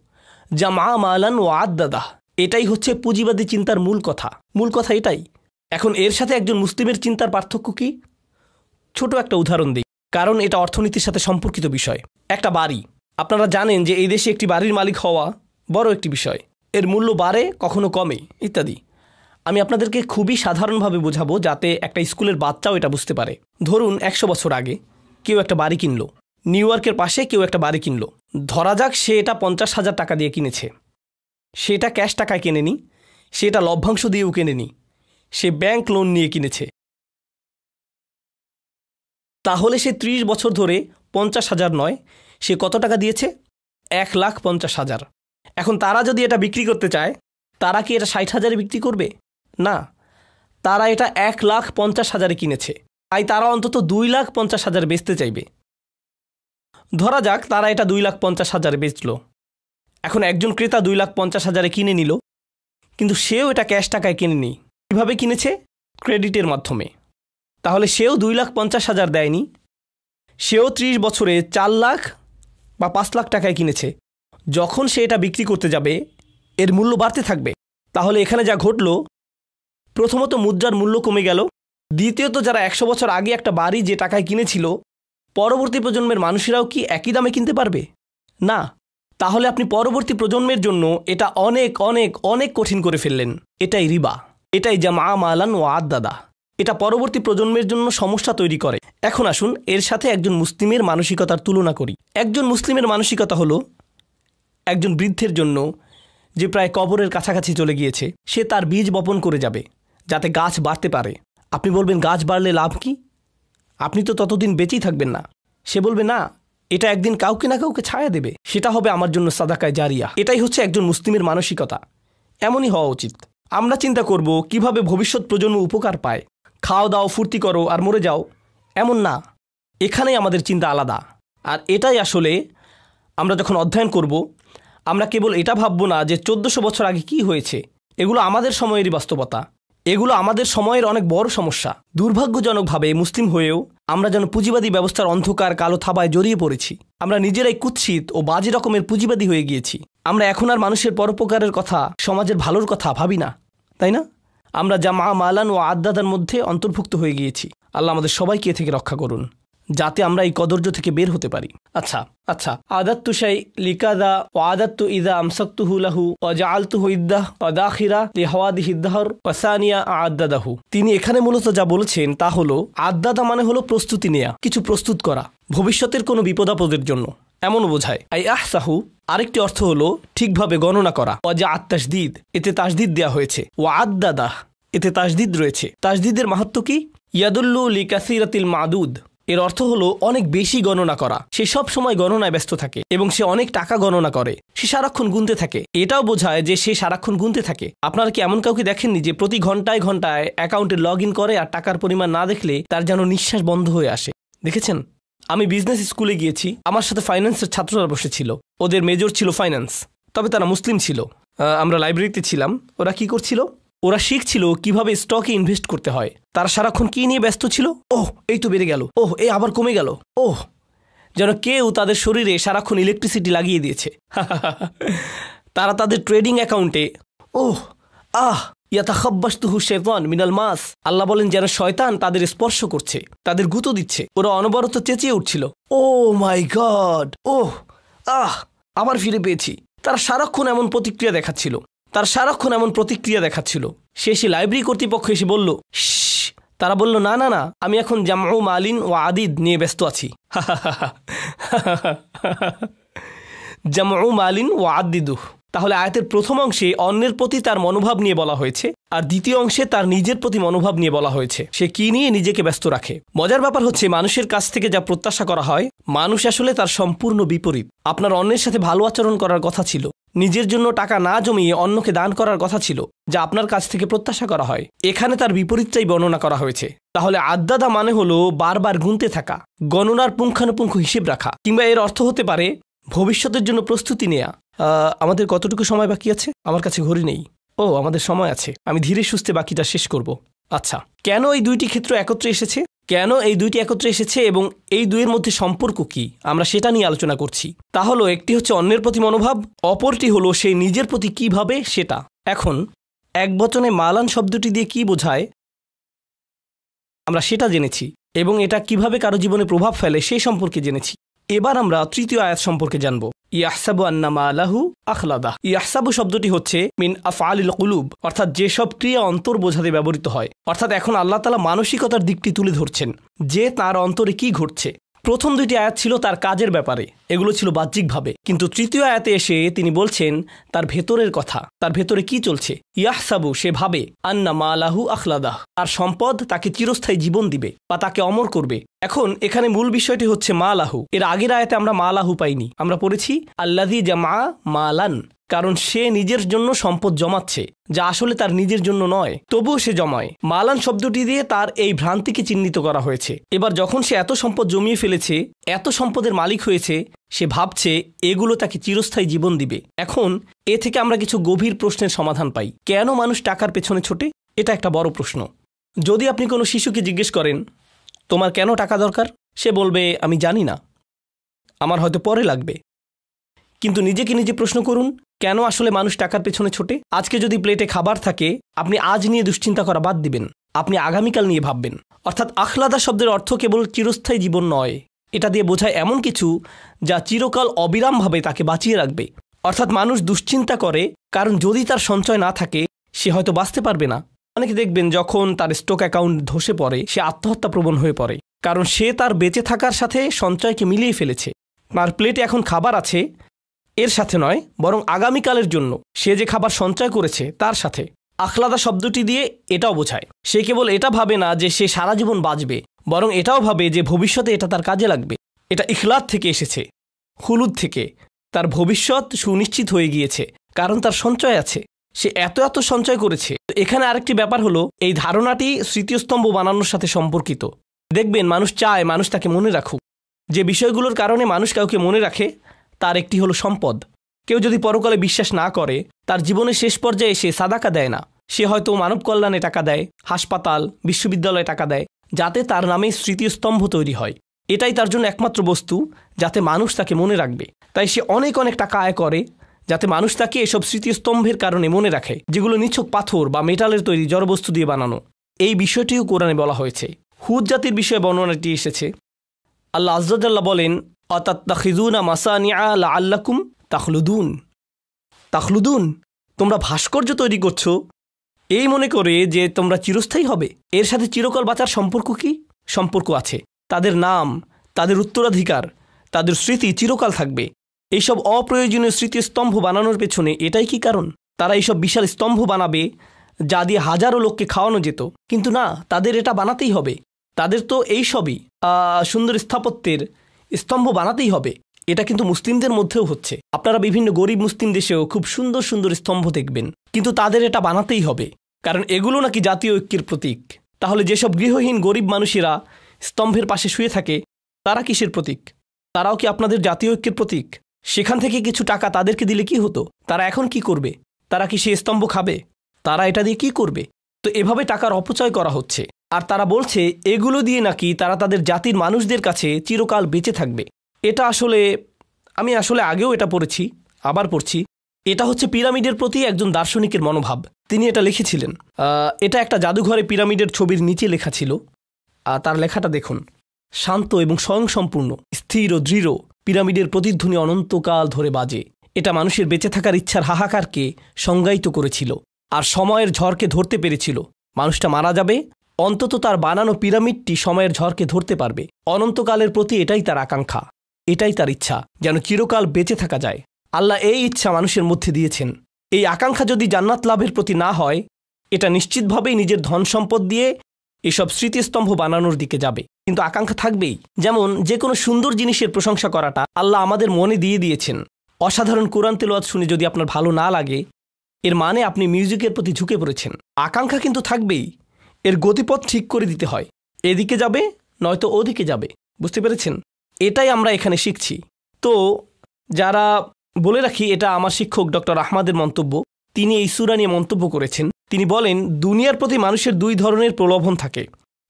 যা মা মালান ও আদাদা, এটাই হচ্ছে পুঁজিবাদী চিন্তার মূল কথা এটাই। এখন এর সাথে একজন মুসলিমের চিন্তার পার্থক্য কি? ছোট একটা উদাহরণ দিই, কারণ এটা অর্থনীতির সাথে সম্পর্কিত বিষয়। একটা বাড়ি, আপনারা জানেন যে এই দেশে একটি বাড়ির মালিক হওয়া বড় একটি বিষয়। এর মূল্য বাড়ে, কখনো কমে, ইত্যাদি। আমি আপনাদেরকে খুবই সাধারণভাবে বোঝাবো যাতে একটা স্কুলের বাচ্চাও এটা বুঝতে পারে। ধরুন 100 বছর আগে কেউ একটা বাড়ি কিনলো, নিউ ইয়র্কের পাশে কেউ একটা বাড়ি কিনলো। ধরা যাক সে এটা 50,000 টাকা দিয়ে কিনেছে। সে এটা ক্যাশ টাকায় কেনেনি, সে এটা লভ্যাংশ দিয়েও কেনেনি, সে ব্যাংক লোন নিয়ে কিনেছে। তাহলে সে 30 বছর ধরে 50,000 নয়, সে কত টাকা দিয়েছে? 1,50,000। এখন তারা যদি এটা বিক্রি করতে চায়, তারা কি এটা 60,000-এ বিক্রি করবে? না, তারা এটা 1,50,000-এ কিনেছে, তাই তারা অন্তত 2,50,000 বেচতে চাইবে। ধরা যাক তারা এটা 2,50,000-এ বেচল। এখন একজন ক্রেতা 2,50,000-এ কিনে নিল, কিন্তু সেও এটা ক্যাশ টাকায় কিনেনি। কীভাবে কিনেছে? ক্রেডিটের মাধ্যমে। তাহলে সেও 2,50,000 দেয়নি, সেও 30 বছরে 4 লাখ বা 5 লাখ টাকায় কিনেছে। যখন সে এটা বিক্রি করতে যাবে এর মূল্য বাড়তে থাকবে। তাহলে এখানে যা ঘটল, প্রথমত মুদ্রার মূল্য কমে গেল, দ্বিতীয়ত যারা 100 বছর আগে একটা বাড়ি যে টাকায় কিনেছিল, পরবর্তী প্রজন্মের মানুষেরাও কি একই দামে কিনতে পারবে? না। তাহলে আপনি পরবর্তী প্রজন্মের জন্য এটা অনেক অনেক অনেক কঠিন করে ফেললেন। এটাই রিবা, এটাই যা মা মালান ও আদাদা। এটা পরবর্তী প্রজন্মের জন্য সমস্যা তৈরি করে। এখন আসুন এর সাথে একজন মুসলিমের মানসিকতার তুলনা করি। একজন মুসলিমের মানসিকতা হলো একজন বৃদ্ধের জন্য যে প্রায় কবরের কাছাকাছি চলে গিয়েছে, সে তার বীজ বপন করে যাবে যাতে গাছ বাড়তে পারে। আপনি বলবেন গাছ বাড়লে লাভ কি? আপনি তো ততদিন বেঁচেই থাকবেন না। সে বলবে না, এটা একদিন কাউকে না কাউকে ছায়া দেবে, সেটা হবে আমার জন্য সাদাকায়ে জারিয়া। এটাই হচ্ছে একজন মুসলিমের মানসিকতা। এমনই হওয়া উচিত। আমরা চিন্তা করব কিভাবে ভবিষ্যৎ প্রজন্ম উপকার পায়। খাও দাও, ফুর্তি করো আর মরে যাও, এমন না। এখানেই আমাদের চিন্তা আলাদা। আর এটাই আসলে আমরা যখন অধ্যয়ন করব, আমরা কেবল এটা ভাববো না যে 1400 বছর আগে কি হয়েছে। এগুলো আমাদের সময়েরই বাস্তবতা, এগুলো আমাদের সময়ের অনেক বড় সমস্যা। দুর্ভাগ্যজনকভাবে মুসলিম হয়েও আমরা যেন পুঁজিবাদী ব্যবস্থার অন্ধকার কালো থাবায় জড়িয়ে পড়েছি। আমরা নিজেরাই কুৎসিত ও বাজে রকমের পুঁজিবাদী হয়ে গিয়েছি। আমরা এখন আর মানুষের পরোপকারের কথা, সমাজের ভালোর কথা ভাবি না, তাই না? আমরা জামা মালান ও আদাদার মধ্যে অন্তর্ভুক্ত হয়ে গিয়েছি। আল্লাহ আমাদের সবাইকে এ থেকে রক্ষা করুন, যাতে আমরা এই কদর্য থেকে বের হতে পারি। আচ্ছা আদাত্তু শাই লিকাদা ও আদাত্তু ইদা আমসাকতুহু লাহু ওয়া জাআলতুহু ইদ্দাহ ওয়া দাখিরা লিহাওয়াদিহি দাহর ওয়া সানিয়া আদাদাহু। তিনি এখানে মূলত যা বলেছেন তা হলো, আদাদা মানে হলো প্রস্তুতি নেয়া, কিছু প্রস্তুত করা ভবিষ্যতের কোনো বিপদাপদের জন্য, এমনও বোঝায়। আই আহসাহু আরেকটি অর্থ হলো ঠিকভাবে গণনা করা। ওয়া জাআত তাসদীদ, এতে তাসদীদ দেয়া হয়েছে। ওয়া আদাদা, এতে তাসদীদ রয়েছে। তাসদীদের মাহাত্ম্য কি? ইয়াদুল্লু লিকাসিরাতিল মাদুদ, এর অর্থ হলো অনেক বেশি গণনা করা। সে সব সময় গণনায় ব্যস্ত থাকে এবং সে অনেক টাকা গণনা করে, সে সারাক্ষণ গুনতে থাকে। এটাও বোঝায় যে সে সারাক্ষণ গুনতে থাকে। আপনারা কি এমন কাউকে দেখেননি যে প্রতি ঘন্টায় ঘন্টায় অ্যাকাউন্টে লগ ইন করে আর টাকার পরিমাণ না দেখলে তার যেন নিঃশ্বাস বন্ধ হয়ে আসে? দেখেছেন? আমি বিজনেস স্কুলে গিয়েছি, আমার সাথে ফাইন্যান্সের ছাত্ররা বসেছিল। ওদের মেজর ছিল ফাইন্যান্স, তবে তারা মুসলিম ছিল। আমরা লাইব্রেরিতে ছিলাম। ওরা কি করছিল? ওরা শিখছিল কিভাবে স্টকে ইনভেস্ট করতে হয়। তারা সারাক্ষণ কি নিয়ে ব্যস্ত ছিল? ওহ, এই তো বেড়ে গেল, ওহ এই আবার কমে গেল, ওহ, যেন কেউ তাদের শরীরে সারাক্ষণ ইলেকট্রিসিটি লাগিয়ে দিয়েছে। তারা তাদের ট্রেডিং অ্যাকাউন্টে ওহ আহ ইয়াতাখাব্বাসতুহু শাইতান মিনাল মাস, আল্লাহ বলেন যেন শয়তান তাদের স্পর্শ করছে, তাদের গুঁতো দিচ্ছে। ওরা অনবরত চেঁচিয়ে উঠছিল, ও মাই গড, ওহ আহ আবার ফিরে পেয়েছি। তারা সারাক্ষণ এমন প্রতিক্রিয়া দেখাচ্ছিল। শেষে লাইব্রেরি কর্তৃপক্ষ এসে বলল, তারা বলল, না না না, আমি এখন জামউ মালিন ও আদিদ নিয়ে ব্যস্ত আছি। জামউ মালিন ও আদিদুহ। তাহলে আয়াতের প্রথম অংশে অন্যের প্রতি তার মনোভাব নিয়ে বলা হয়েছে, আর দ্বিতীয় অংশে তার নিজের প্রতি মনোভাব নিয়ে বলা হয়েছে। সে কি নিয়ে নিজেকে ব্যস্ত রাখে। মজার ব্যাপার হচ্ছে, মানুষের কাছ থেকে যা প্রত্যাশা করা হয়, মানুষ আসলে তার সম্পূর্ণ বিপরীত। আপনার অন্যের সাথে ভালো আচরণ করার কথা ছিল, নিজের জন্য টাকা না জমিয়ে অন্যকে দান করার কথা ছিল, যা আপনার কাছ থেকে প্রত্যাশা করা হয়। এখানে তার বিপরীতটাই বর্ণনা করা হয়েছে। তাহলে আদাদা মানে হলো বারবার গুনতে থাকা, গণনার পুঙ্খানুপুঙ্খ হিসেব রাখা, কিংবা এর অর্থ হতে পারে ভবিষ্যতের জন্য প্রস্তুতি নেয়া। আমাদের কতটুকু সময় বাকি আছে? আমার কাছে ঘড়ি নেই। ও, আমাদের সময় আছে, আমি ধীরে সুস্থে বাকিটা শেষ করব। আচ্ছা, কেন এই দুইটি ক্ষেত্র একত্রে এসেছে এবং এই দুইয়ের মধ্যে সম্পর্ক কি, আমরা সেটা নিয়ে আলোচনা করছি। তা হলো, একটি হচ্ছে অন্যের প্রতি মনোভাব, অপরটি হলো সেই নিজের প্রতি কিভাবে সেটা। এখন এক বচনে মালান শব্দটি দিয়ে কি বোঝায় আমরা সেটা জেনেছি, এবং এটা কিভাবে কারো জীবনে প্রভাব ফেলে সেই সম্পর্কে জেনেছি। এবার আমরা তৃতীয় আয়াত সম্পর্কে জানব। ইয়াহসাবু আন্না মালাহু আখলাদা। ইয়াহসাবু শব্দটি হচ্ছে মিন আফআলিল কুলুব, অর্থাৎ যেসব ক্রিয়া অন্তর বোঝাতে ব্যবহৃত হয়। অর্থাৎ এখন আল্লাহ তাআলা মানসিকতার দিকটি তুলে ধরছেন যে তার অন্তরে কি ঘটছে। প্রথম দুইটি আয়াত ছিল তার কাজের ব্যাপারে, এগুলো ছিল বাহ্যিকভাবে, কিন্তু তৃতীয় আয়াতে এসে তিনি বলছেন তার ভেতরের কথা, তার ভেতরে কি চলছে। ইয়াহসাবু, সে ভাবে, আন্না মালাহু আখলাদা, তার সম্পদ তাকে চিরস্থায়ী জীবন দিবে বা তাকে অমর করবে। এখন এখানে মূল বিষয়টি হচ্ছে মালাহু। এর আগের আয়াতে আমরা মালাহু পাইনি, আমরা পড়েছি আল্লাযী জামা মালান, কারণ সে নিজের জন্য সম্পদ জমাচ্ছে, যা আসলে তার নিজের জন্য নয়, তবুও সে জমায়। মালান শব্দটি দিয়ে তার এই ভ্রান্তিকে চিহ্নিত করা হয়েছে। এবার যখন সে এত সম্পদ জমিয়ে ফেলেছে, এত সম্পদের মালিক হয়েছে, সে ভাবছে এগুলো তাকে চিরস্থায়ী জীবন দিবে। এখন এ থেকে আমরা কিছু গভীর প্রশ্নের সমাধান পাই। কেন মানুষ টাকার পেছনে ছোটে? এটা একটা বড় প্রশ্ন। যদি আপনি কোনো শিশুকে জিজ্ঞেস করেন, তোমার কেন টাকা দরকার, সে বলবে, আমি জানি না, আমার হয়তো পরে লাগবে। কিন্তু নিজেকে নিজে প্রশ্ন করুন, কেন আসলে মানুষ টাকার পেছনে ছোটে? আজকে যদি প্লেটে খাবার থাকে, আপনি আজ নিয়ে দুশ্চিন্তা করা বাদ দিবেন, আপনি আগামীকাল নিয়ে ভাববেন। অর্থাৎ আখলাদা শব্দের অর্থ কেবল চিরস্থায়ী জীবন নয়, এটা দিয়ে বোঝায় এমন কিছু যা চিরকাল অবিরামভাবে তাকে বাঁচিয়ে রাখবে। অর্থাৎ মানুষ দুশ্চিন্তা করে কারণ যদি তার সঞ্চয় না থাকে, সে হয়তো বাঁচতে পারবে না। অনেকে দেখবেন যখন তার স্টক অ্যাকাউন্ট ধসে পড়ে, সে আত্মহত্যা প্রবণ হয়ে পড়ে, কারণ সে তার বেঁচে থাকার সাথে সঞ্চয়কে মিলিয়ে ফেলেছে। তার প্লেটে এখন খাবার আছে, এর সাথে নয়, বরং আগামীকালের জন্য সে যে খাবার সঞ্চয় করেছে তার সাথে। আখলাদা শব্দটি দিয়ে এটাও বোঝায়, সে কেবল এটা ভাবে না যে সে সারা জীবন বাঁচবে, বরং এটাও ভাবে যে ভবিষ্যতে এটা তার কাজে লাগবে। এটা ইখলাদ থেকে এসেছে, খুলুদ থেকে। তার ভবিষ্যৎ সুনিশ্চিত হয়ে গিয়েছে কারণ তার সঞ্চয় আছে, সে এত সঞ্চয় করেছে। এখানে আরেকটি ব্যাপার হলো, এই ধারণাটি স্মৃতিস্তম্ভ বানানোর সাথে সম্পর্কিত। দেখবেন মানুষ চায় মানুষ তাকে মনে রাখুক। যে বিষয়গুলোর কারণে মানুষ কাউকে মনে রাখে তার একটি হলো সম্পদ। কেউ যদি পরকালে বিশ্বাস না করে, তার জীবনের শেষ পর্যায়ে সে সাদাকা দেয় না, সে হয়তো মানব কল্যাণে টাকা দেয়, হাসপাতাল, বিশ্ববিদ্যালয়ে টাকা দেয়, যাতে তার নামে স্মৃতিস্তম্ভ তৈরি হয়। এটাই তার জন্য একমাত্র বস্তু যাতে মানুষ তাকে মনে রাখবে। তাই সে অনেক অনেক টাকা আয় করে যাতে মানুষ তাকে এসব স্মৃতিস্তম্ভের কারণে মনে রাখে, যেগুলো নিছক পাথর বা মেটালের তৈরি জড়বস্তু দিয়ে বানানো। এই বিষয়টিও কোরআনে বলা হয়েছে। হুদ জাতির বিষয়ে বর্ণনাটি এসেছে। আল্লাহ আযজা ওয়া জাল্লা বলেন, আতাত্তাখিযুনা মাসানিআ লাআল্লাকুম তাখলুদুন। তাখলুদুন, তোমরা ভাস্কর্য তৈরি করছো এই মনে করে যে তোমরা চিরস্থায়ী হবে। এর সাথে চিরকাল বাঁচার সম্পর্ক কি? সম্পর্ক আছে। তাদের নাম, তাদের উত্তরাধিকার, তাদের স্মৃতি চিরকাল থাকবে। এইসব অপ্রয়োজনীয় স্মৃতিস্তম্ভ বানানোর পেছনে এটাই কি কারণ? তারা এইসব বিশাল স্তম্ভ বানাবে যা দিয়ে হাজারো লোককে খাওয়ানো যেত, কিন্তু না, তাদের এটা বানাতেই হবে। তাদের তো এইসবই সুন্দর স্থাপত্যের স্তম্ভ বানাতেই হবে। এটা কিন্তু মুসলিমদের মধ্যেও হচ্ছে। আপনারা বিভিন্ন গরিব মুসলিম দেশেও খুব সুন্দর সুন্দর স্তম্ভ দেখবেন, কিন্তু তাদের এটা বানাতেই হবে, কারণ এগুলো নাকি জাতীয় ঐক্যের প্রতীক। তাহলে যেসব গৃহহীন গরিব মানুষেরা স্তম্ভের পাশে শুয়ে থাকে তারা কিসের প্রতীক? তারাও কি আপনাদের জাতীয় ঐক্যের প্রতীক? সেখান থেকে কিছু টাকা তাদেরকে দিলে কি হতো? তারা এখন কি করবে? তারা কি সে স্তম্ভ খাবে? তারা এটা দিয়ে কি করবে? তো এভাবে টাকার অপচয় করা হচ্ছে। আর তারা বলছে এগুলো দিয়ে নাকি তারা তাদের জাতির মানুষদের কাছে চিরকাল বেঁচে থাকবে। এটা আমি আসলে আগেও এটা পড়েছি, আবার পড়ছি। এটা হচ্ছে পিরামিডের প্রতি একজন দার্শনিকের মনোভাব। তিনি এটা লিখেছিলেন। এটা একটা জাদুঘরে পিরামিডের ছবির নিচে লেখা ছিল। তার লেখাটা দেখুন। শান্ত এবং স্বয়ংসম্পূর্ণ, স্থির ও দৃঢ় পিরামিডের প্রতিধ্বনি অনন্তকাল ধরে বাজে। এটা মানুষের বেঁচে থাকার ইচ্ছার হাহাকারকে সংজ্ঞায়িত করেছিল আর সময়ের ঝড়কে ধরতে পেরেছিল। মানুষটা মারা যাবে, অন্তত তার বানানো পিরামিডটি সময়ের ঝড়কে ধরতে পারবে। অনন্তকালের প্রতি এটাই তার আকাঙ্ক্ষা, এটাই তার ইচ্ছা, যেন চিরকাল বেঁচে থাকা যায়। আল্লাহ এই ইচ্ছা মানুষের মধ্যে দিয়েছেন। এই আকাঙ্ক্ষা যদি জান্নাত লাভের প্রতি না হয়, এটা নিশ্চিতভাবেই নিজের ধন সম্পদ দিয়ে এসব স্মৃতিস্তম্ভ বানানোর দিকে যাবে। কিন্তু আকাঙ্ক্ষা থাকবেই। যেমন যে কোনো সুন্দর জিনিসের প্রশংসা করাটা আল্লাহ আমাদের মনে দিয়ে দিয়েছেন। অসাধারণ কোরআন তেলাওয়াত শুনে যদি আপনার ভালো না লাগে, এর মানে আপনি মিউজিকের প্রতি ঝুঁকে পড়েছেন। আকাঙ্ক্ষা কিন্তু থাকবেই। এর গতিপথ ঠিক করে দিতে হয়, এদিকে যাবে নয়তো ওদিকে যাবে। বুঝতে পেরেছেন? এটাই আমরা এখানে শিখছি। তো যারা, বলে রাখি, এটা আমার শিক্ষক ডক্টর আহমদের মন্তব্য। তিনি এই সূরা নিয়ে মন্তব্য করেছেন। তিনি বলেন, দুনিয়ার প্রতি মানুষের দুই ধরনের প্রলোভন থাকে।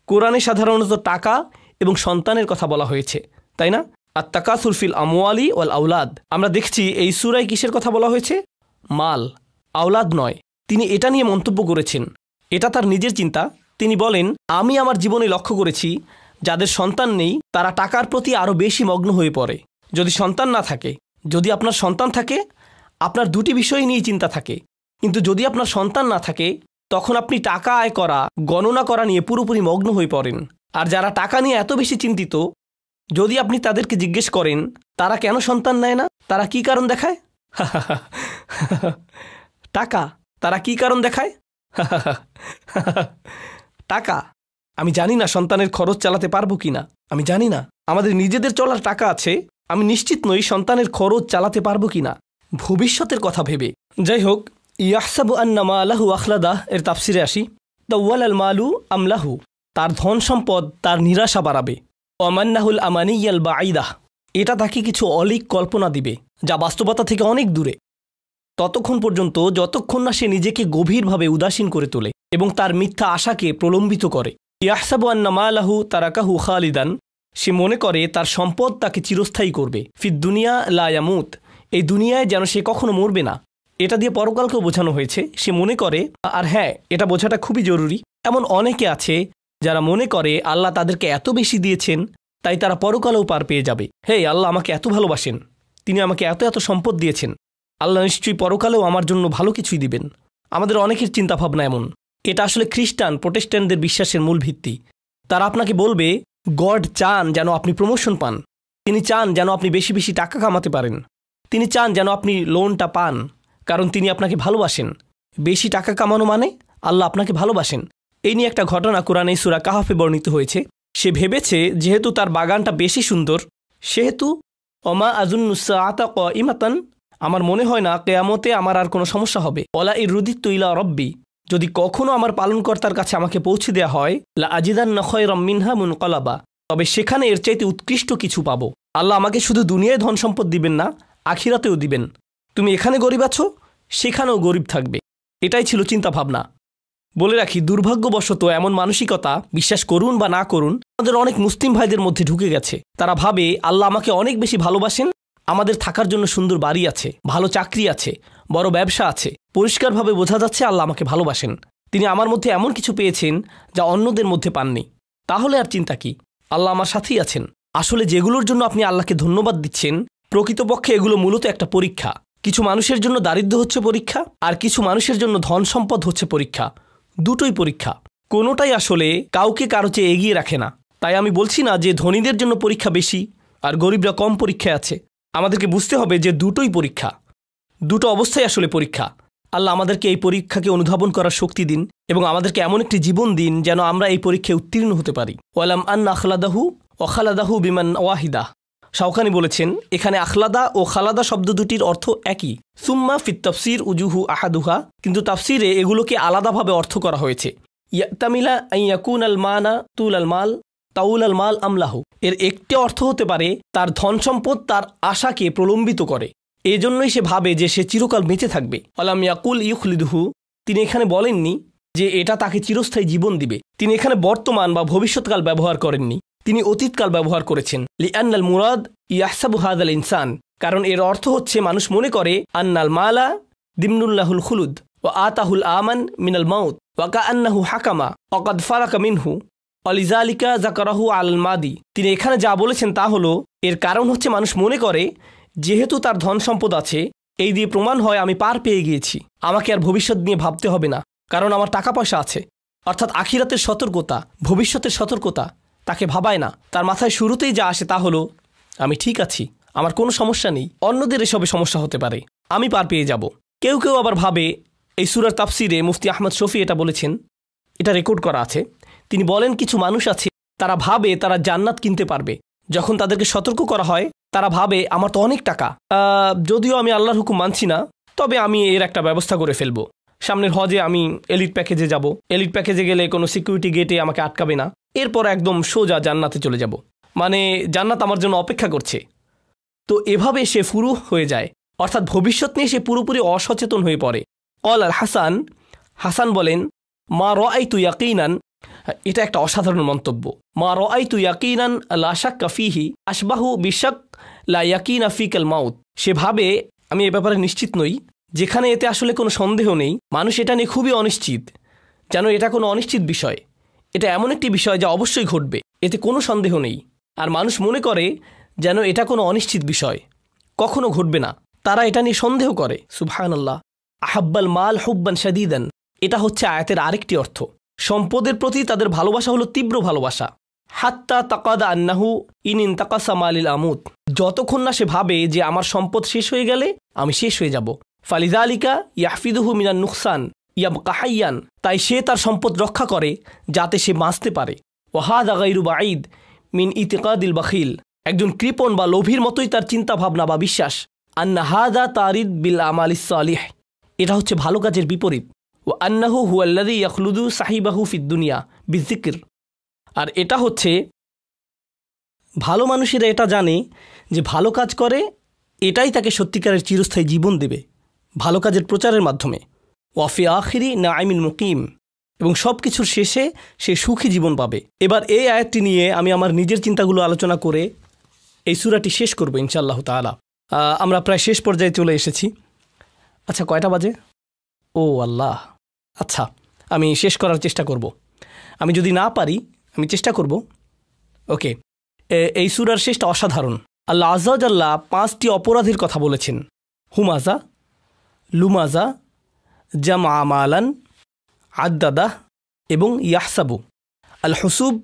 কোরআনে সাধারণত টাকা এবং সন্তানের কথা বলা হয়েছে, তাই না? আর তাকাসুর ফিল আমওয়ালি ওয়াল আওলাদ। আমরা দেখছি এই সূরায় কিসের কথা বলা হয়েছে? মাল, আওলাদ নয়। তিনি এটা নিয়ে মন্তব্য করেছেন। এটা তার নিজের চিন্তা। তিনি বলেন, আমি আমার জীবনে লক্ষ্য করেছি যাদের সন্তান নেই তারা টাকার প্রতি আরও বেশি মগ্ন হয়ে পড়ে। যদি সন্তান না থাকে, যদি আপনার সন্তান থাকে আপনার দুটি বিষয় নিয়ে চিন্তা থাকে, কিন্তু যদি আপনার সন্তান না থাকে তখন আপনি টাকা আয় করা, গণনা করা নিয়ে পুরোপুরি মগ্ন হয়ে পড়েন। আর যারা টাকা নিয়ে এত বেশি চিন্তিত, যদি আপনি তাদেরকে জিজ্ঞেস করেন তারা কেন সন্তান নেয় না, তারা কি কারণ দেখায়? টাকা। তারা কি কারণ দেখায়? টাকা। আমি জানি না সন্তানের খরচ চালাতে পারবো কিনা, আমি জানি না। আমাদের নিজেদের চলার টাকা আছে, আমি নিশ্চিত নই সন্তানের খরচ চালাতে পারবো কিনা, ভবিষ্যতের কথা ভেবে। যাই হোক, ইয়াহসাবু আন্না মালাহু আখলাদা এর তাফসিরে আসি। তাওয়াল আল মালু আমলাহু, তার ধন সম্পদ তার নিরাশা বাড়াবে। ওয়ামান্নাহুল আমানিয়াল বাঈদাহ, এটা তাকে কিছু অলিক কল্পনা দিবে যা বাস্তবতা থেকে অনেক দূরে, ততক্ষণ পর্যন্ত যতক্ষণ না সে নিজেকে গভীরভাবে উদাসীন করে তোলে এবং তার মিথ্যা আশাকে প্রলম্বিত করে। ইয়াহসাবু আন্না মালাহু তারাকাহু খালিদান, সে মনে করে তার সম্পদ তাকে চিরস্থায়ী করবে। ফিদ দুনিয়া লা ইয়ামুত, এই দুনিয়ায় যেন সে কখনো মরবে না। এটা দিয়ে পরকালকেও বোঝানো হয়েছে। সে মনে করে, আর হ্যাঁ, এটা বোঝাটা খুবই জরুরি, এমন অনেকে আছে যারা মনে করে আল্লাহ তাদেরকে এত বেশি দিয়েছেন তাই তারা পরকালেও পার পেয়ে যাবে। হে, আল্লাহ আমাকে এত ভালোবাসেন, তিনি আমাকে এত এত সম্পদ দিয়েছেন, আল্লাহ নিশ্চয়ই পরকালেও আমার জন্য ভালো কিছুই দিবেন। আমাদের অনেকের চিন্তাভাবনা এমন। এটা আসলে খ্রিস্টান প্রোটেস্ট্যান্টদের বিশ্বাসের মূল ভিত্তি। তারা আপনাকে বলবে গড চান যেন আপনি প্রমোশন পান, তিনি চান যেন আপনি বেশি বেশি টাকা কামাতে পারেন, তিনি চান যেন আপনি লোনটা পান, কারণ তিনি আপনাকে ভালোবাসেন। বেশি টাকা কামানো মানে আল্লাহ আপনাকে ভালোবাসেন। এই নিয়ে একটা ঘটনা কোরআনে সূরা কাহফে বর্ণিত হয়েছে। সে ভেবেছে যেহেতু তার বাগানটা বেশি সুন্দর, সেহেতু ওমা আযুন্নুসসাআতা কাইমাতান, আমার মনে হয় না কিয়ামতে আমার আর কোনো সমস্যা হবে। ওয়ালা ইরুদিতু ইলা রাব্বি, যদি কখনো আমার পালনকর্তার কাছে আমাকে পৌঁছে দেওয়া হয়, লা আজিদান্না খায়রাম মিনহা মুনকালাবা, তবে সেখানে এর চাইতে উৎকৃষ্ট কিছু পাবো। আল্লাহ আমাকে শুধু দুনিয়ায় ধন সম্পদ দিবেন না, আখিরাতেও দিবেন। তুমি এখানে গরিব আছো, সেখানেও গরিব থাকবে। এটাই ছিল চিন্তা ভাবনা। বলে রাখি, দুর্ভাগ্যবশত এমন মানসিকতা, বিশ্বাস করুন বা না করুন, আমাদের অনেক মুসলিম ভাইদের মধ্যে ঢুকে গেছে। তারা ভাবে আল্লাহ আমাকে অনেক বেশি ভালোবাসেন, আমাদের থাকার জন্য সুন্দর বাড়ি আছে, ভালো চাকরি আছে, বড় ব্যবসা আছে, পরিষ্কারভাবে বোঝা যাচ্ছে আল্লাহ আমাকে ভালোবাসেন, তিনি আমার মধ্যে এমন কিছু পেয়েছেন যা অন্যদের মধ্যে পাননি। তাহলে আর চিন্তা কি? আল্লাহ আমার সাথেই আছেন। আসলে যেগুলোর জন্য আপনি আল্লাহকে ধন্যবাদ দিচ্ছেন, প্রকৃতপক্ষে এগুলো মূলত একটা পরীক্ষা। কিছু মানুষের জন্য দারিদ্র্য হচ্ছে পরীক্ষা, আর কিছু মানুষের জন্য ধন সম্পদ হচ্ছে পরীক্ষা। দুটোই পরীক্ষা, কোনোটাই আসলে কাউকে কারো চেয়ে এগিয়ে রাখে না। তাই আমি বলছি না যে ধনীদের জন্য পরীক্ষা বেশি আর গরিবরা কম পরীক্ষায় আছে। আমাদেরকে বুঝতে হবে যে দুটোই পরীক্ষা, দুটো অবস্থায় আসলে পরীক্ষা। আল্লাহ আমাদেরকে এই পরীক্ষাকে অনুধাবন করার শক্তি দিন এবং আমাদেরকে এমন একটি জীবন দিন যেন আমরা এই পরীক্ষায় উত্তীর্ণ হতে পারি। ওয়ালাম আন্না আখলাদাহু ওয়াখালাদাহু বিমান ওয়াহিদা। শাওকানি বলেছেন, এখানে আখলাদা ও খালাদা শব্দ দুটির অর্থ একই। সুম্মা ফিত তাফসির উজুহু আহাদুহা, কিন্তু তাফসিরে এগুলোকে আলাদাভাবে অর্থ করা হয়েছে। ইয়াতামিলা আইয়াকুন আল মানা তুল আল মাল তাউল আল মাল আমলাহু। এর একটি অর্থ হতে পারে তার ধন সম্পদ তার আশাকে প্রলম্বিত করে, এজন্যই সে ভাবে যে সে চিরকাল বেঁচে থাকবে। আলাম ইয়াকুল ইউখলিদুহু, তিনি এখানে বলেননি যে এটা তাকে চিরস্থায়ী জীবন দিবে। তিনি এখানে বর্তমান বা ভবিষ্যৎকাল ব্যবহার করেননি, তিনি অতীতকাল ব্যবহার করেছেন। লিআন্নাল মুরাদ ইয়াহসাবু হাযাল ইনসান, কারণ এর অর্থ হচ্ছে মানুষ মনে করে আন্নাল মালা দিমনুল্লাহুল খুলুদ ওয়া আতাহুল আমান মিনাল মাউত ওয়া কাআন্নাহু হাকামা ওয়া কাদ ফারাকা মিনহু অলিজালিকা যাকারাহু আল মাদি। তিনি এখানে যা বলেছেন তা হলো, এর কারণ হচ্ছে মানুষ মনে করে যেহেতু তার ধন সম্পদ আছে, এই দিয়ে প্রমাণ হয় আমি পার পেয়ে গিয়েছি, আমাকে আর ভবিষ্যৎ নিয়ে ভাবতে হবে না, কারণ আমার টাকা পয়সা আছে। অর্থাৎ আখিরাতের সতর্কতা, ভবিষ্যতের সতর্কতা তাকে ভাবায় না। তার মাথায় শুরুতেই যা আসে তা হলো আমি ঠিক আছি, আমার কোনো সমস্যা নেই, অন্যদের এসবে সমস্যা হতে পারে, আমি পার পেয়ে যাব। কেউ কেউ আবার ভাবে, এই সূরার তাফসিরে মুফতি আহমদ শফি এটা বলেছেন, এটা রেকর্ড করা আছে। তিনি বলেন, কিছু মানুষ আছে তারা ভাবে তারা জান্নাত কিনতে পারবে। যখন তাদেরকে সতর্ক করা হয় তারা ভাবে আমার তো অনেক টাকা, যদিও আমি আল্লাহর হুকুম মানছি না, তবে আমি এর একটা ব্যবস্থা করে ফেলবো। সামনের হজে আমি এলিট প্যাকেজে যাব, এলিট প্যাকেজে গেলে কোনো সিকিউরিটি গেটে আমাকে আটকাবে না, এরপর একদম সোজা জান্নাতে চলে যাব, মানে জান্নাত আমার জন্য অপেক্ষা করছে। তো এভাবে সে ফুরু হয়ে যায়, অর্থাৎ ভবিষ্যৎ নিয়ে সে পুরোপুরি অসচেতন হয়ে পড়ে। কল আল হাসান, হাসান বলেন, মা রাআইতু ইয়াকিনান, এটা একটা অসাধারণ মন্তব্য। মা রাআইতু ইয়াকিনান লা শাক্কা ফীহি আশবাহু বিশাক লা ইয়াকিনা ফিকাল মাউত। সে ভাবে আমি এ ব্যাপারে নিশ্চিত নই, যেখানে এতে আসলে কোনো সন্দেহ নেই। মানুষ এটা নিয়ে খুবই অনিশ্চিত, যেন এটা কোনো অনিশ্চিত বিষয়। এটা এমন একটি বিষয় যা অবশ্যই ঘটবে, এতে কোনো সন্দেহ নেই। আর মানুষ মনে করে যেন এটা কোনো অনিশ্চিত বিষয়, কখনো ঘটবে না, তারা এটা নিয়ে সন্দেহ করে। সুবহানাল্লাহ। আহাব্বাল মাল হুব্বান শাদীদান, এটা হচ্ছে আয়াতের আরেকটি অর্থ। সম্পদের প্রতি তাদের ভালোবাসা হলো তীব্র ভালোবাসা। হাত্তা তাকাদা আন্নাহু ইন ইনতাকাসা মালিল আমুত, যতক্ষণ না সে ভাবে যে আমার সম্পদ শেষ হয়ে গেলে আমি শেষ হয়ে যাব। ফালিযালিকা ইয়াহফিদুহু মিনান নুকসান ইয়াবকা হাইয়ান, তাই সে তার সম্পদ রক্ষা করে যাতে সে বাঁচতে পারে। ওয়া হাযা গায়রু বাঈদ মিন ইতিকাদিল বাখিল, একজন কৃপণ বা লোভীর মতোই তার চিন্তা ভাবনা বা বিশ্বাস। আন্না হাযা তারিদ বিল আমালিস সালিহ, এটা হচ্ছে ভালো কাজের বিপরীত। ও আন্নাহু হুয়াল্লাযী ইয়াখলুদু সাহিবাহু ফিদ দুনিয়া বিযিকর, আর এটা হচ্ছে ভালো মানুষেরা এটা জানে যে ভালো কাজ করে এটাই তাকে সত্যিকারের চিরস্থায়ী জীবন দেবে, ভালো কাজের প্রচারের মাধ্যমে। ওয়াফি আখিরি নাঈমিল মুকিম, এবং সব কিছুর শেষে সে সুখী জীবন পাবে। এবার এই আয়াতটি নিয়ে আমি আমার নিজের চিন্তাগুলো আলোচনা করে এই সূরাটি শেষ করব ইনশাআল্লাহ তাআলা। আমরা প্রায় শেষ পর্যায়ে চলে এসেছি। আচ্ছা, কয়টা বাজে? ও আল্লাহ, আচ্ছা আমি শেষ করার চেষ্টা করব। আমি যদি না পারি আমি চেষ্টা করব। ওকে, এই সূরার শেষটা অসাধারণ। আল্লাহ আযজা ওয়া জাল্লা 5টি অপরাধের কথা বলেছেন। হুমাজা, লুমাজা, জামা মালান, আদ্দাদা এবং ইয়াহসাবু। আল হুসুব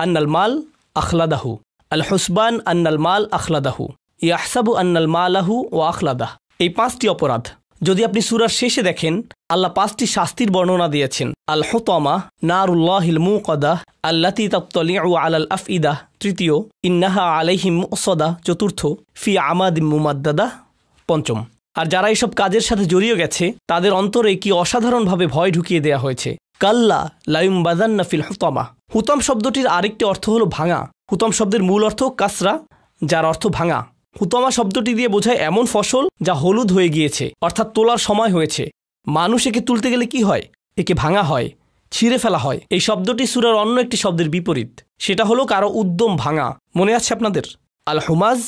আন্নাল মাল আখলাদাহু, আল হুসবান আন্নাল মাল আখলাদাহু, ইয়াহসাবু আন্নাল মালাহু ওয়া আখলাদাহ। এই 5টি অপরাধ যদি আপনি সূরার শেষে দেখেন, আল্লাহ 5টি শাস্তির বর্ণনা দিয়েছেন। আল হুতামা নারুল্লাহিল মুকাদা আল্লাতী তাত্তালিউ আলাল আফইদা, তৃতীয়। ইন্নাহা আলাইহিম মুসদা, চতুর্থ। ফি আমাদিম মুমাদ্দাদা, পঞ্চম। আর যারা এসব কাজের সাথে জড়িয়ে গেছে তাদের অন্তরে কি অসাধারণভাবে ভয় ঢুকিয়ে দেয়া হয়েছে। কাল্লা লায়ুমবাদান্না ফিল হুতামা, হুতাম শব্দটির আরেকটি অর্থ হলো ভাঙা। হুতাম শব্দের মূল অর্থ কাসরা, যার অর্থ ভাঙা। হুতামা শব্দটি দিয়ে বোঝায় এমন ফসল যা হলুদ হয়ে গিয়েছে, অর্থাৎ তোলার সময় হয়েছে। মানুষ একে তুলতে গেলে কি হয়? একে ভাঙা হয়, ছিঁড়ে ফেলা হয়। এই শব্দটি সূরার অন্য একটি শব্দের বিপরীত, সেটা হলো কারো উদ্যম ভাঙা। মনে আছে আপনাদের? আল হুমাজ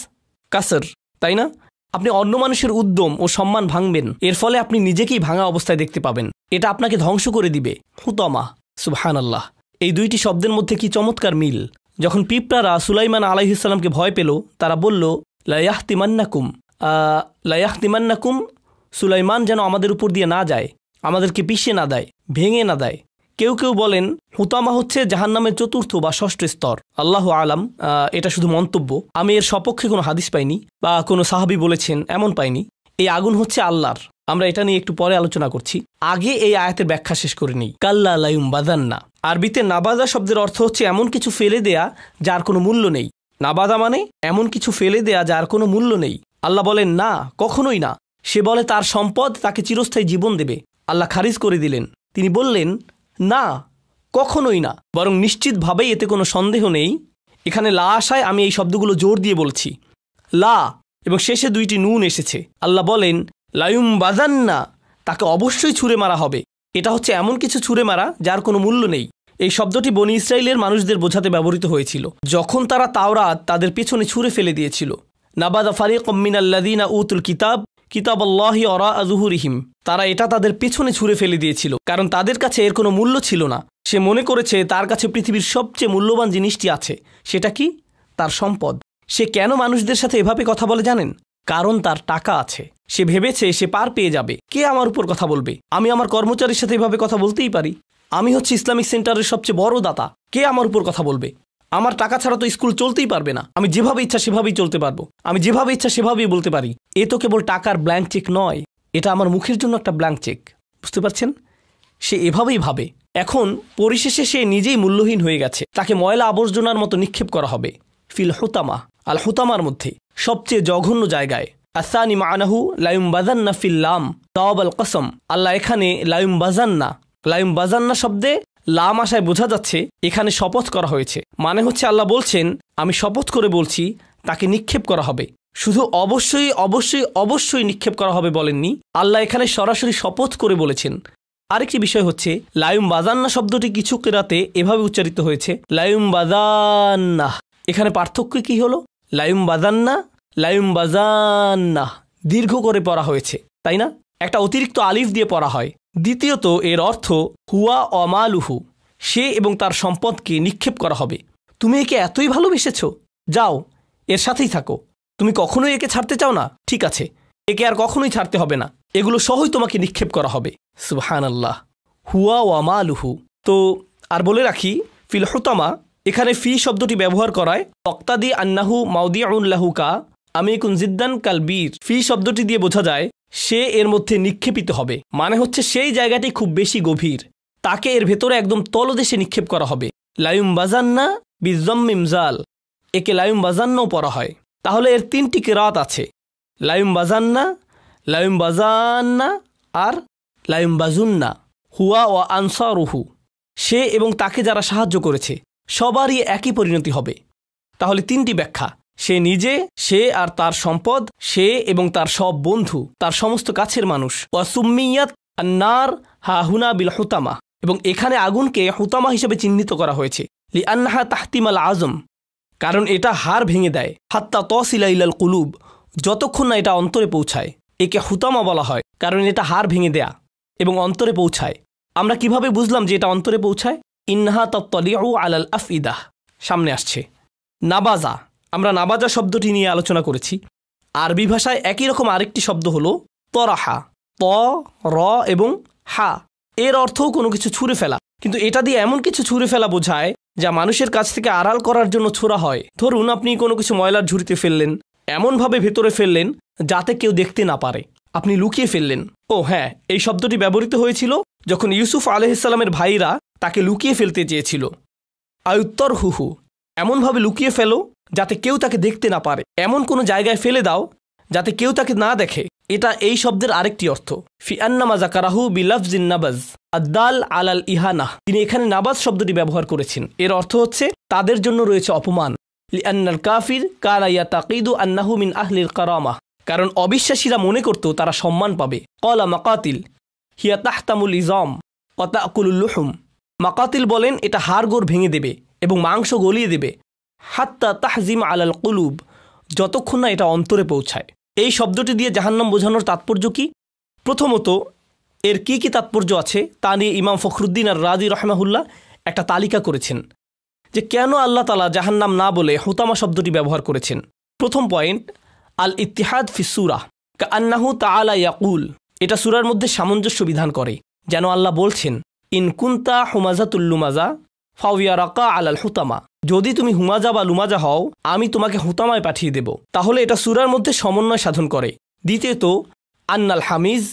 কাসর, তাই না? আপনি অন্য মানুষের উদ্যম ও সম্মান ভাঙবেন, এর ফলে আপনি নিজেকেই ভাঙা অবস্থায় দেখতে পাবেন। এটা আপনাকে ধ্বংস করে দিবে। হুতামা, সুবহানাল্লাহ। এই দুইটি শব্দের মধ্যে কি চমৎকার মিল। যখন পিঁপড়ারা সুলাইমান আলাইহিস সালামকে ভয় পেল, তারা বলল লায়াহতিমান্নাকুম, সুলাইমান যেন আমাদের উপর দিয়ে না যায়, আমাদেরকে পিষে না দেয়, ভেঙে না দেয়। কেউ কেউ বলেন হুতামা হচ্ছে জাহান্নামের চতুর্থ বা ষষ্ঠ স্তর। আল্লাহু আলাম, এটা শুধু মন্তব্য। আমি এর সপক্ষে কোনো হাদিস পাইনি বা কোনো সাহাবী বলেছেন এমন পাইনি। এই আগুন হচ্ছে আল্লাহর। আমরা এটা নিয়ে একটু পরে আলোচনা করছি। আগে এই আয়াতের ব্যাখ্যা শেষ করে নিই। কাল্লা লায়ুমবাদান্না, আরবিতে নাবাদা শব্দের অর্থ হচ্ছে এমন কিছু ফেলে দেয়া যার কোনো মূল্য নেই। নাবাদা মানে এমন কিছু ফেলে দেয়া যার কোনো মূল্য নেই। আল্লাহ বলেন না, কখনোই না। সে বলে তার সম্পদ তাকে চিরস্থায়ী জীবন দেবে। আল্লাহ খারিজ করে দিলেন। তিনি বললেন না, কখনোই না, বরং নিশ্চিতভাবেই এতে কোনো সন্দেহ নেই। এখানে লা আসায় আমি এই শব্দগুলো জোর দিয়ে বলছি, লা, এবং শেষে দুইটি নুন এসেছে। আল্লাহ বলেন লায়ুমবাদান্না, তাকে অবশ্যই ছুঁড়ে মারা হবে। এটা হচ্ছে এমন কিছু ছুঁড়ে মারা যার কোনো মূল্য নেই। এই শব্দটি বনী ইসরাইলের মানুষদের বোঝাতে ব্যবহৃত হয়েছিল যখন তারা তাওরাত তাদের পেছনে ছুঁড়ে ফেলে দিয়েছিল। নাবাদা ফারিকুম মিনাল্লাযীনা উতুল কিতাবাল্লাহি ওয়ারা যুহুরিহিম, তারা এটা তাদের পেছনে ছুঁড়ে ফেলে দিয়েছিল, কারণ তাদের কাছে এর কোনো মূল্য ছিল না। সে মনে করেছে তার কাছে পৃথিবীর সবচেয়ে মূল্যবান জিনিসটি আছে। সেটা কি? তার সম্পদ। সে কেন মানুষদের সাথে এভাবে কথা বলে জানেন? কারণ তার টাকা আছে। সে ভেবেছে সে পার পেয়ে যাবে। কে আমার উপর কথা বলবে? আমি আমার কর্মচারীর সাথে এভাবে কথা বলতেই পারি। আমি হচ্ছে ইসলামিক সেন্টারের সবচেয়ে বড় দাতা। কে আমার উপর কথা বলবে? আমার টাকা ছাড়া তো স্কুল চলতেই পারবে না। আমি যেভাবে ইচ্ছা সেভাবেই চলতে পারবো। আমি যেভাবে ইচ্ছা সেভাবেই বলতে পারি। এ তো কেবল টাকার ব্ল্যাঙ্ক চেক নয়, এটা আমার মুখের জন্য একটা ব্ল্যাঙ্ক চেক। বুঝতে পারছেন? সে এভাবেই ভাবে। এখন পরিশেষে সে নিজেই মূল্যহীন হয়ে গেছে। তাকে ময়লা আবর্জনার মতো নিক্ষেপ করা হবে ফিল হুতামা, আল হুতামার মধ্যে সবচেয়ে জঘন্য জায়গায়। আসানি মানাহু লায়ুমবাজান্না ফিল লাম তাওয়াব আল কসম। আল্লাহ এখানে লায়ুমবাজান্না শব্দে লাম আশায় বোঝা যাচ্ছে এখানে শপথ করা হয়েছে। মানে হচ্ছে আল্লাহ বলছেন আমি শপথ করে বলছি তাকে নিক্ষেপ করা হবে। শুধু অবশ্যই অবশ্যই অবশ্যই নিক্ষেপ করা হবে বলেননি, আল্লাহ এখানে সরাসরি শপথ করে বলেছেন। আরেকটি বিষয় হচ্ছে লায়ুমবাজান্না শব্দটি কিছু কেরাতে এভাবে উচ্চারিত হয়েছে লায়ুমবাজান্না। এখানে পার্থক্য কি হলো? লায়ুমবাজান্না দীর্ঘ করে পড়া হয়েছে, তাই না? একটা অতিরিক্ত আলিফ দিয়ে পড়া হয়। দ্বিতীয়ত এর অর্থ হুয়া অমালুহু, সে এবং তার সম্পদকে নিক্ষেপ করা হবে। তুমি একে এতই ভালোবেসেছ, যাও এর সাথেই থাকো। তুমি কখনোই একে ছাড়তে চাও না, ঠিক আছে, একে আর কখনোই ছাড়তে হবে না। এগুলো সহই তোমাকে নিক্ষেপ করা হবে। সুবহানাল্লাহ, হুয়া ওয়ামালুহু। তো আর বলে রাখি, ফিল হুতামা এখানে ফি শব্দটি ব্যবহার করায় তক্তাদি আন্নাহু মাউদিউন লাহুকা আমিকুন জিদ্দান কালবীর। ফি শব্দটি দিয়ে বোঝা যায় সে এর মধ্যে নিক্ষেপিত হবে। মানে হচ্ছে সেই জায়গাটি খুব বেশি গভীর, তাকে এর ভেতরে একদম তলদেশে নিক্ষেপ করা হবে। লায়ুমবাজান্না বিজম্মিমজাল, একে লায়ুমবাজান্নাও পড়া হয়। তাহলে এর তিনটি কিরাত আছে, লায়ুমবাজান্না, লায়ুমবাজান্না আর লায়ুমবাজুন্না। হুয়া ও আনসারুহু, সে এবং তাকে যারা সাহায্য করেছে সবারই একই পরিণতি হবে। তাহলে তিনটি ব্যাখ্যা, সে নিজে, সে আর তার সম্পদ, সে এবং তার সব বন্ধু, তার সমস্ত কাছের মানুষ। ওয়াসুম্মিয়াত আন্নার হাহুনা বিল হুতামা, এবং এখানে আগুনকে হুতামা হিসেবে চিহ্নিত করা হয়েছে লিআন্নাহা তাহতিমাল আজম, কারণ এটা হাড় ভেঙে দেয়। হাত্তা তসিলা ইলাল কুলুব, যতক্ষণ না এটা অন্তরে পৌঁছায়। একে হুতামা বলা হয় কারণ এটা হাড় ভেঙে দেয়া এবং অন্তরে পৌঁছায়। আমরা কিভাবে বুঝলাম যে এটা অন্তরে পৌঁছায়? ইন্নাহা তাত্তালিউ আলাল আফইদাহ, সামনে আসছে। নাবাজা, আমরা নাবাজা শব্দটি নিয়ে আলোচনা করেছি। আরবি ভাষায় একই রকম আরেকটি শব্দ হলো তরাহা, ত র এবং হা। এর অর্থও কোনো কিছু ছুঁড়ে ফেলা, কিন্তু এটা দিয়ে এমন কিছু ছুঁড়ে ফেলা বোঝায় যা মানুষের কাছ থেকে আড়াল করার জন্য ছোড়া হয়। ধরুন আপনি কোনো কিছু ময়লার ঝুড়িতে ফেললেন, এমনভাবে ভেতরে ফেললেন যাতে কেউ দেখতে না পারে, আপনি লুকিয়ে ফেললেন। ও হ্যাঁ, এই শব্দটি ব্যবহৃত হয়েছিল যখন ইউসুফ আলাইহিসসালামের ভাইরা তাকে লুকিয়ে ফেলতে চেয়েছিল। আয়ুত্তর হুহু, এমনভাবে লুকিয়ে ফেলো যাতে কেউ তাকে দেখতে না পারে, এমন কোনো জায়গায় ফেলে দাও যাতে কেউ তাকে না দেখে। এটা এই শব্দের আরেকটি অর্থ। ফি আন্নামা যাকারাহু বিলাফজিন নাবাজ আদ্দাল আলাল ইহানা, তিনি এখানে নাবাজ শব্দটি ব্যবহার করেছেন। এর অর্থ হচ্ছে তাদের জন্য রয়েছে অপমান। লিআন্নাল কাফির কানা ইয়াতাকিদু আন্নাহু মিন আহলিল কারামা, কারণ অবিশ্বাসীরা মনে করত তারা সম্মান পাবে। ক্বালা মাকাতিল হিয়া তাহতামুল ইজাম ওয়া তাকুলুল লুহুম, মাকাতিল বলেন এটা হাড়গোড় ভেঙে দেবে এবং মাংস গলিয়ে দেবে, হাত্তা তাহজিম আলাল কুলুব, যতক্ষণ না এটা অন্তরে পৌঁছায়। এই শব্দটি দিয়ে জাহান্নাম বোঝানোর তাৎপর্য কি? প্রথমত এর কি কি তাৎপর্য আছে তা নিয়ে ইমাম ফখরুদ্দিন আর রাজি রহমাহুল্লাহ একটা তালিকা করেছেন যে কেন আল্লাহ তাআলা জাহান্নাম না বলে হুতামা শব্দটি ব্যবহার করেছেন। প্রথম পয়েন্ট, আল ইত্তিহাদ ফি সূরা কাআন্নাহু তাআলা ইয়াকুল, এটা সূরার মধ্যে সামঞ্জস্য বিধান করে, যেন আল্লাহ বলছেন ইন কুনতা হুমাজাতুল লুমাজা ফাওয়ারাকা আলাল হুতামা, যদি তুমি হুমাজা বা লুমাজা হও আমি তোমাকে হুতামায় পাঠিয়ে দেব। তাহলে এটা সূরার মধ্যে সমন্বয় সাধন করে। দ্বিতীয়ত, আন্নাল হামিজ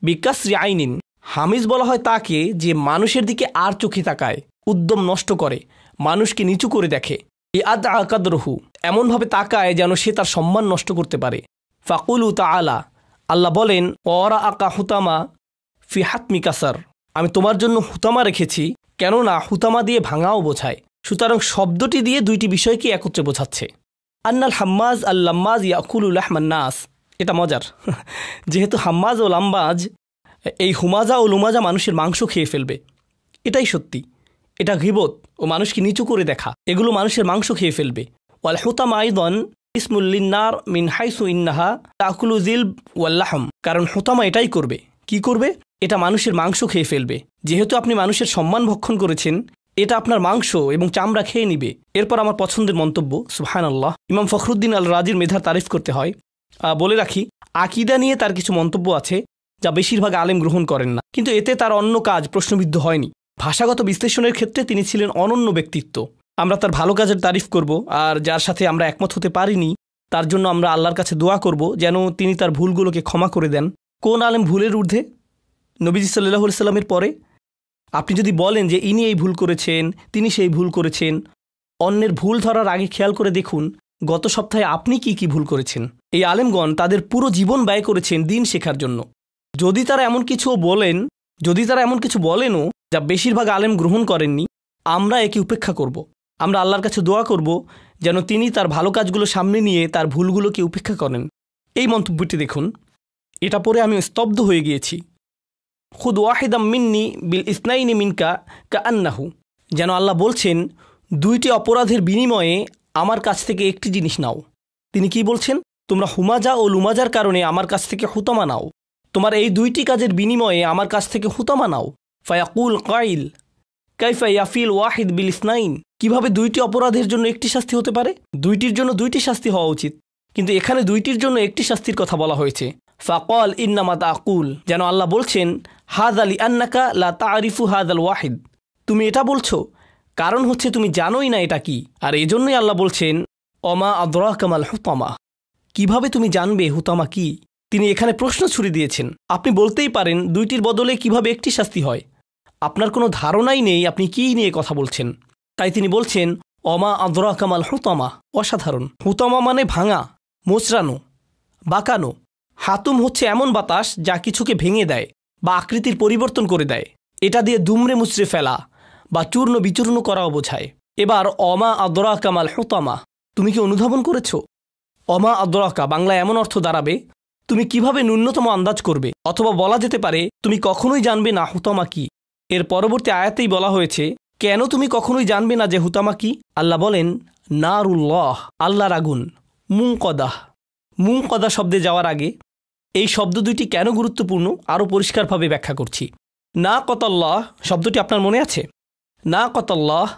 বিকাসরি আইনিন, হামিজ বলা হয় তাকে যে মানুষের দিকে আর চোখে তাকায়, উদ্যম নষ্ট করে, মানুষকে নিচু করে দেখে। ইয়াদ আকাদরহু, এমনভাবে তাকায় যেন সে তার সম্মান নষ্ট করতে পারে। ফাকুলু তাআলা, আল্লাহ বলেন ওরা আকা হুতামা ফি হাতমি কাসার, আমি তোমার জন্য হুতামা রেখেছি, কেননা হুতামা দিয়ে ভাঙাও বোঝায়। সুতরাং শব্দটি দিয়ে দুইটি বিষয়কে একত্রে বোঝাচ্ছে। আন্নাল হাম্মাজ আল লাম্মাজ ইয়াকুলু লাহমান নাস, এটা মজার, যেহেতু হাম্মাজ ও লাম্বাজ এই হুমাজা ও লুমাজা মানুষের মাংস খেয়ে ফেলবে, এটাই সত্যি। এটা গীবত ও মানুষকে নিচু করে দেখা, এগুলো মানুষের মাংস খেয়ে ফেলবে। ওয়াল হুতামা আইদান ইসমুল লিন্নার মিন হাইসু ইন্নাহা তাকুলু যিলব ওয়াল লাহম, কারণ হুতামা এটাই করবে। কি করবে? এটা মানুষের মাংস খেয়ে ফেলবে। যেহেতু আপনি মানুষের সম্মান ভক্ষণ করেছেন, এটা আপনার মাংস এবং চামড়া খেয়ে নিবে। এরপর আমার পছন্দের মন্তব্য, সুবহানাল্লাহ, ইমাম ফখরুদ্দিন আল রাজির মেধার তারিফ করতে হয়। বলে রাখি, আকীদা নিয়ে তার কিছু মন্তব্য আছে যা বেশিরভাগ আলেম গ্রহণ করেন না, কিন্তু এতে তার অন্য কাজ প্রশ্নবিদ্ধ হয়নি। ভাষাগত বিশ্লেষণের ক্ষেত্রে তিনি ছিলেন অনন্য ব্যক্তিত্ব। আমরা তার ভালো কাজের তারিফ করব, আর যার সাথে আমরা একমত হতে পারিনি তার জন্য আমরা আল্লাহর কাছে দোয়া করব যেন তিনি তার ভুলগুলোকে ক্ষমা করে দেন। কোন আলেম ভুলের ঊর্ধ্বে? নবীজি সাল্লাল্লাহু আলাইহি সাল্লামের পরে? আপনি যদি বলেন যে ইনি এই ভুল করেছেন, তিনি সেই ভুল করেছেন, অন্যের ভুল ধরার আগে খেয়াল করে দেখুন গত সপ্তাহে আপনি কি কি ভুল করেছেন। এই আলেমগণ তাদের পুরো জীবন ব্যয় করেছেন দিন শেখার জন্য। যদি তারা এমন কিছু বলেনও যা বেশিরভাগ আলেম গ্রহণ করেননি, আমরা একে উপেক্ষা করব। আমরা আল্লাহর কাছে দোয়া করব যেন তিনি তার ভালো কাজগুলো সামনে নিয়ে তার ভুলগুলোকে উপেক্ষা করেন। এই মন্তব্যটি দেখুন, এটা পরে আমি স্তব্ধ হয়ে গিয়েছি। খুদ ওয়াহিদাম মিন্নি বিল ইসনাইনি মিনকা কাআন্নাহু, যেন আল্লাহ বলছেন দুইটি অপরাধের বিনিময়ে আমার কাছ থেকে একটি জিনিস নাও। তিনি কি বলছেন? তোমরা হুমাজা ও লুমাজার কারণে আমার কাছ থেকে হুতামা নাও, তোমার এই দুইটি কাজের বিনিময়ে আমার কাছ থেকে হুতামা নাও। ফায়াকুল কাইল কাইফা ইয়াফিল ওয়াহিদ বিল ইসনাইন, কিভাবে দুইটি অপরাধের জন্য একটি শাস্তি হতে পারে? দুইটির জন্য দুইটি শাস্তি হওয়া উচিত, কিন্তু এখানে দুইটির জন্য একটি শাস্তির কথা বলা হয়েছে। ফাকাল ইন্নামা তাকুল, যেন আল্লাহ বলছেন হাযা লিআন্নাকা লা তারিফু হাযাল ওয়াহিদ, তুমি এটা বলছো কারণ হচ্ছে তুমি জানোই না এটা কি। আর এজন্যই আল্লাহ বলছেন অমা আদরাকা মাল হুতামা, কিভাবে তুমি জানবে হুতামা কি? তিনি এখানে প্রশ্ন ছুড়ে দিয়েছেন। আপনি বলতেই পারেন দুইটির বদলে কিভাবে একটি শাস্তি হয়। আপনার কোনো ধারণাই নেই আপনি কী নিয়ে কথা বলছেন। তাই তিনি বলছেন অমা আদরাকা মাল হুতামা। অসাধারণ। হুতামা মানে ভাঙা, মোচড়ানো, বাঁকানো। হাতুম হচ্ছে এমন বাতাস যা কিছুকে ভেঙে দেয় বা আকৃতির পরিবর্তন করে দেয়। এটা দিয়ে দুমড়ে মুচড়ে ফেলা বা চূর্ণ বিচূর্ণ করাও বোঝায়। এবার অমা আদরাকা মাল হুতামা, তুমি কি অনুধাবন করেছ? অমা আদরাকা বাংলায় এমন অর্থ দাঁড়াবে তুমি কিভাবে ন্যূনতম আন্দাজ করবে, অথবা বলা যেতে পারে তুমি কখনোই জানবে না হুতামা কি। এর পরবর্তী আয়াতেই বলা হয়েছে কেন তুমি কখনোই জানবে না যে হুতামা কি। আল্লাহ বলেন নারুল্লাহ, আল্লাহর আগুন। মুংকদা শব্দে যাওয়ার আগে এই শব্দ দুইটি কেন গুরুত্বপূর্ণ আরও পরিষ্কারভাবে ব্যাখ্যা করছি। না কতাল্লাহ শব্দটি আপনার মনে আছে? না কতাল্লাহ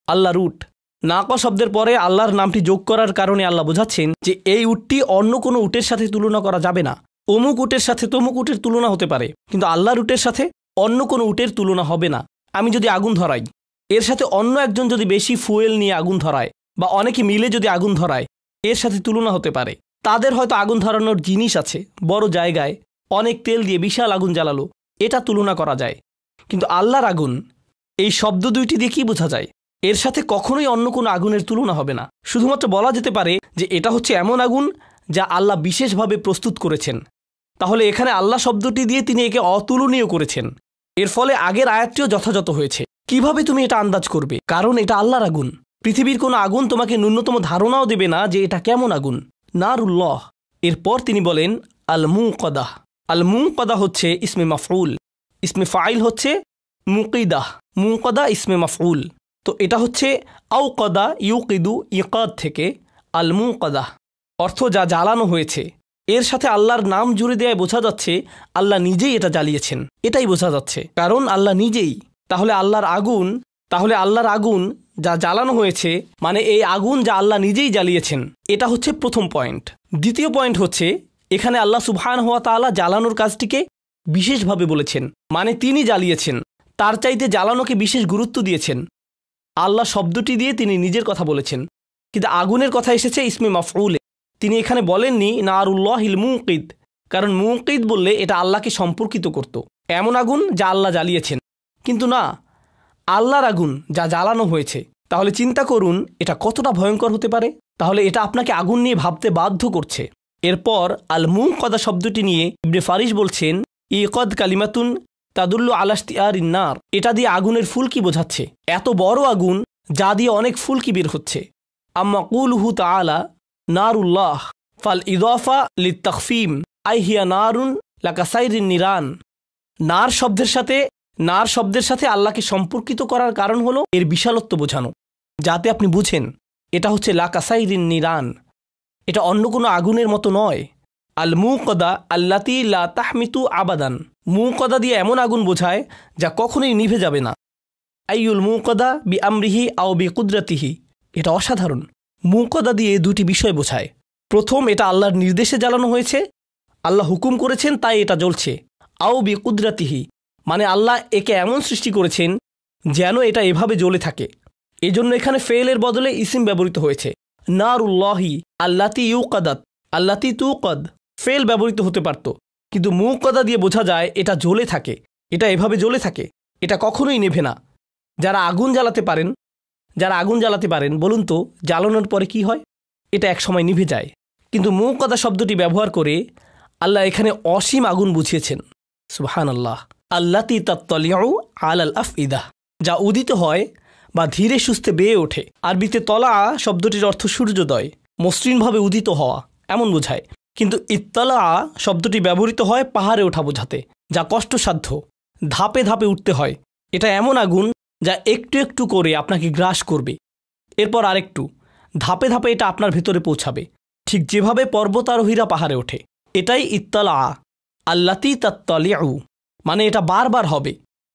আল্লাহর উট। নাক শব্দের পরে আল্লাহর নামটি যোগ করার কারণে আল্লাহ বোঝাচ্ছেন যে এই উটটি অন্য কোনো উটের সাথে তুলনা করা যাবে না। অমুক উটের সাথে তমুক উটের তুলনা হতে পারে, কিন্তু আল্লাহর উটের সাথে অন্য কোনো উটের তুলনা হবে না। আমি যদি আগুন ধরাই, এর সাথে অন্য একজন যদি বেশি ফুয়েল নিয়ে আগুন ধরায় বা অনেকে মিলে যদি আগুন ধরায়, এর সাথে তুলনা হতে পারে। তাদের হয়তো আগুন ধরানোর জিনিস আছে, বড় জায়গায় অনেক তেল দিয়ে বিশাল আগুন জ্বালালো, এটা তুলনা করা যায়। কিন্তু আল্লাহর আগুন, এই শব্দ দুইটি দিয়ে কী বোঝা যায়? এর সাথে কখনোই অন্য কোনো আগুনের তুলনা হবে না। শুধুমাত্র বলা যেতে পারে যে এটা হচ্ছে এমন আগুন যা আল্লাহ বিশেষভাবে প্রস্তুত করেছেন। তাহলে এখানে আল্লাহ শব্দটি দিয়ে তিনি একে অতুলনীয় করেছেন। এর ফলে আগের আয়াতটিও যথাযথ হয়েছে। কিভাবে তুমি এটা আন্দাজ করবে? কারণ এটা আল্লাহর আগুন। পৃথিবীর কোনো আগুন তোমাকে ন্যূনতম ধারণাও দেবে না যে এটা কেমন আগুন। নারুল্লাহ। এরপর তিনি বলেন আল মুংকদা। আল মুংকদা হচ্ছে ইসমে মাফউল, ইসমে ফাইল হচ্ছে মুকিদাহ। মুনকাদা ইসমে মাফউল। তো এটা হচ্ছে আওকাদা ইউকিদু ইকাদ থেকে আল মুনকাদা, অর্থ যা জ্বালানো হয়েছে। এর সাথে আল্লাহর নাম জুড়ে দেওয়ায় বোঝা যাচ্ছে আল্লাহ নিজেই এটা জ্বালিয়েছেন, এটাই বোঝা যাচ্ছে, কারণ আল্লাহ নিজেই। তাহলে আল্লাহর আগুন যা জ্বালানো হয়েছে, মানে এই আগুন যা আল্লাহ নিজেই জ্বালিয়েছেন, এটা হচ্ছে প্রথম পয়েন্ট। দ্বিতীয় পয়েন্ট হচ্ছে এখানে আল্লাহ সুবহানাহু ওয়া তাআলা জ্বালানোর কাজটিকে বিশেষভাবে বলেছেন, মানে তিনি জ্বালিয়েছেন, তার চাইতে জ্বালানোকে বিশেষ গুরুত্ব দিয়েছেন। আল্লাহ শব্দটি দিয়ে তিনি নিজের কথা বলেছেন, কিন্তু আগুনের কথা এসেছে ইসমে মাফউলে। তিনি এখানে বলেননি নারুল্লাহিল মুকিদ, কারণ মুকিদ বললে এটা আল্লাহকে সম্পর্কিত করত, এমন আগুন যা আল্লাহ জ্বালিয়েছেন। কিন্তু না, আল্লাহর আগুন যা জ্বালানো হয়েছে। তাহলে চিন্তা করুন এটা কতটা ভয়ঙ্কর হতে পারে। তাহলে এটা আপনাকে আগুন নিয়ে ভাবতে বাধ্য করছে। এরপর আল মুনকাদা শব্দটি নিয়ে ইবনে ফারিস বলছেন ইকদ কালিমাতুন তাদুল্লু আলা ইশতিআরিন নার, এটা দিয়ে আগুনের ফুলকি বোঝাচ্ছে, এত বড় আগুন যা দিয়ে অনেক ফুলকি বের হচ্ছে। আম্মা কুলহু তাআলা নারুল্লাহ ফাল ইদাফা লিত্তাখফিম আই হিয়া নারুন লাকাসাইরিন নিরান। নার শব্দের সাথে আল্লাহকে সম্পর্কিত করার কারণ হলো এর বিশালত্ব বোঝানো, যাতে আপনি বুঝেন এটা হচ্ছে লাকাসাইরিন নিরান, এটা অন্য কোনো আগুনের মতো নয়। আল মুনকাদা আল্লাতি লা তাহমিতু আবাদান, মুনকাদা দিয়ে এমন আগুন বোঝায় যা কখনোই নিভে যাবে না। আইয়ুল মুনকাদা বি আমরিহি আও বি কুদরাতিহি, এটা অসাধারণ। মুনকাদা দিয়ে দুটি বিষয় বোঝায়। প্রথম, এটা আল্লাহর নির্দেশে জ্বালানো হয়েছে, আল্লাহ হুকুম করেছেন তাই এটা জ্বলছে। আও বি কুদরাতিহি, মানে আল্লাহ একে এমন সৃষ্টি করেছেন যেন এটা এভাবে জ্বলে থাকে। এজন্য এখানে ফেলের বদলে ইসিম ব্যবহৃত হয়েছে। নারুল্লাহি আল্লাতি ইউকাদাত আল্লাতি তুকাদ, ফেল ব্যবহৃত হতে পারত, কিন্তু মুনকাদা দিয়ে বোঝা যায় এটা জ্বলে থাকে, এটা এভাবে জ্বলে থাকে, এটা কখনোই নেভে না। যারা আগুন জ্বালাতে পারেন বলুন তো জ্বালানোর পরে কি হয়? এটা এক সময় নিভে যায়। কিন্তু মুনকাদা শব্দটি ব্যবহার করে আল্লাহ এখানে অসীম আগুন বুঝিয়েছেন। সুবহানাল্লাহ। আল্লাতি তাত্তালিউ আলাল আফইদা, যা উদিত হয় বা ধীরে সুস্থে বেয়ে ওঠে। আরবিতে তলা শব্দটির অর্থ সূর্যোদয়, মসৃণভাবে উদিত হওয়া এমন বোঝায়। কিন্তু ইত্তালা শব্দটি ব্যবহৃত হয় পাহাড়ে ওঠা বোঝাতে, যা কষ্টসাধ্য, ধাপে ধাপে উঠতে হয়। এটা এমন আগুন যা একটু একটু করে আপনাকে গ্রাস করবে, এরপর আরেকটু, ধাপে ধাপে এটা আপনার ভেতরে পৌঁছাবে, ঠিক যেভাবে পর্বতারোহীরা পাহাড়ে ওঠে। এটাই ইত্তালা আল্লাতি তাত্তালিউ, মানে এটা বারবার হবে।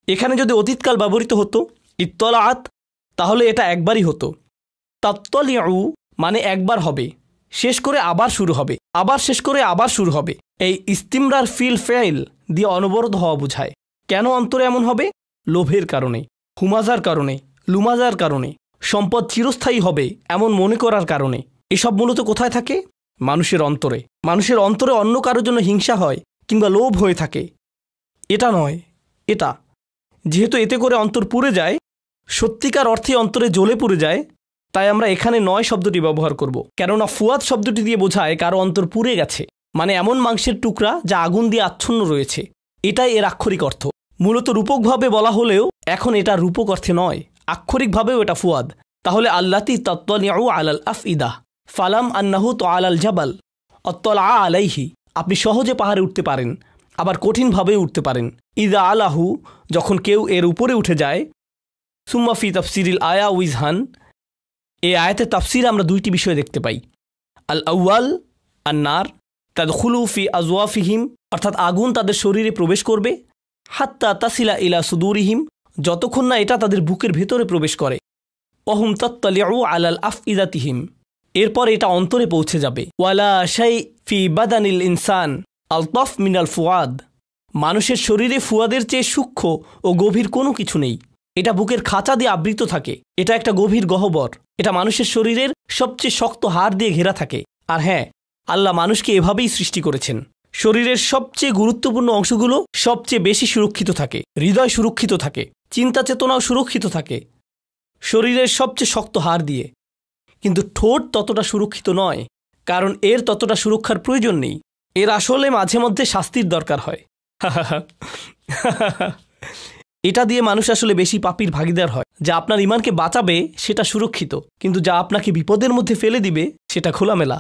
এখানে যদি অতীতকাল ব্যবহৃত হতো ইত্তলাআত, তাহলে এটা একবারই হতো। তাত্তালিউ মানে একবার হবে, শেষ করে আবার শুরু হবে, আবার শেষ করে আবার শুরু হবে। এই ইস্তিমরার ফিল ফেইল দিয়ে অনবরত হওয়া বোঝায়। কেন অন্তরে এমন হবে? লোভের কারণে, হুমাজার কারণে, লুমাজার কারণে, সম্পদ চিরস্থায়ী হবে এমন মনে করার কারণে। এসব মূলত কোথায় থাকে? মানুষের অন্তরে। মানুষের অন্তরে অন্য কারোর জন্য হিংসা হয় কিংবা লোভ হয়ে থাকে। এটা নয়, এটা যেহেতু এতে করে অন্তর পুড়ে যায়, সত্যিকার অর্থে অন্তরে জ্বলে পুড়ে যায়, তাই আমরা এখানে নয় শব্দটি ব্যবহার করব। কেননা ফুয়াদ শব্দটি দিয়ে বোঝায় কারো অন্তর পুড়ে গেছে, মানে এমন মাংসের টুকরা যা আগুন দিয়ে আচ্ছন্ন রয়েছে। এটাই এর আক্ষরিক অর্থ। মূলত রূপকভাবে বলা হলেও এখন এটা রূপক অর্থে নয়, আক্ষরিকভাবেও এটা ফুয়াদ। তাহলে আল্লাতি তাত্তালিউ আলাল আফইদা ফালাম আন্নাহু তাআলাল জাবাল আত্তালা আলাইহি, আপনি সহজে পাহাড়ে উঠতে পারেন, আবার কঠিনভাবেও উঠতে পারেন। ইদা আলাহু, যখন কেউ এর উপরে উঠে যায়। সুম্মা ফি তাফসিরিল আয়া উইজহান, এই আয়াতের তাফসির আমরা দুইটি বিষয় দেখতে পাই। আল আউয়াল আন্নার তাদখুলু ফি আজওয়াফিহিম, অর্থাৎ আগুন তাদের শরীরে প্রবেশ করবে। হাত্তা তাসিলা ইলা সুদুরিহিম, যতক্ষণ না এটা তাদের বুকের ভেতরে প্রবেশ করে। ওহুম তাত্তালিউ আলাল আফইদাতিহিম, এরপর এটা অন্তরে পৌঁছে যাবে। ওয়ালা শাই ফি বাদানিল ইনসান আলতাফ মিনাল ফুয়াদ, মানুষের শরীরে ফুয়াদের চেয়ে সূক্ষ্ম ও গভীর কোনো কিছু নেই। এটা বুকের খাঁচা দিয়ে আবৃত থাকে, এটা একটা গভীর গহ্বর, এটা মানুষের শরীরের সবচেয়ে শক্ত হাড় দিয়ে ঘেরা থাকে। আর হ্যাঁ, আল্লাহ মানুষকে এভাবেই সৃষ্টি করেছেন। শরীরের সবচেয়ে গুরুত্বপূর্ণ অংশগুলো সবচেয়ে বেশি সুরক্ষিত থাকে, হৃদয় সুরক্ষিত থাকে, চিন্তা চেতনাও সুরক্ষিত থাকে শরীরের সবচেয়ে শক্ত হাড় দিয়ে। কিন্তু ঠোঁট ততটা সুরক্ষিত নয়, কারণ এর ততটা সুরক্ষার প্রয়োজন নেই। এর আসলে মাঝে মধ্যে শাস্তির দরকার হয়। এটা দিয়ে মানুষ আসলে বেশি পাপীর ভাগীদার হয়। যা আপনার ঈমানকে বাঁচাবে সেটা সুরক্ষিত, কিন্তু যা আপনাকে বিপদের মধ্যে ফেলে দিবে সেটা খোলামেলা।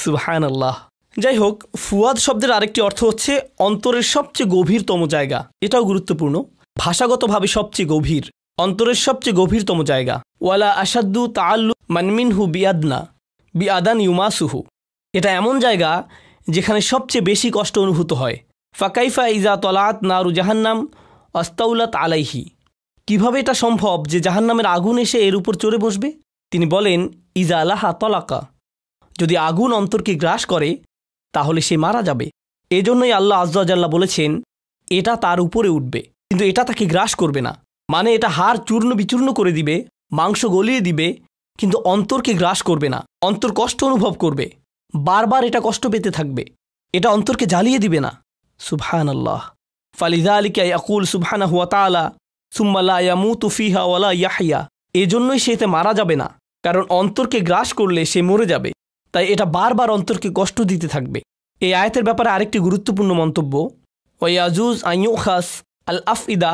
সুবহানাল্লাহ। যাই হোক, ফুয়াদ শব্দের আরেকটি অর্থ হচ্ছে অন্তরের সবচেয়ে গভীরতম জায়গা, এটাও গুরুত্বপূর্ণ। ভাষাগতভাবে সবচেয়ে গভীর, অন্তরের সবচেয়ে গভীরতম জায়গা। ওয়ালা আসাদ্দু তাআল্লু মানমিনহু বিআদান ইউমাসুহু। এটা এমন জায়গা যেখানে সবচেয়ে বেশি কষ্ট অনুভূত হয়। ফাকাইফা ইজা তলাত নারু জাহান্নাম আস্তাউলাত আলাইহি। কিভাবে এটা সম্ভব যে জাহান্নামের আগুন এসে এর উপর চড়ে বসবে? তিনি বলেন, ইজা লাহা তলাকা, যদি আগুন অন্তরকে গ্রাস করে তাহলে সে মারা যাবে। এজন্যই আল্লাহ আয্যা ওয়া জাল্লা বলেছেন এটা তার উপরে উঠবে, কিন্তু এটা তাকে গ্রাস করবে না। মানে এটা হাড় চূর্ণ বিচূর্ণ করে দিবে, মাংস গলিয়ে দিবে, কিন্তু অন্তরকে গ্রাস করবে না। অন্তর কষ্ট অনুভব করবে, বারবার এটা কষ্ট পেতে থাকবে, এটা অন্তরকে জ্বালিয়ে দিবে না। সুবহানাল্লাহ। ফালিযালিকা ইয়াকুল সুবহানাহু ওয়া তাআলা সুম্মা লা ইয়ামুতু ফিহা ওয়া লা ইয়াহইয়া। এজন্যই সে এতে মারা যাবে না, কারণ অন্তরকে গ্রাস করলে সে মরে যাবে, তাই এটা বারবার অন্তরকে কষ্ট দিতে থাকবে। এই আয়াতের ব্যাপারে আরেকটি গুরুত্বপূর্ণ মন্তব্য, ওয়ায়াজুজ আন ইউখাস আল আফইদা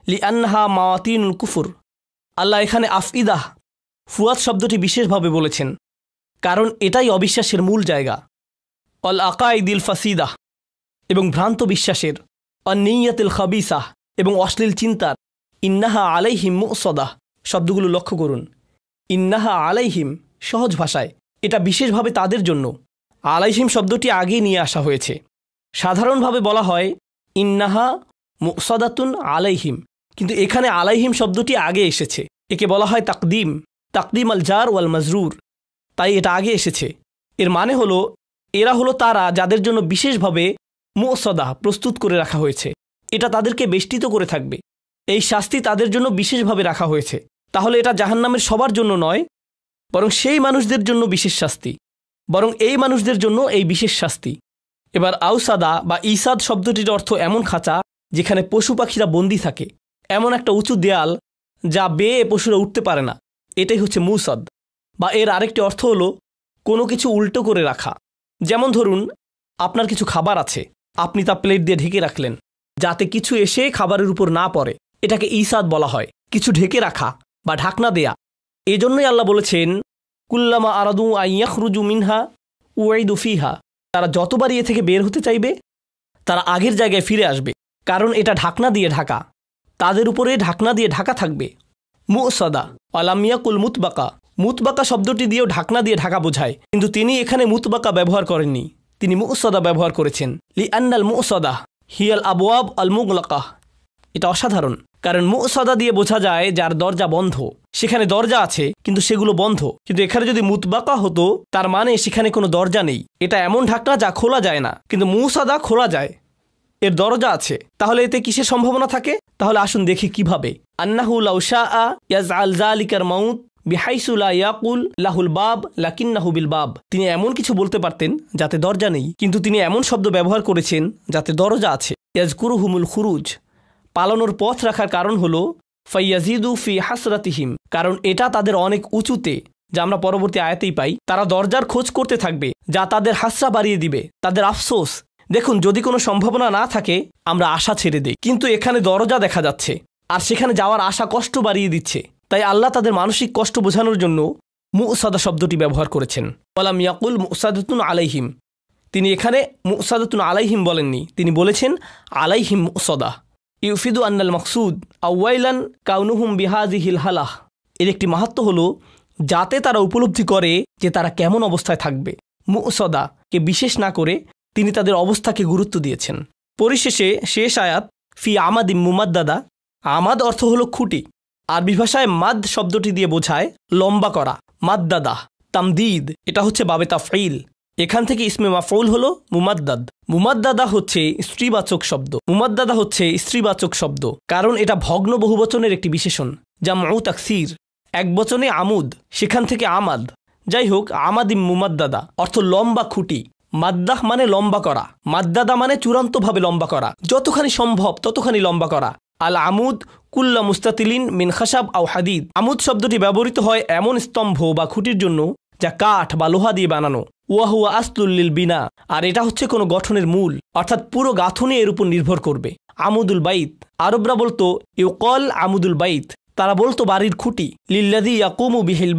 লিআন্নাহা মাওয়াতিনুল কুফর। আল্লাহ এখানে আফইদাহ ফুয়াদ শব্দটি বিশেষভাবে বলেছেন, কারণ এটাই অবিশ্বাসের মূল জায়গা। অল আকাইদিল ফাসিদাহ, এবং ভ্রান্ত বিশ্বাসের, অনিয়াতিল খাবিসাহ, এবং অশ্লীল চিন্তার। ইন্নাহা আলাইহিম মুসদাহ শব্দগুলো লক্ষ্য করুন। ইন্নাহা আলাইহিম সহজ ভাষায়, এটা বিশেষভাবে তাদের জন্য। আলাইহিম শব্দটি আগেই নিয়ে আসা হয়েছে। সাধারণভাবে বলা হয় ইন্নাহা মুসদাতুন আলাইহিম, কিন্তু এখানে আলাইহিম শব্দটি আগে এসেছে। একে বলা হয় তাকদিম আল জার ওয়াল মাজরুর, তাই এটা আগে এসেছে। এর মানে হলো এরা হলো তারা যাদের জন্য বিশেষভাবে মুসদা প্রস্তুত করে রাখা হয়েছে, এটা তাদেরকে বেষ্টিত করে থাকবে। এই শাস্তি তাদের জন্য বিশেষভাবে রাখা হয়েছে। তাহলে এটা জাহান্নামের সবার জন্য নয়, বরং সেই মানুষদের জন্য বিশেষ শাস্তি, বরং এই মানুষদের জন্য এই বিশেষ শাস্তি। এবার আউসাদা বা ইসাদ শব্দটির অর্থ এমন খাঁচা যেখানে পশু পাখিরা বন্দী থাকে, এমন একটা উঁচু দেয়াল যা বেয়ে পশুরা উঠতে পারে না, এটাই হচ্ছে মুসাদ। বা এর আরেকটি অর্থ হলো কোনো কিছু উল্টো করে রাখা। যেমন ধরুন আপনার কিছু খাবার আছে, আপনি তা প্লেট দিয়ে ঢেকে রাখলেন যাতে কিছু এসে খাবারের উপর না পড়ে, এটাকে ইসাদ বলা হয়, কিছু ঢেকে রাখা বা ঢাকনা দেয়া। এজন্যই আল্লাহ বলেছেন কুল্লামা আরাদু আন ইয়াখরুজু মিনহা উইদু ফিহা, তারা যতবার এ থেকে বের হতে চাইবে তারা আগের জায়গায় ফিরে আসবে, কারণ এটা ঢাকনা দিয়ে ঢাকা, তাদের উপরে ঢাকনা দিয়ে ঢাকা থাকবে। মুসাদা আলাম ইয়াকুল মুতবাকা শব্দটি দিয়েও ঢাকনা দিয়ে ঢাকা বোঝায়, কিন্তু তিনি এখানে মুতবাকা ব্যবহার করেননি, তিনি মুসাদা ব্যবহার করেছেন। লিআন্নাল মুসাদা হিয়াল আবওয়াব আল মুগলাকা। এটা অসাধারণ, কারণ মুসাদা দিয়ে বোঝা যায় যার দরজা বন্ধ, সেখানে দরজা আছে কিন্তু সেগুলো বন্ধ। কিন্তু এখানে যদি মুতবাকা হতো তার মানে সেখানে কোনো দরজা নেই, এটা এমন ঢাকনা যা খোলা যায় না, কিন্তু মুসাদা খোলা যায়, এর দরজা আছে। তাহলে এতে কিসের সম্ভাবনা থাকে? তাহলে আসুন দেখি কিভাবে। আন্নাহু লাউ শাআ ইয়াজআল যালিকার মাউত বিহাইসু লা ইয়াকুল লাহুল বাব লাকিন্নাহু বিল বাব। তিনি এমন কিছু বলতে পারতেন যাতে দরজা নেই, কিন্তু তিনি এমন শব্দ ব্যবহার করেছেন যাতে দরজা আছে। ইয়াজকুরুহুমুল খুরুজ, পালানোর পথ রাখার কারণ হলো ফাইয়াজিদু ফি হাসরাতিহিম, কারণ এটা তাদের অনেক উঁচুতে, যা আমরা পরবর্তী আয়াতেই পাই। তারা দরজার খোঁজ করতে থাকবে যা তাদের হাসরা বাড়িয়ে দিবে, তাদের আফসোস। দেখুন, যদি কোনো সম্ভাবনা না থাকে আমরা আশা ছেড়ে দেই, কিন্তু এখানে দরজা দেখা যাচ্ছে আর সেখানে যাওয়ার আশা কষ্ট বাড়িয়ে দিচ্ছে। তাই আল্লাহ তাদের মানসিক কষ্ট বোঝানোর জন্য মুসাদা শব্দটি ব্যবহার করেছেন। ওয়ালাম ইয়াকুল মুসাদাতুন আলাইহিম, তিনি এখানে মুসাদাতুন আলাইহিম বলেননি, তিনি বলেছেন আলাইহিম মুসাদা। ইউফিদু আন্নাল মাকসুদ আওয়াইলান কাউনুহুম বিহাযিহিল হালাহ। এর একটি মাহাত্ম্য হলো যাতে তারা উপলব্ধি করে যে তারা কেমন অবস্থায় থাকবে। মুসাদাকে বিশেষ না করে তিনি তাদের অবস্থাকে গুরুত্ব দিয়েছেন। পরিশেষে শেষ আয়াত ফি আমাদিম মুমাদ্দাদা। আমাদ অর্থ হলো খুঁটি, আরবি ভাষায় মাদ শব্দটি দিয়ে বোঝায় লম্বা করা। মাদ্দাদা তামদিদ, এটা হচ্ছে বাবে তাফঈল, এখান থেকে ইসমে মাফউল হলো মুমাদ্দাদ। মুমাদ্দাদা হচ্ছে স্ত্রীবাচক শব্দ, কারণ এটা ভগ্ন বহুবচনের একটি বিশেষণ। জামউ তাকসির, এক বচনে আমুদ, সেখান থেকে আমাদ। যাই হোক, আমাদিম মুমাদ্দাদা অর্থ লম্বা খুঁটি। মাদ্দাহ মানে লম্বা করা, মাদ্দাদা মানে চূড়ান্তভাবে লম্বা করা, যতখানি সম্ভব ততখানি লম্বা করা। আল আমুদ কুল্লা মুস্তাতিলিন মিন খাসাব আও হাদিদ। আমুদ শব্দটি ব্যবহৃত হয় এমন স্তম্ভ বা খুঁটির জন্য যা কাঠ বা লোহা দিয়ে বানানো। ওয়াহুয়া আসলুল বিনা, আর এটা হচ্ছে কোনো গঠনের মূল, অর্থাৎ পুরো গাঁথুনি এর উপর নির্ভর করবে। আমুদুল বাইত, আরবরা বলতো ইউকল আমুদুল বাইত, তারা বলতো বাড়ির খুঁটি। লিল্লাযী ইয়াকুমু বিহিল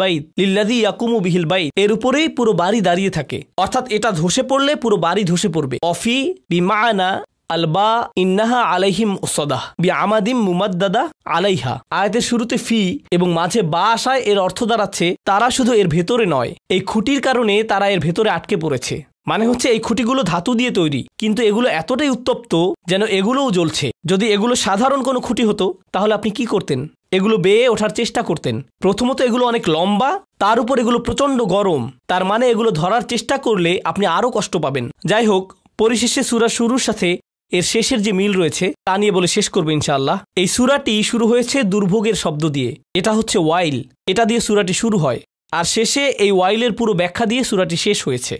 বাইত, এর উপরেই পুরো বাড়ি দাঁড়িয়ে থাকে, অর্থাৎ এটা ধসে পড়লে পুরো বাড়ি ধসে পড়বে। অফি বিমানা আলবা ইন্নাহা আলাইহিম উসদাহ বিআমাদিম মুমাদ্দাদা আলাইহা। আয়াতের শুরুতে ফি এবং মাঝে বা আসায় এর অর্থ দাঁড়াচ্ছে তারা শুধু এর ভেতরে নয়, এই খুঁটির কারণে তারা এর ভেতরে আটকে পড়েছে। মানে হচ্ছে এই খুঁটিগুলো ধাতু দিয়ে তৈরি, কিন্তু এগুলো এতটাই উত্তপ্ত যেন এগুলোও জ্বলছে। যদি এগুলো সাধারণ কোনো খুঁটি হতো তাহলে আপনি কি করতেন? এগুলো বেয়ে ওঠার চেষ্টা করতেন। প্রথমত এগুলো অনেক লম্বা, তার উপর এগুলো প্রচণ্ড গরম, তার মানে এগুলো ধরার চেষ্টা করলে আপনি আরও কষ্ট পাবেন। যাই হোক, পরিশেষে সূরা শুরুর সাথে এর শেষের যে মিল রয়েছে তা নিয়ে বলে শেষ করবো ইনশাআল্লাহ। এই সূরাটি শুরু হয়েছে দুর্ভোগের শব্দ দিয়ে, এটা হচ্ছে ওয়াইল, এটা দিয়ে সূরাটি শুরু হয়, আর শেষে এই ওয়াইলের পুরো ব্যাখ্যা দিয়ে সূরাটি শেষ হয়েছে।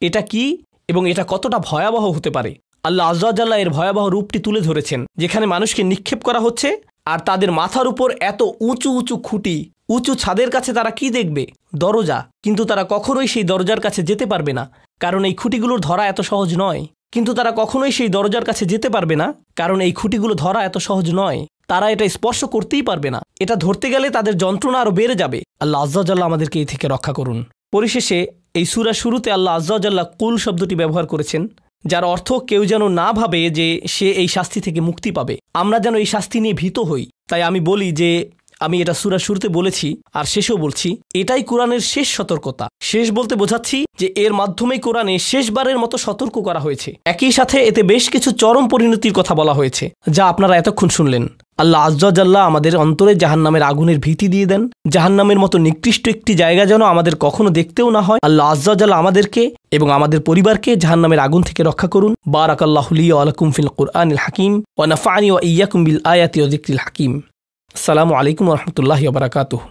এটা কি এবং এটা কতটা ভয়াবহ হতে পারে আল্লাহ আযজা ওয়া জাল্লা এর ভয়াবহ রূপটি তুলে ধরেছেন, যেখানে মানুষকে নিক্ষেপ করা হচ্ছে আর তাদের মাথার উপর এত উঁচু উঁচু খুঁটি, উঁচু ছাদের কাছে তারা কি দেখবে? দরজা, কিন্তু তারা কখনোই সেই দরজার কাছে যেতে পারবে না, কারণ এই খুঁটিগুলোর ধরা এত সহজ নয়। কিন্তু তারা কখনোই সেই দরজার কাছে যেতে পারবে না, কারণ এই খুঁটিগুলো ধরা এত সহজ নয়। তারা এটা স্পর্শ করতেই পারবে না, এটা ধরতে গেলে তাদের যন্ত্রণা আরও বেড়ে যাবে। আল্লাহ আযজা ওয়া জাল্লা আমাদেরকে এই থেকে রক্ষা করুন। পরিশেষে এই সূরা শুরুতে আল্লাহ আযজা ওয়া জাল্লা কুল শব্দটি ব্যবহার করেছেন, যার অর্থ কেউ যেন না ভাবে যে সে এই শাস্তি থেকে মুক্তি পাবে, আমরা যেন এই শাস্তি নিয়ে ভীত হই। তাই আমি বলি যে আমি এটা সূরা শুরুতে বলেছি আর শেষেও বলছি, এটাই কোরআনের শেষ সতর্কতা। শেষ বলতে বোঝাচ্ছি যে এর মাধ্যমেই কোরআনে শেষবারের মতো সতর্ক করা হয়েছে। একই সাথে এতে বেশ কিছু চরম পরিণতির কথা বলা হয়েছে, যা আপনারা এতক্ষণ শুনলেন। আল্লাহ আযজা ওয়া জাল্লা আমাদের অন্তরে জাহান্নামের আগুনের ভীতি দিয়ে দেন। জাহান্নামের মতো নিকৃষ্ট একটি জায়গা যেন আমাদের কখনো দেখতেও না হয়। আল্লাহ আযজা ওয়া জাল্লা আমাদেরকে এবং আমাদের পরিবারকে জাহান্নামের আগুন থেকে রক্ষা করুন। বারাকাল্লাহু লি ওয়া লাকুম ফিল কুরআনিল হাকিম ওয়া নাফা'নি ওয়া ইয়্যাকুম বিল আয়াতি ওয়া যিকরিল হাকিম। আসসালামু আলাইকুম ওয়া রাহমাতুল্লাহি ওয়া বারাকাতুহু।